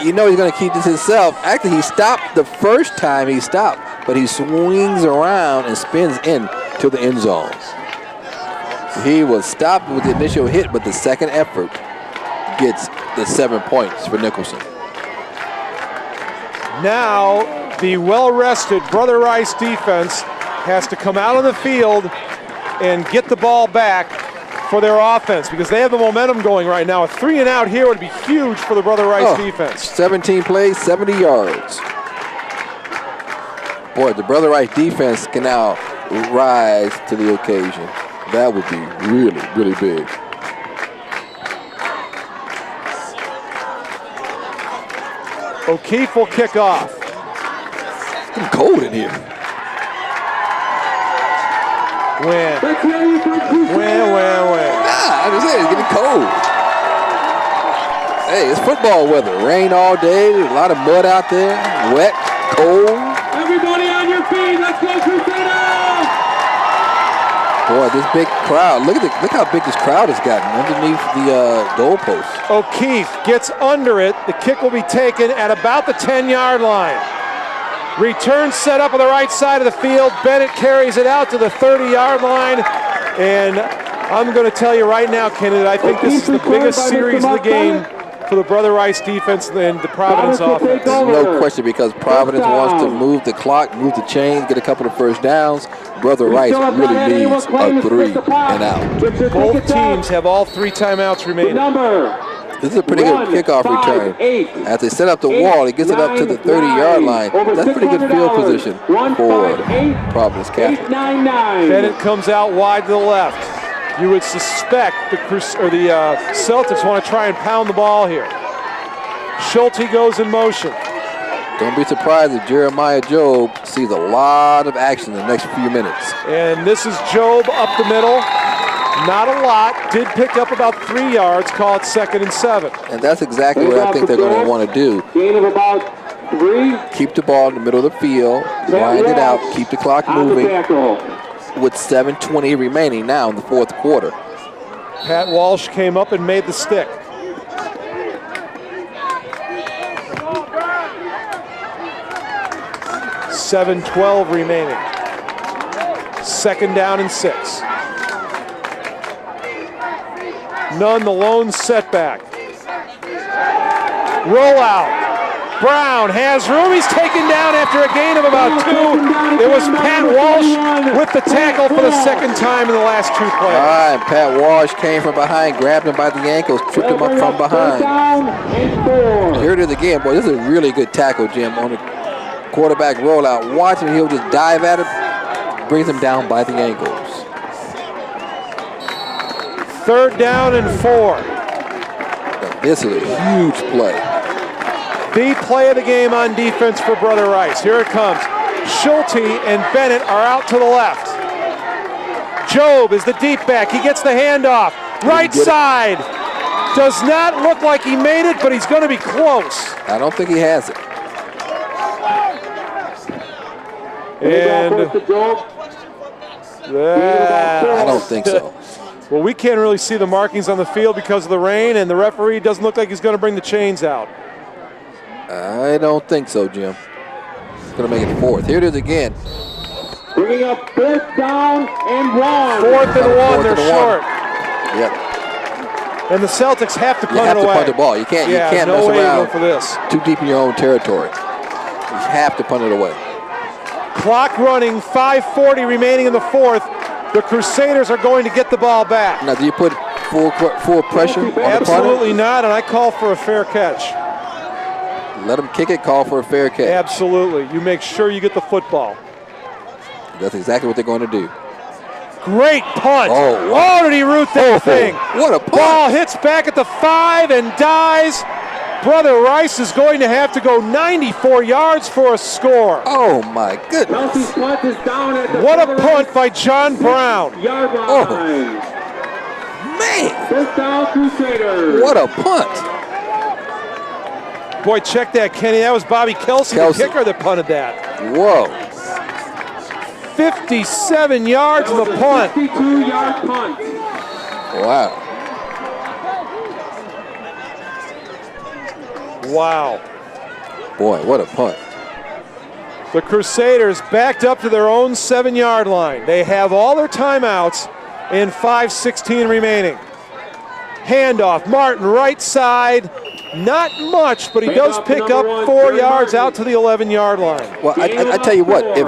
You know he's going to keep this himself. Actually, he stopped the first time he stopped, but he swings around and spins in to the end zone. He was stopped with the initial hit, but the second effort gets the 7 points for Nicholson. Now the well-rested Brother Rice defense has to come out on the field and get the ball back for their offense because they have the momentum going right now. A 3 and out here would be huge for the Brother Rice defense. 17 plays, 70 yards. Boy, the Brother Rice defense can now rise to the occasion. That would be really, really big. O'Keefe will kick off. It's getting cold in here. When? I just said it's getting cold. Hey, it's football weather. Rain all day, a lot of mud out there, wet, cold. Everybody on your feet, let's go Crusaders! Boy, this big crowd, look how big this crowd has gotten underneath the goalposts. O'Keefe gets under it. The kick will be taken at about the 10-yard line. Return set up on the right side of the field. Bennett carries it out to the 30-yard line. And I'm going to tell you right now, Kennedy, I think this is the biggest series of the game for the Brother Rice defense and the Providence offense. No question, because Providence wants to move the clock, move the chains, get a couple of first downs. Brother Rice really needs a 3 and out. Both teams have all 3 timeouts remaining. This is a pretty good kickoff return. As they set up the wall, he gets it up to the 30-yard line. That's pretty good field position for Providence Catholic. Bennett comes out wide to the left. You would suspect the Celtics want to try and pound the ball here. Schulte goes in motion. Don't be surprised if Jeremiah Job sees a lot of action in the next few minutes. And this is Job up the middle. Not a lot. Did pick up about 3 yards. Call it 2nd and 7. And that's exactly what I think they're going to want to do. Gain of about 3. Keep the ball in the middle of the field, grind it out, keep the clock moving with 7:20 remaining now in the 4th quarter. Pat Walsh came up and made the stick. $7:12 remaining. 2nd down and 6. None, the lone setback. Rollout. Brown has room. He's taken down after a gain of about 2. It was Pat Walsh with the tackle for the 2nd time in the last 2 plays. All right, Pat Walsh came from behind, grabbed him by the ankles, tripped him up from behind. Here it is again. Boy, this is a really good tackle, Jim, on the quarterback rollout. Watch him, he'll just dive at it, brings him down by the ankles. 3rd down and 4. Now, this is a huge play. The play of the game on defense for Brother Rice. Here it comes. Schulte and Bennett are out to the left. Job is the deep back. He gets the handoff. Right side. Does not look like he made it, but he's going to be close. I don't think he has it. And I don't think so. Well, we can't really see the markings on the field because of the rain, and the referee doesn't look like he's going to bring the chains out. I don't think so, Jim. He's going to make it 4th. Here it is again. Bringing up 4th down and 1. 4th and 1, they're short. Yep. And the Celtics have to punt it away. You have to punt the ball. You can't no mess way around to go for this. Too deep in your own territory. You have to punt it away. Clock running, 5:40 remaining in the 4th. The Crusaders are going to get the ball back. Now, do you put full pressure on the punter? Absolutely not, and I call for a fair catch. Let him kick it, call for a fair catch. Absolutely. You make sure you get the football. That's exactly what they're going to do. Great punt. Oh, wow. Did he root that thing? What a punt. Ball hits back at the 5 and dies. Brother Rice is going to have to go 94 yards for a score. Oh, my goodness. What a punt by John Brown. Yard line. Oh, man. 1st down, Crusaders. What a punt. Boy, check that, Kenny. That was Bobby Kelsey, the kicker, that punted that. Whoa. 57 yards in the punt. 52-yard punt. Wow. Wow. Boy, what a punt. The Crusaders backed up to their own 7-yard line. They have all their timeouts and 5:16 remaining. Handoff, Martin, right side. Not much, but he does pick up 4 yards out to the 11-yard line. Well, I tell you what, if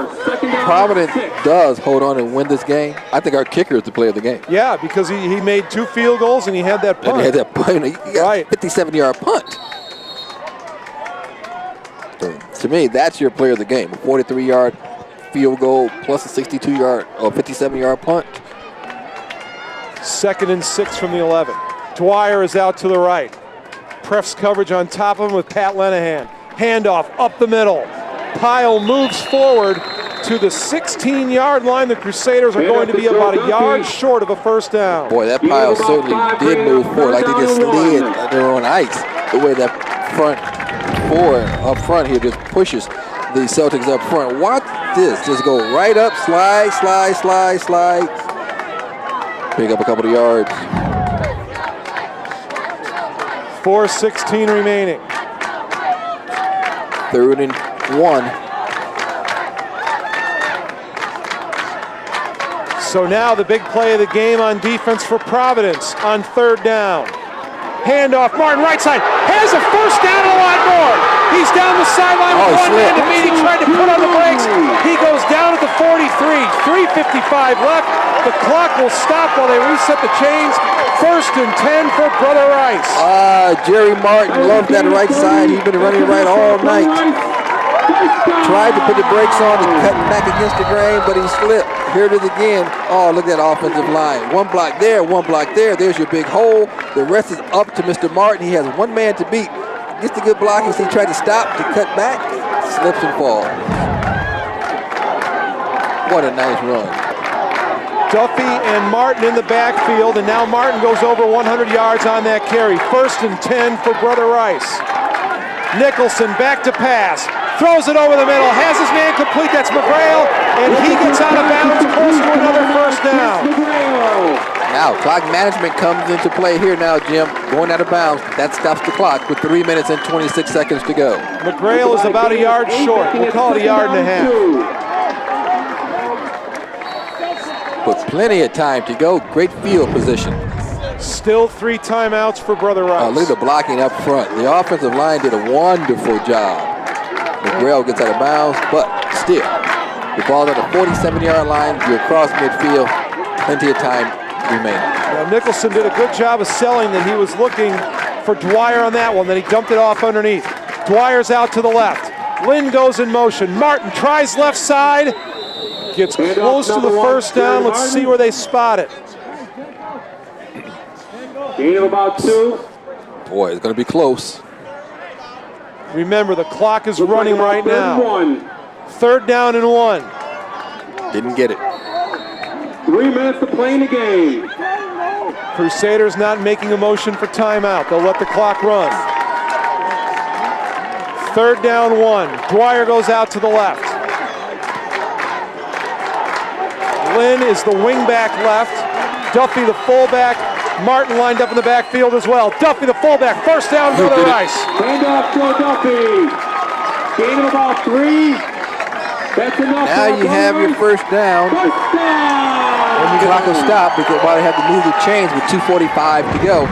Providence does hold on and win this game, I think our kicker is the player of the game. Yeah, because he made 2 field goals and he had that punt. And he had that punt. He got a 57-yard punt. So, to me, that's your player of the game. A 43-yard field goal plus a 62-yard or 57-yard punt. 2nd and 6 from the 11. Dwyer is out to the right. Pref's coverage on top of him with Pat Lenahan. Handoff up the middle. Pyle moves forward to the 16-yard line. The Crusaders are going to be about a yard short of a first down. Boy, that Pyle certainly did move forward like they just slid like they were on ice. The way that front four up front here just pushes the Celtics up front. Watch this. Just go right up, slide, slide, slide, slide. Pick up a couple of yards. 4:16 remaining. 3rd and 1. So now the big play of the game on defense for Providence on 3rd down. Handoff, Martin right side, has a first down and a lot more. He's down the sideline with one man to beat. He tried to put on the brakes. He goes down at the 43, 3:55 left. The clock will stop while they reset the chains. 1st and 10 for Brother Rice. Jerry Martin loved that right side. He's been running right all night. Tried to put the brakes on and cut back against the grain, but he slipped. Here it is again. Oh, look at that offensive line. One block there, one block there. There's your big hole. The rest is up to Mr. Martin. He has one man to beat. Gets a good block as he tried to stop, to cut back, slips and falls. What a nice run. Duffy and Martin in the backfield, and now Martin goes over 100 yards on that carry. 1st and 10 for Brother Rice. Nicholson back to pass. Throws it over the middle, has his man complete, that's McGrail, and he gets out of bounds close to another first down. Now, clock management comes into play here now, Jim. Going out of bounds, that stops the clock with 3 minutes and 26 seconds to go. McGrail is about a yard short. We'll call it a yard and a half. But plenty of time to go. Great field position. Still 3 timeouts for Brother Rice. Look at the blocking up front. The offensive line did a wonderful job. McGrail gets out of bounds, but still, the ball at the 47-yard line. You're across midfield. Plenty of time remaining. Now Nicholson did a good job of selling that he was looking for Dwyer on that one. Then he dumped it off underneath. Dwyer's out to the left. Lynn goes in motion. Martin tries left side. Gets close to the first down. Let's see where they spot it. Gain of about 2. Boy, it's going to be close. Remember, the clock is running right now. 3rd down and 1. Didn't get it. 3 minutes to play in the game. Crusaders not making a motion for timeout. They'll let the clock run. 3rd down 1. Dwyer goes out to the left. Lynn is the wingback left. Duffy the fullback. Martin lined up in the backfield as well. Duffy the fullback. First down for the Rice. Hand off to Duffy. Gain of about 3. That's enough. Now you have your first down. And the clock will stop because while they have to move the chains with 2:45 to go.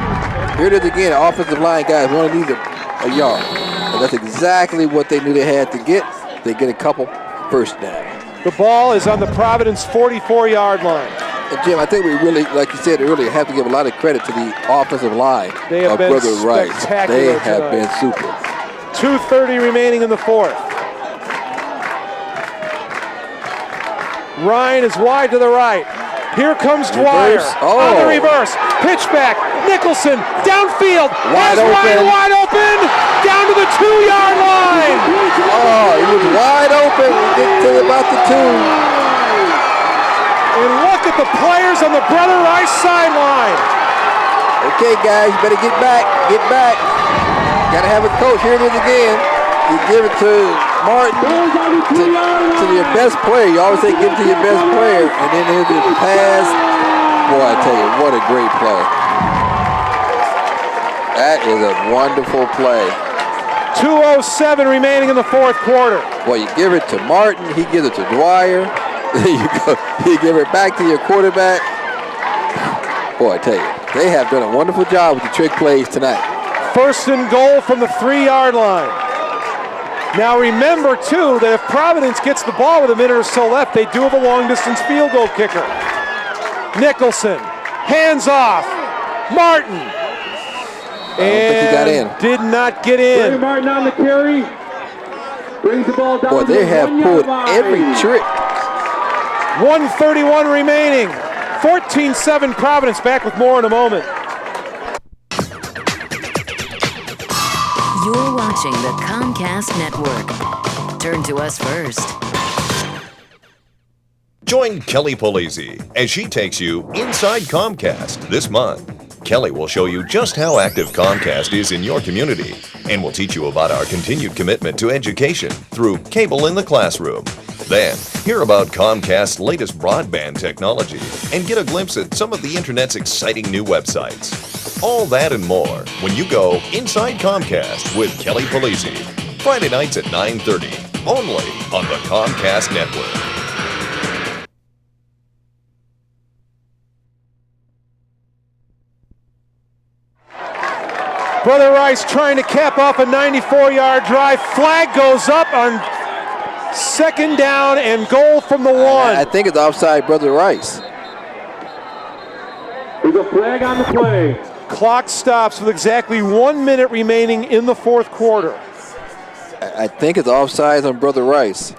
Here it is again. Offensive line guys want to need a yard. And that's exactly what they knew they had to get. They get a couple first down. The ball is on the Providence 44-yard line. And Jim, I think we really, like you said earlier, have to give a lot of credit to the offensive line they have of been Brother Rice. They have tonight. been super. 2:30 remaining in the 4th. Ryan is wide to the right. Here comes Dwyer on the reverse. Pitch back. Nicholson downfield. Wide open. Ryan wide open. Down to the 2-yard line. Oh, he was wide open. We get to about the 2. And look at the players on the Brother Rice sideline. Okay, guys, you better get back. Get back. Got to have a coach. Here it is again. You give it to Martin, to your best player. You always say give it to your best player. And then here's the pass. Boy, I tell you, what a great play. That is a wonderful play. 2:07 remaining in the 4th quarter. Well, you give it to Martin. He gives it to Dwyer. There you go. You give it back to your quarterback. Boy, I tell you, They have done a wonderful job with the trick plays tonight. First and goal from the 3-yard line. Now remember, too, that if Providence gets the ball with a minute or so left, they do have a long-distance field goal kicker. Nicholson, hands off. Martin. I don't think he got in. Did not get in. Martin on the carry. Brings the ball down. Boy, they have pulled every trick. 1:31 remaining. 14-7 Providence. Back with more in a moment. You're watching the Comcast Network. Turn to us first. Join Kelly Polizzi as she takes you inside Comcast this month. Kelly will show you just how active Comcast is in your community and will teach you about our continued commitment to education through cable in the classroom. Then, hear about Comcast's latest broadband technology and get a glimpse at some of the internet's exciting new websites. All that and more when you go Inside Comcast with Kelly Polizzi. Friday nights at 9:30, only on the Comcast Network. Brother Rice trying to cap off a 94-yard drive. Flag goes up on second down and goal from the 1. I think it's offside Brother Rice. There's a flag on the play. Clock stops with exactly 1 minute remaining in the fourth quarter. I think it's offside on Brother Rice.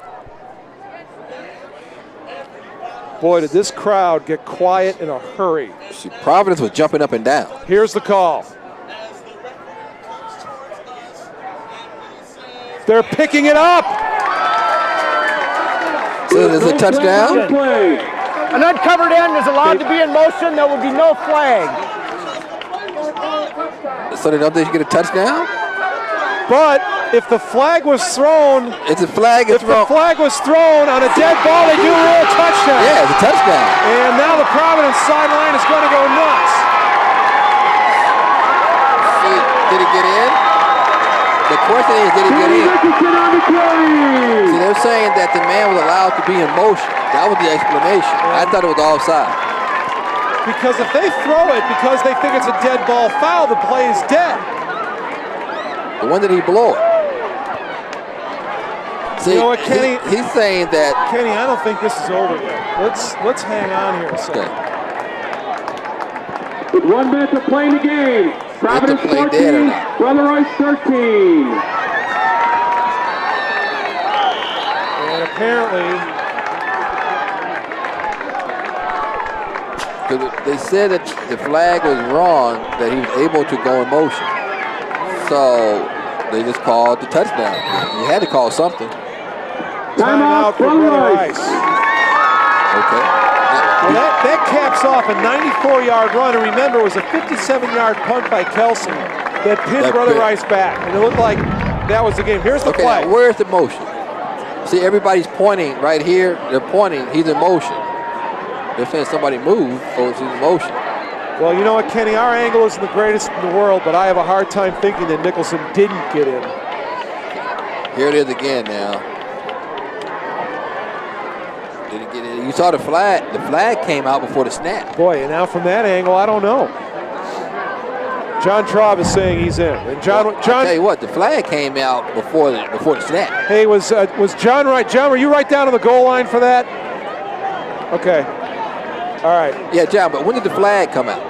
Boy, did this crowd get quiet in a hurry. See, Providence was jumping up and down. Here's the call. They're picking it up. So there's a touchdown? An uncovered end is allowed to be in motion. There will be no flag. So they don't think you get a touchdown? But if the flag was thrown, if the flag was thrown on a dead ball, they do rule a touchdown. Yeah, it's a touchdown. And now the Providence sideline is going to go nuts. See, did he get in? The question is, did he get in? See, they're saying that the man was allowed to be in motion. That was the explanation. I thought it was offside. Because if they throw it because they think it's a dead ball foul, the play is dead. But when did he blow it? See, you know what, Kenny? He's saying that. Kenny, I don't think this is over yet. Let's hang on here a second. With 1 minute to play in the game. Providence 14, Brother Rice 13. And apparently, they said that the flag was wrong, that he was able to go in motion. So they just called the touchdown. You had to call something. Timeout for Brother Rice. Okay. Well, that caps off a 94-yard run, and remember, it was a 57-yard punt by Kelson that pinned Brother Rice back, and it looked like that was the game. Here's the play. Now, where's the motion? See, everybody's pointing right here. They're pointing. He's in motion. They're saying somebody move, so he's in motion. Well, you know what, Kenny? Our angle isn't the greatest in the world, but I have a hard time thinking that Nicholson didn't get in. Here it is again now. Did he get in? You saw the flag. The flag came out before the snap. Boy, and now from that angle, I don't know. John Traub is saying he's in. And John, I tell you what, the flag came out before the snap. Hey, was John right? John, were you right down to the goal line for that? Okay. All right. Yeah, John, but when did the flag come out?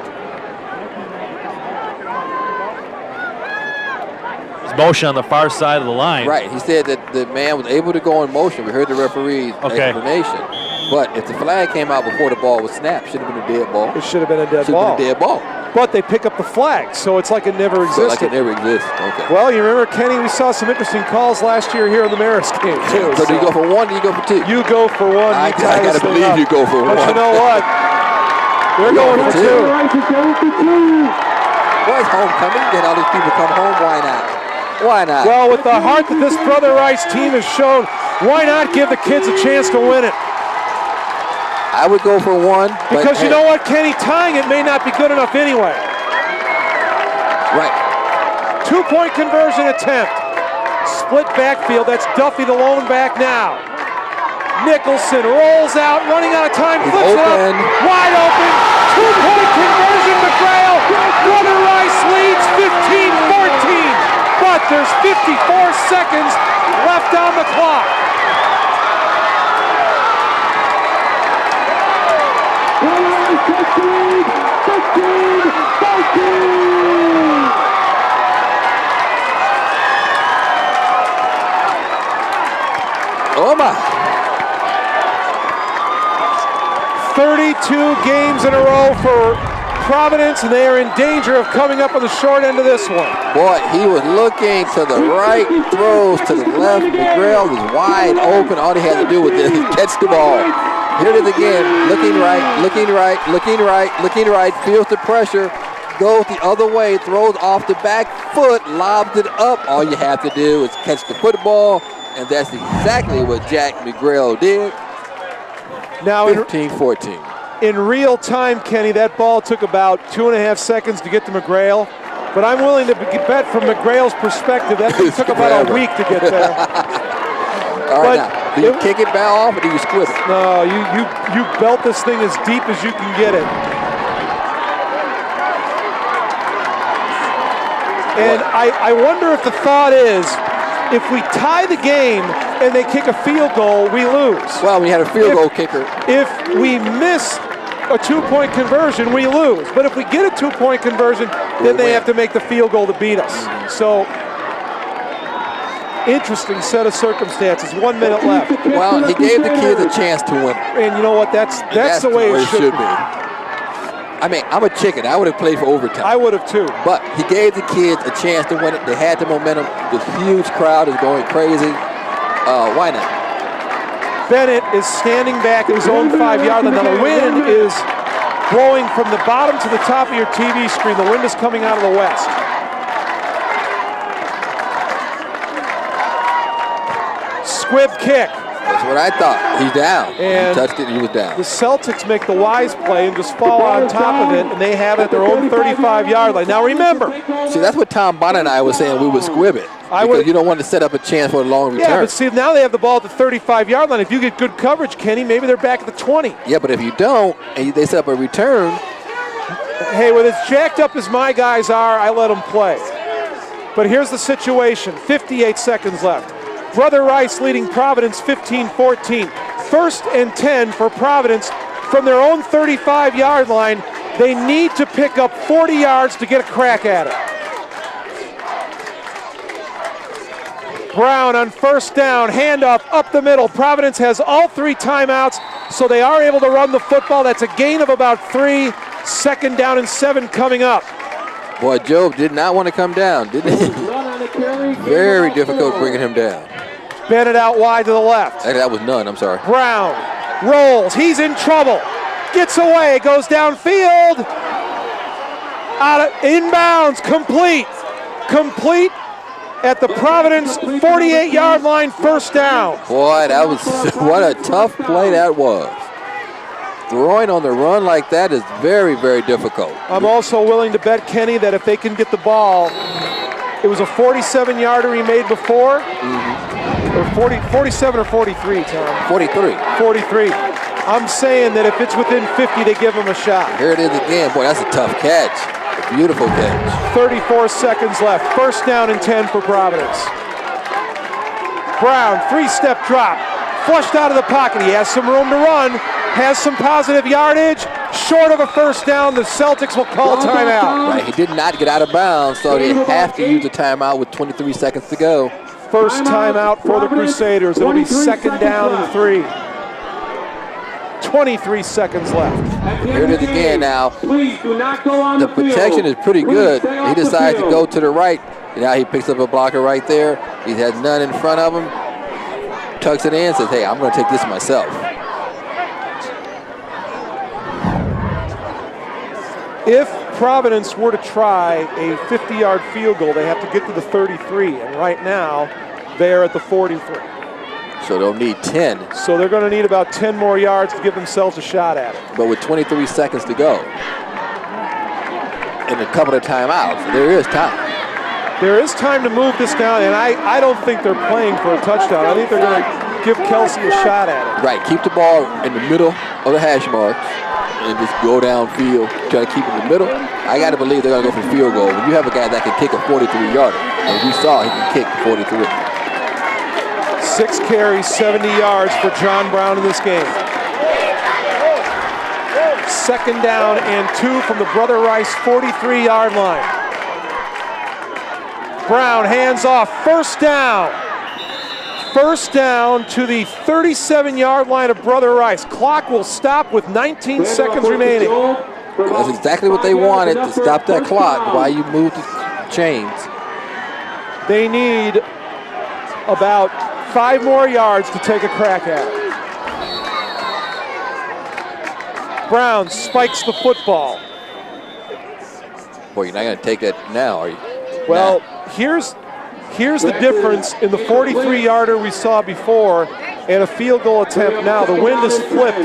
There's motion on the far side of the line. Right. He said that the man was able to go in motion. We heard the referee's explanation. But if the flag came out before the ball was snapped, should have been a dead ball. It should have been a dead ball. Should have been a dead ball. But they pick up the flag, so it's like it never existed. So like it never existed. Okay. Well, you remember, Kenny, we saw some interesting calls last year here in the Marist game, too. So do you go for one or do you go for two? You go for one. I got to believe you go for one. But you know what? They're going for two. Well, it's homecoming. Then all these people come home. Why not? Why not? Well, with the heart that this Brother Rice team has shown, why not give the kids a chance to win it? I would go for one. Because you know what, Kenny? Tying it may not be good enough anyway. Right. 2-point conversion attempt. Split backfield. That's Duffy, the lone back now. Nicholson rolls out, running out of time. Flips it up. Wide open. Two-point conversion, McGrail. Brother Rice leads 15-14, but there's 54 seconds left on the clock. Oh my. 32 games in a row for Providence, and they are in danger of coming up on the short end of this one. Boy, he was looking to the right, throws to the left. McGrail was wide open. All he had to do was just catch the ball. Here it is again, looking right, looking right, looking right, looking right, feels the pressure, goes the other way, throws off the back foot, lobs it up. All you have to do is catch the football, and that's exactly what Jack McGrail did. Now 15-14. In real time, Kenny, that ball took about 2.5 seconds to get to McGrail, but I'm willing to bet from McGrail's perspective that it took about a week to get there. All right, now, do you kick it back off or do you squib it? No, you belt this thing as deep as you can get it. And I wonder if the thought is, if we tie the game and they kick a field goal, we lose. Well, we had a field goal kicker. If we miss a two-point conversion, we lose. But if we get a two-point conversion, then they have to make the field goal to beat us. So, interesting set of circumstances. 1 minute left. Well, he gave the kids a chance to win. And you know what? That's the way it should be. I mean, I'm a chicken. I would have played for overtime. I would have too. But he gave the kids a chance to win it. They had the momentum. This huge crowd is going crazy. Why not? Bennett is standing back at his own 5-yard line. Now the wind is blowing from the bottom to the top of your TV screen. The wind is coming out of the west. Squib kick. That's what I thought. He's down. And he touched it, he was down. The Celtics make the wise play and just fall on top of it, and they have it at their own 35-yard line. Now remember. See, that's what Tom Bonner and I were saying. We would squib it. Because you don't want to set up a chance for a long return. Yeah, but see, now they have the ball at the 35-yard line. If you get good coverage, Kenny, maybe they're back at the 20. Yeah, but if you don't, and they set up a return. Hey, with as jacked up as my guys are, I let them play. But here's the situation. 58 seconds left. Brother Rice leading Providence 15-14. 1st and 10 for Providence from their own 35-yard line. They need to pick up 40 yards to get a crack at it. Brown on 1st down, handoff up the middle. Providence has all 3 timeouts, so they are able to run the football. That's a gain of about 3. 2nd down and 7 coming up. Boy, Job did not want to come down, didn't he? Very difficult bringing him down. Bennett out wide to the left. That was none, I'm sorry. Brown rolls, he's in trouble. Gets away, goes downfield. Out of inbounds, complete. Complete at the Providence 48-yard line, 1st down. Boy, that was what a tough play that was. Throwing on the run like that is very, very difficult. I'm also willing to bet, Kenny, that if they can get the ball, it was a 47-yarder he made before. Or 47 or 43, Tom? 43. 43. I'm saying that if it's within 50, they give him a shot. Here it is again. Boy, that's a tough catch. A beautiful catch. 34 seconds left. 1st down and 10 for Providence. Brown, 3-step drop. Flushed out of the pocket. He has some room to run. Has some positive yardage. Short of a 1st down. The Celtics will call timeout. Right, he did not get out of bounds, so they have to use the timeout with 23 seconds to go. 1st timeout for the Crusaders. It'll be 2nd down and 3. 23 seconds left. Here it is again now. The protection is pretty good. He decides to go to the right. Now he picks up a blocker right there. He has none in front of him. Tucks it in, says, hey, I'm going to take this myself. If Providence were to try a 50-yard field goal, they have to get to the 33, and right now they're at the 43. So they'll need 10. So they're going to need about 10 more yards to give themselves a shot at it. But with 23 seconds to go and a couple of timeouts, there is time. There is time to move this down, and I don't think they're playing for a touchdown. I think they're going to give Kelsey a shot at it. Right, keep the ball in the middle of the hash marks. and just go downfield, try to keep it in the middle. I got to believe they're going to go for the field goal. When you have a guy that can kick a 43-yarder, and we saw he can kick 43. 6 carries, 70 yards for John Brown in this game. 2nd down and 2 from the Brother Rice 43-yard line. Brown hands off, 1st down. 1st down to the 37-yard line of Brother Rice. Clock will stop with 19 seconds remaining. That's exactly what they wanted, to stop that clock while you move the chains. They need about 5 more yards to take a crack at it. Brown spikes the football. Boy, you're not going to take that now, are you? Well, here's the difference in the 43-yarder we saw before and a field goal attempt now. The wind has flipped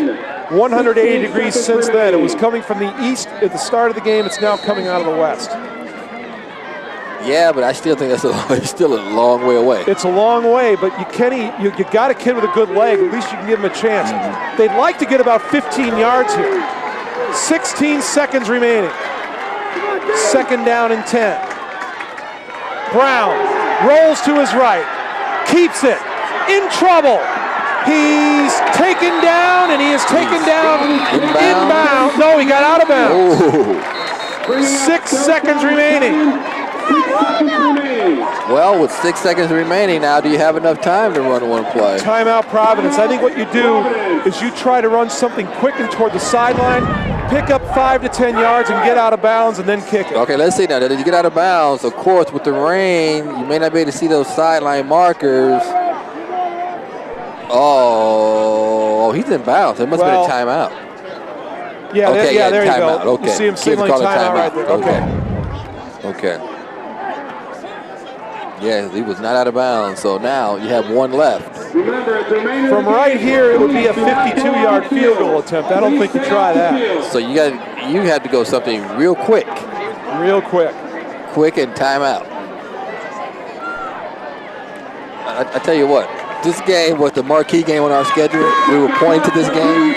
180 degrees since then. It was coming from the east at the start of the game. It's now coming out of the west. Yeah, but I still think that's it's still a long way away. It's a long way, but you got a kid with a good leg. At least you can give him a chance. They'd like to get about 15 yards here. 16 seconds remaining. 2nd down and 10. Brown rolls to his right, keeps it, in trouble. He's taken down, and he is taken down inbound. No, he got out of bounds. 6 seconds remaining. Well, with 6 seconds remaining now, do you have enough time to run one play? Timeout Providence. I think what you do is you try to run something quick and toward the sideline, pick up 5 to 10 yards and get out of bounds and then kick it. Okay, let's see now. Did you get out of bounds? Of course, with the rain, you may not be able to see those sideline markers. Oh, he's in bounds. It must have been a timeout. Yeah, okay, there you go. Okay. You see him signaling timeout right there. Okay. Yeah, he was not out of bounds, so now you have 1 left. From right here, it would be a 52-yard field goal attempt. I don't think you try that. So you had to go something real quick. Real quick. Quick and timeout. I tell you what, this game was the marquee game on our schedule. We were pointing to this game.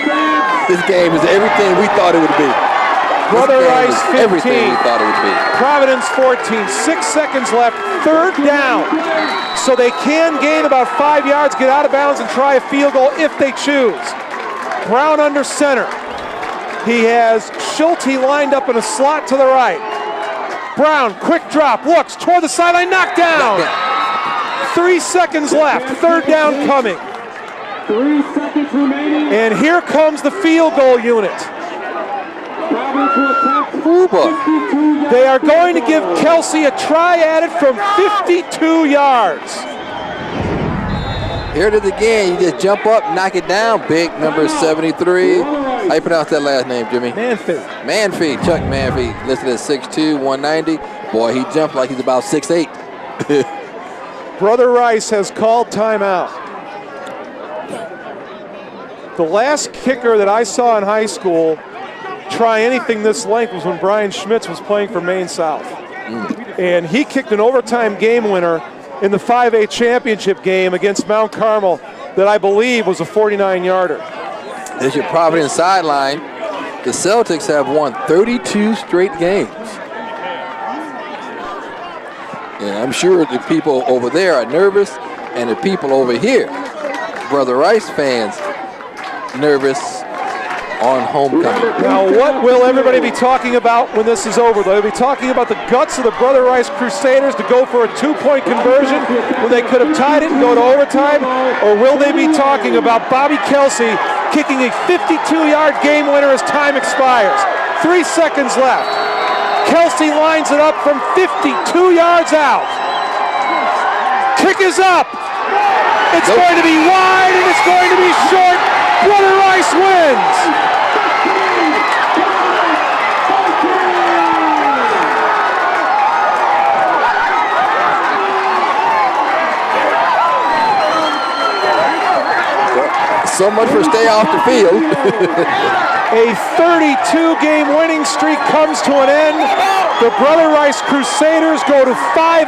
This game is everything we thought it would be. Brother Rice 15. Everything we thought it would be. Providence 14. 6 seconds left. 3rd down. So they can gain about 5 yards, get out of bounds, and try a field goal if they choose. Brown under center. He has Schulte lined up in a slot to the right. Brown, quick drop, looks toward the sideline, knocked down. 3 seconds left. 3rd down coming. 3 seconds remaining. And here comes the field goal unit. They are going to give Kelsey a try at it from 52 yards. Here it is again. You just jump up, knock it down. Big number 73. How you pronounce that last name, Jimmy? Manfee. Chuck Manfee. Listed at 6'2", 190. Boy, he jumped like he's about 6'8". Brother Rice has called timeout. The last kicker that I saw in high school try anything this length was when Brian Schmitz was playing for Maine South. And he kicked an overtime game winner in the 5A championship game against Mount Carmel that I believe was a 49-yarder. There's your Providence sideline. The Celtics have won 32 straight games. And I'm sure the people over there are nervous, and the people over here, Brother Rice fans, nervous on homecoming. Now, what will everybody be talking about when this is over? They'll be talking about the guts of the Brother Rice Crusaders to go for a 2-point conversion when they could have tied it and go to overtime? Or will they be talking about Bobby Kelsey kicking a 52-yard game winner as time expires? 3 seconds left. Kelsey lines it up from 52 yards out. Kick is up. It's going to be wide and it's going to be short. Brother Rice wins. So much for stay off the field. A 32-game winning streak comes to an end. The Brother Rice Crusaders go to 5-0.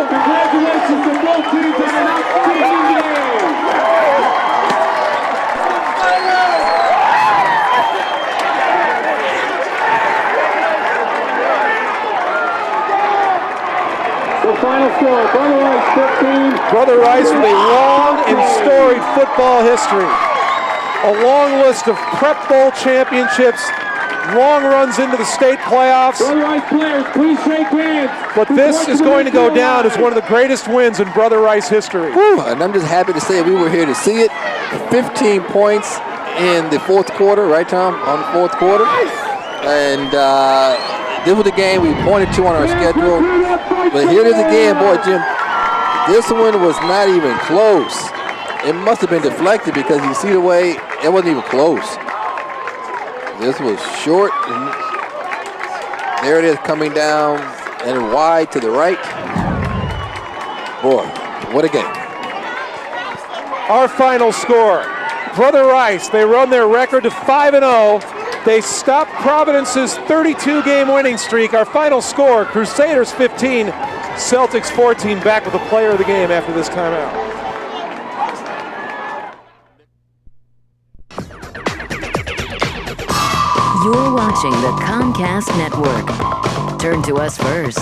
Congratulations to both teams on an outstanding game. final score, Brother Rice 15. Brother Rice with a long and storied football history. A long list of Prep Bowl championships, long runs into the state playoffs. Brother Rice players, please shake hands. But this is going to go down as one of the greatest wins in Brother Rice history. Woo, and I'm just happy to say we were here to see it. 15 points in the fourth quarter, right, Tom? On the fourth quarter. And this was the game we pointed to on our schedule. But here it is again, boy, Jim. This one was not even close. It must have been deflected because you see the way it wasn't even close. This was short. And there it is coming down and wide to the right. Boy, what a game. Our final score, Brother Rice, they run their record to 5-0. They stop Providence's 32-game winning streak. Our final score, Crusaders 15, Celtics 14. Back with the player of the game after this timeout. You're watching the Comcast Network. Turn to us first.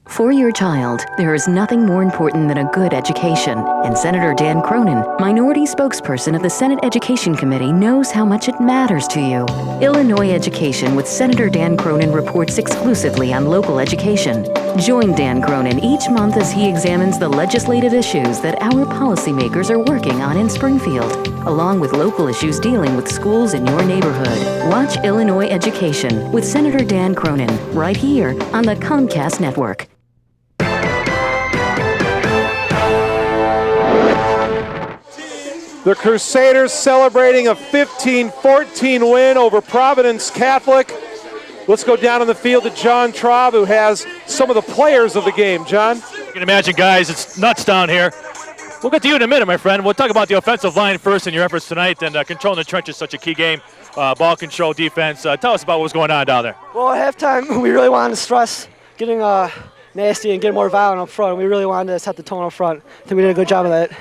For your child, there is nothing more important than a good education, and Senator Dan Cronin, minority spokesperson of the Senate Education Committee, knows how much it matters to you. Illinois Education with Senator Dan Cronin reports exclusively on local education. Join Dan Cronin each month as he examines the legislative issues that our policymakers are working on in Springfield, along with local issues dealing with schools in your neighborhood. Watch Illinois Education with Senator Dan Cronin right here on the Comcast Network. The Crusaders celebrating a 15-14 win over Providence Catholic. Let's go down on the field to John Traub, who has some of the players of the game. John? You can imagine, guys, it's nuts down here. We'll get to you in a minute, my friend. We'll talk about the offensive line first and your efforts tonight, and controlling the trench is such a key game. Ball control, defense. Tell us about what was going on down there. Well, at halftime, we really wanted to stress getting nasty and getting more violent up front. We really wanted to set the tone up front. I think we did a good job of that.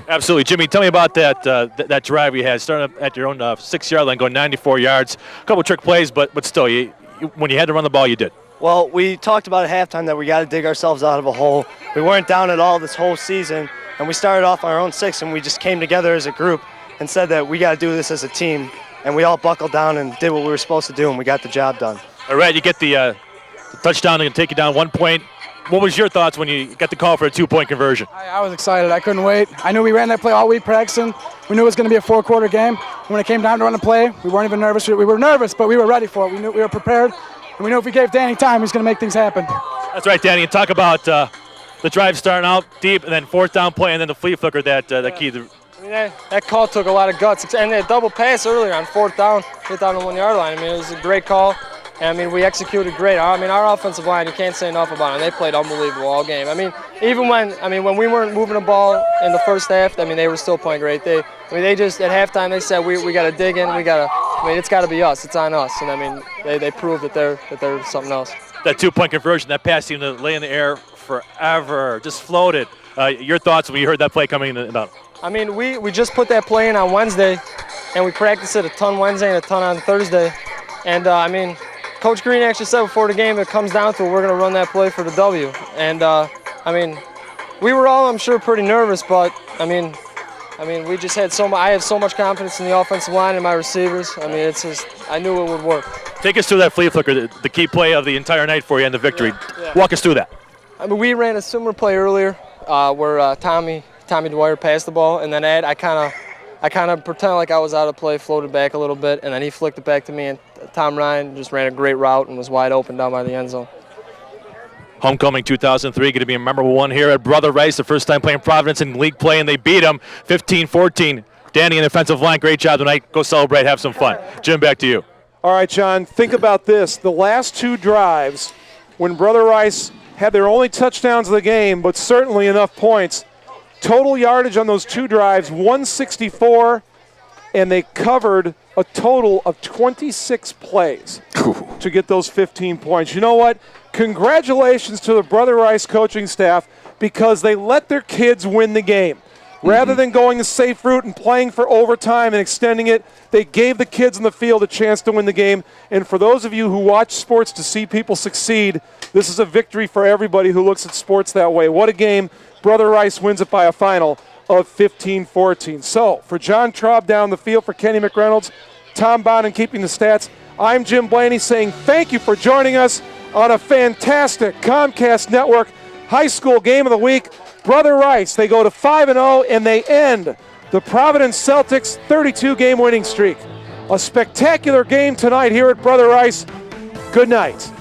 Absolutely. Jimmy, tell me about that drive you had, starting at your own 6-yard line, going 94 yards. A couple trick plays, but still, when you had to run the ball, you did. Well, we talked about at halftime that we got to dig ourselves out of a hole. We weren't down at all this whole season, and we started off our own 6, and we just came together as a group and said that we got to do this as a team, and we all buckled down and did what we were supposed to do, and we got the job done. All right, you get the touchdown and take you down 1 point. What was your thoughts when you got the call for a 2-point conversion? I was excited. I couldn't wait. I knew we ran that play all week practicing. We knew it was going to be a 4-quarter game. When it came down to run the play, we weren't even nervous. We were nervous, but we were ready for it. We knew we were prepared, and we knew if we gave Danny time, he was going to make things happen. That's right, Danny. And talk about the drive starting out deep, and then fourth down play, and then the flea flicker that key. I mean, that call took a lot of guts, and that double pass earlier on fourth down, hit down the 1 yard line. I mean, it was a great call. And, I mean, we executed great. I mean, our offensive line, you can't say enough about them. They played unbelievable all game. I mean, even when we weren't moving the ball in the first half, I mean, they were still playing great. They just at halftime they said we got to dig in. It's got to be us. It's on us. And I mean, they proved that they're something else. That 2-point conversion, that pass seemed to lay in the air forever, just floated. Your thoughts when you heard that play coming in? I mean, we just put that play in on Wednesday, and we practiced it a ton Wednesday and a ton on Thursday. And I mean, Coach Green actually said before the game, it comes down to it, we're going to run that play for the W. And, I mean, we were all, I'm sure, pretty nervous, but, I mean, we just had I have so much confidence in the offensive line and my receivers. I mean, it's just, I knew it would work. Take us through that flea flicker, the key play of the entire night for you and the victory. Yeah. Walk us through that. I mean, we ran a similar play earlier where Tommy Dwyer passed the ball, and then I kind of pretended like I was out of play, floated back a little bit, and then he flicked it back to me, and Tom Ryan just ran a great route and was wide open down by the end zone. Homecoming 2003, going to be a memorable one here at Brother Rice, the first time playing Providence in league play, and they beat them 15-14. Danny in the offensive line, great job tonight. Go celebrate, have some fun. Jim, back to you. All right, John, think about this. The last 2 drives, when Brother Rice had their only touchdowns of the game, but certainly enough points, total yardage on those 2 drives, 164, and they covered a total of 26 plays to get those 15 points. You know what? Congratulations to the Brother Rice coaching staff because they let their kids win the game. Rather than going the safe route and playing for overtime and extending it, they gave the kids in the field a chance to win the game. And for those of you who watch sports to see people succeed, this is a victory for everybody who looks at sports that way. What a game. Brother Rice wins it by a final of 15-14. So, for John Traub down the field, for Kenny McReynolds, Tom Bonin keeping the stats, I'm Jim Blaney saying thank you for joining us on a fantastic Comcast Network High School Game of the Week. Brother Rice, they go to 5-0, and they end the Providence Celtics' 32-game winning streak. A spectacular game tonight here at Brother Rice. Good night.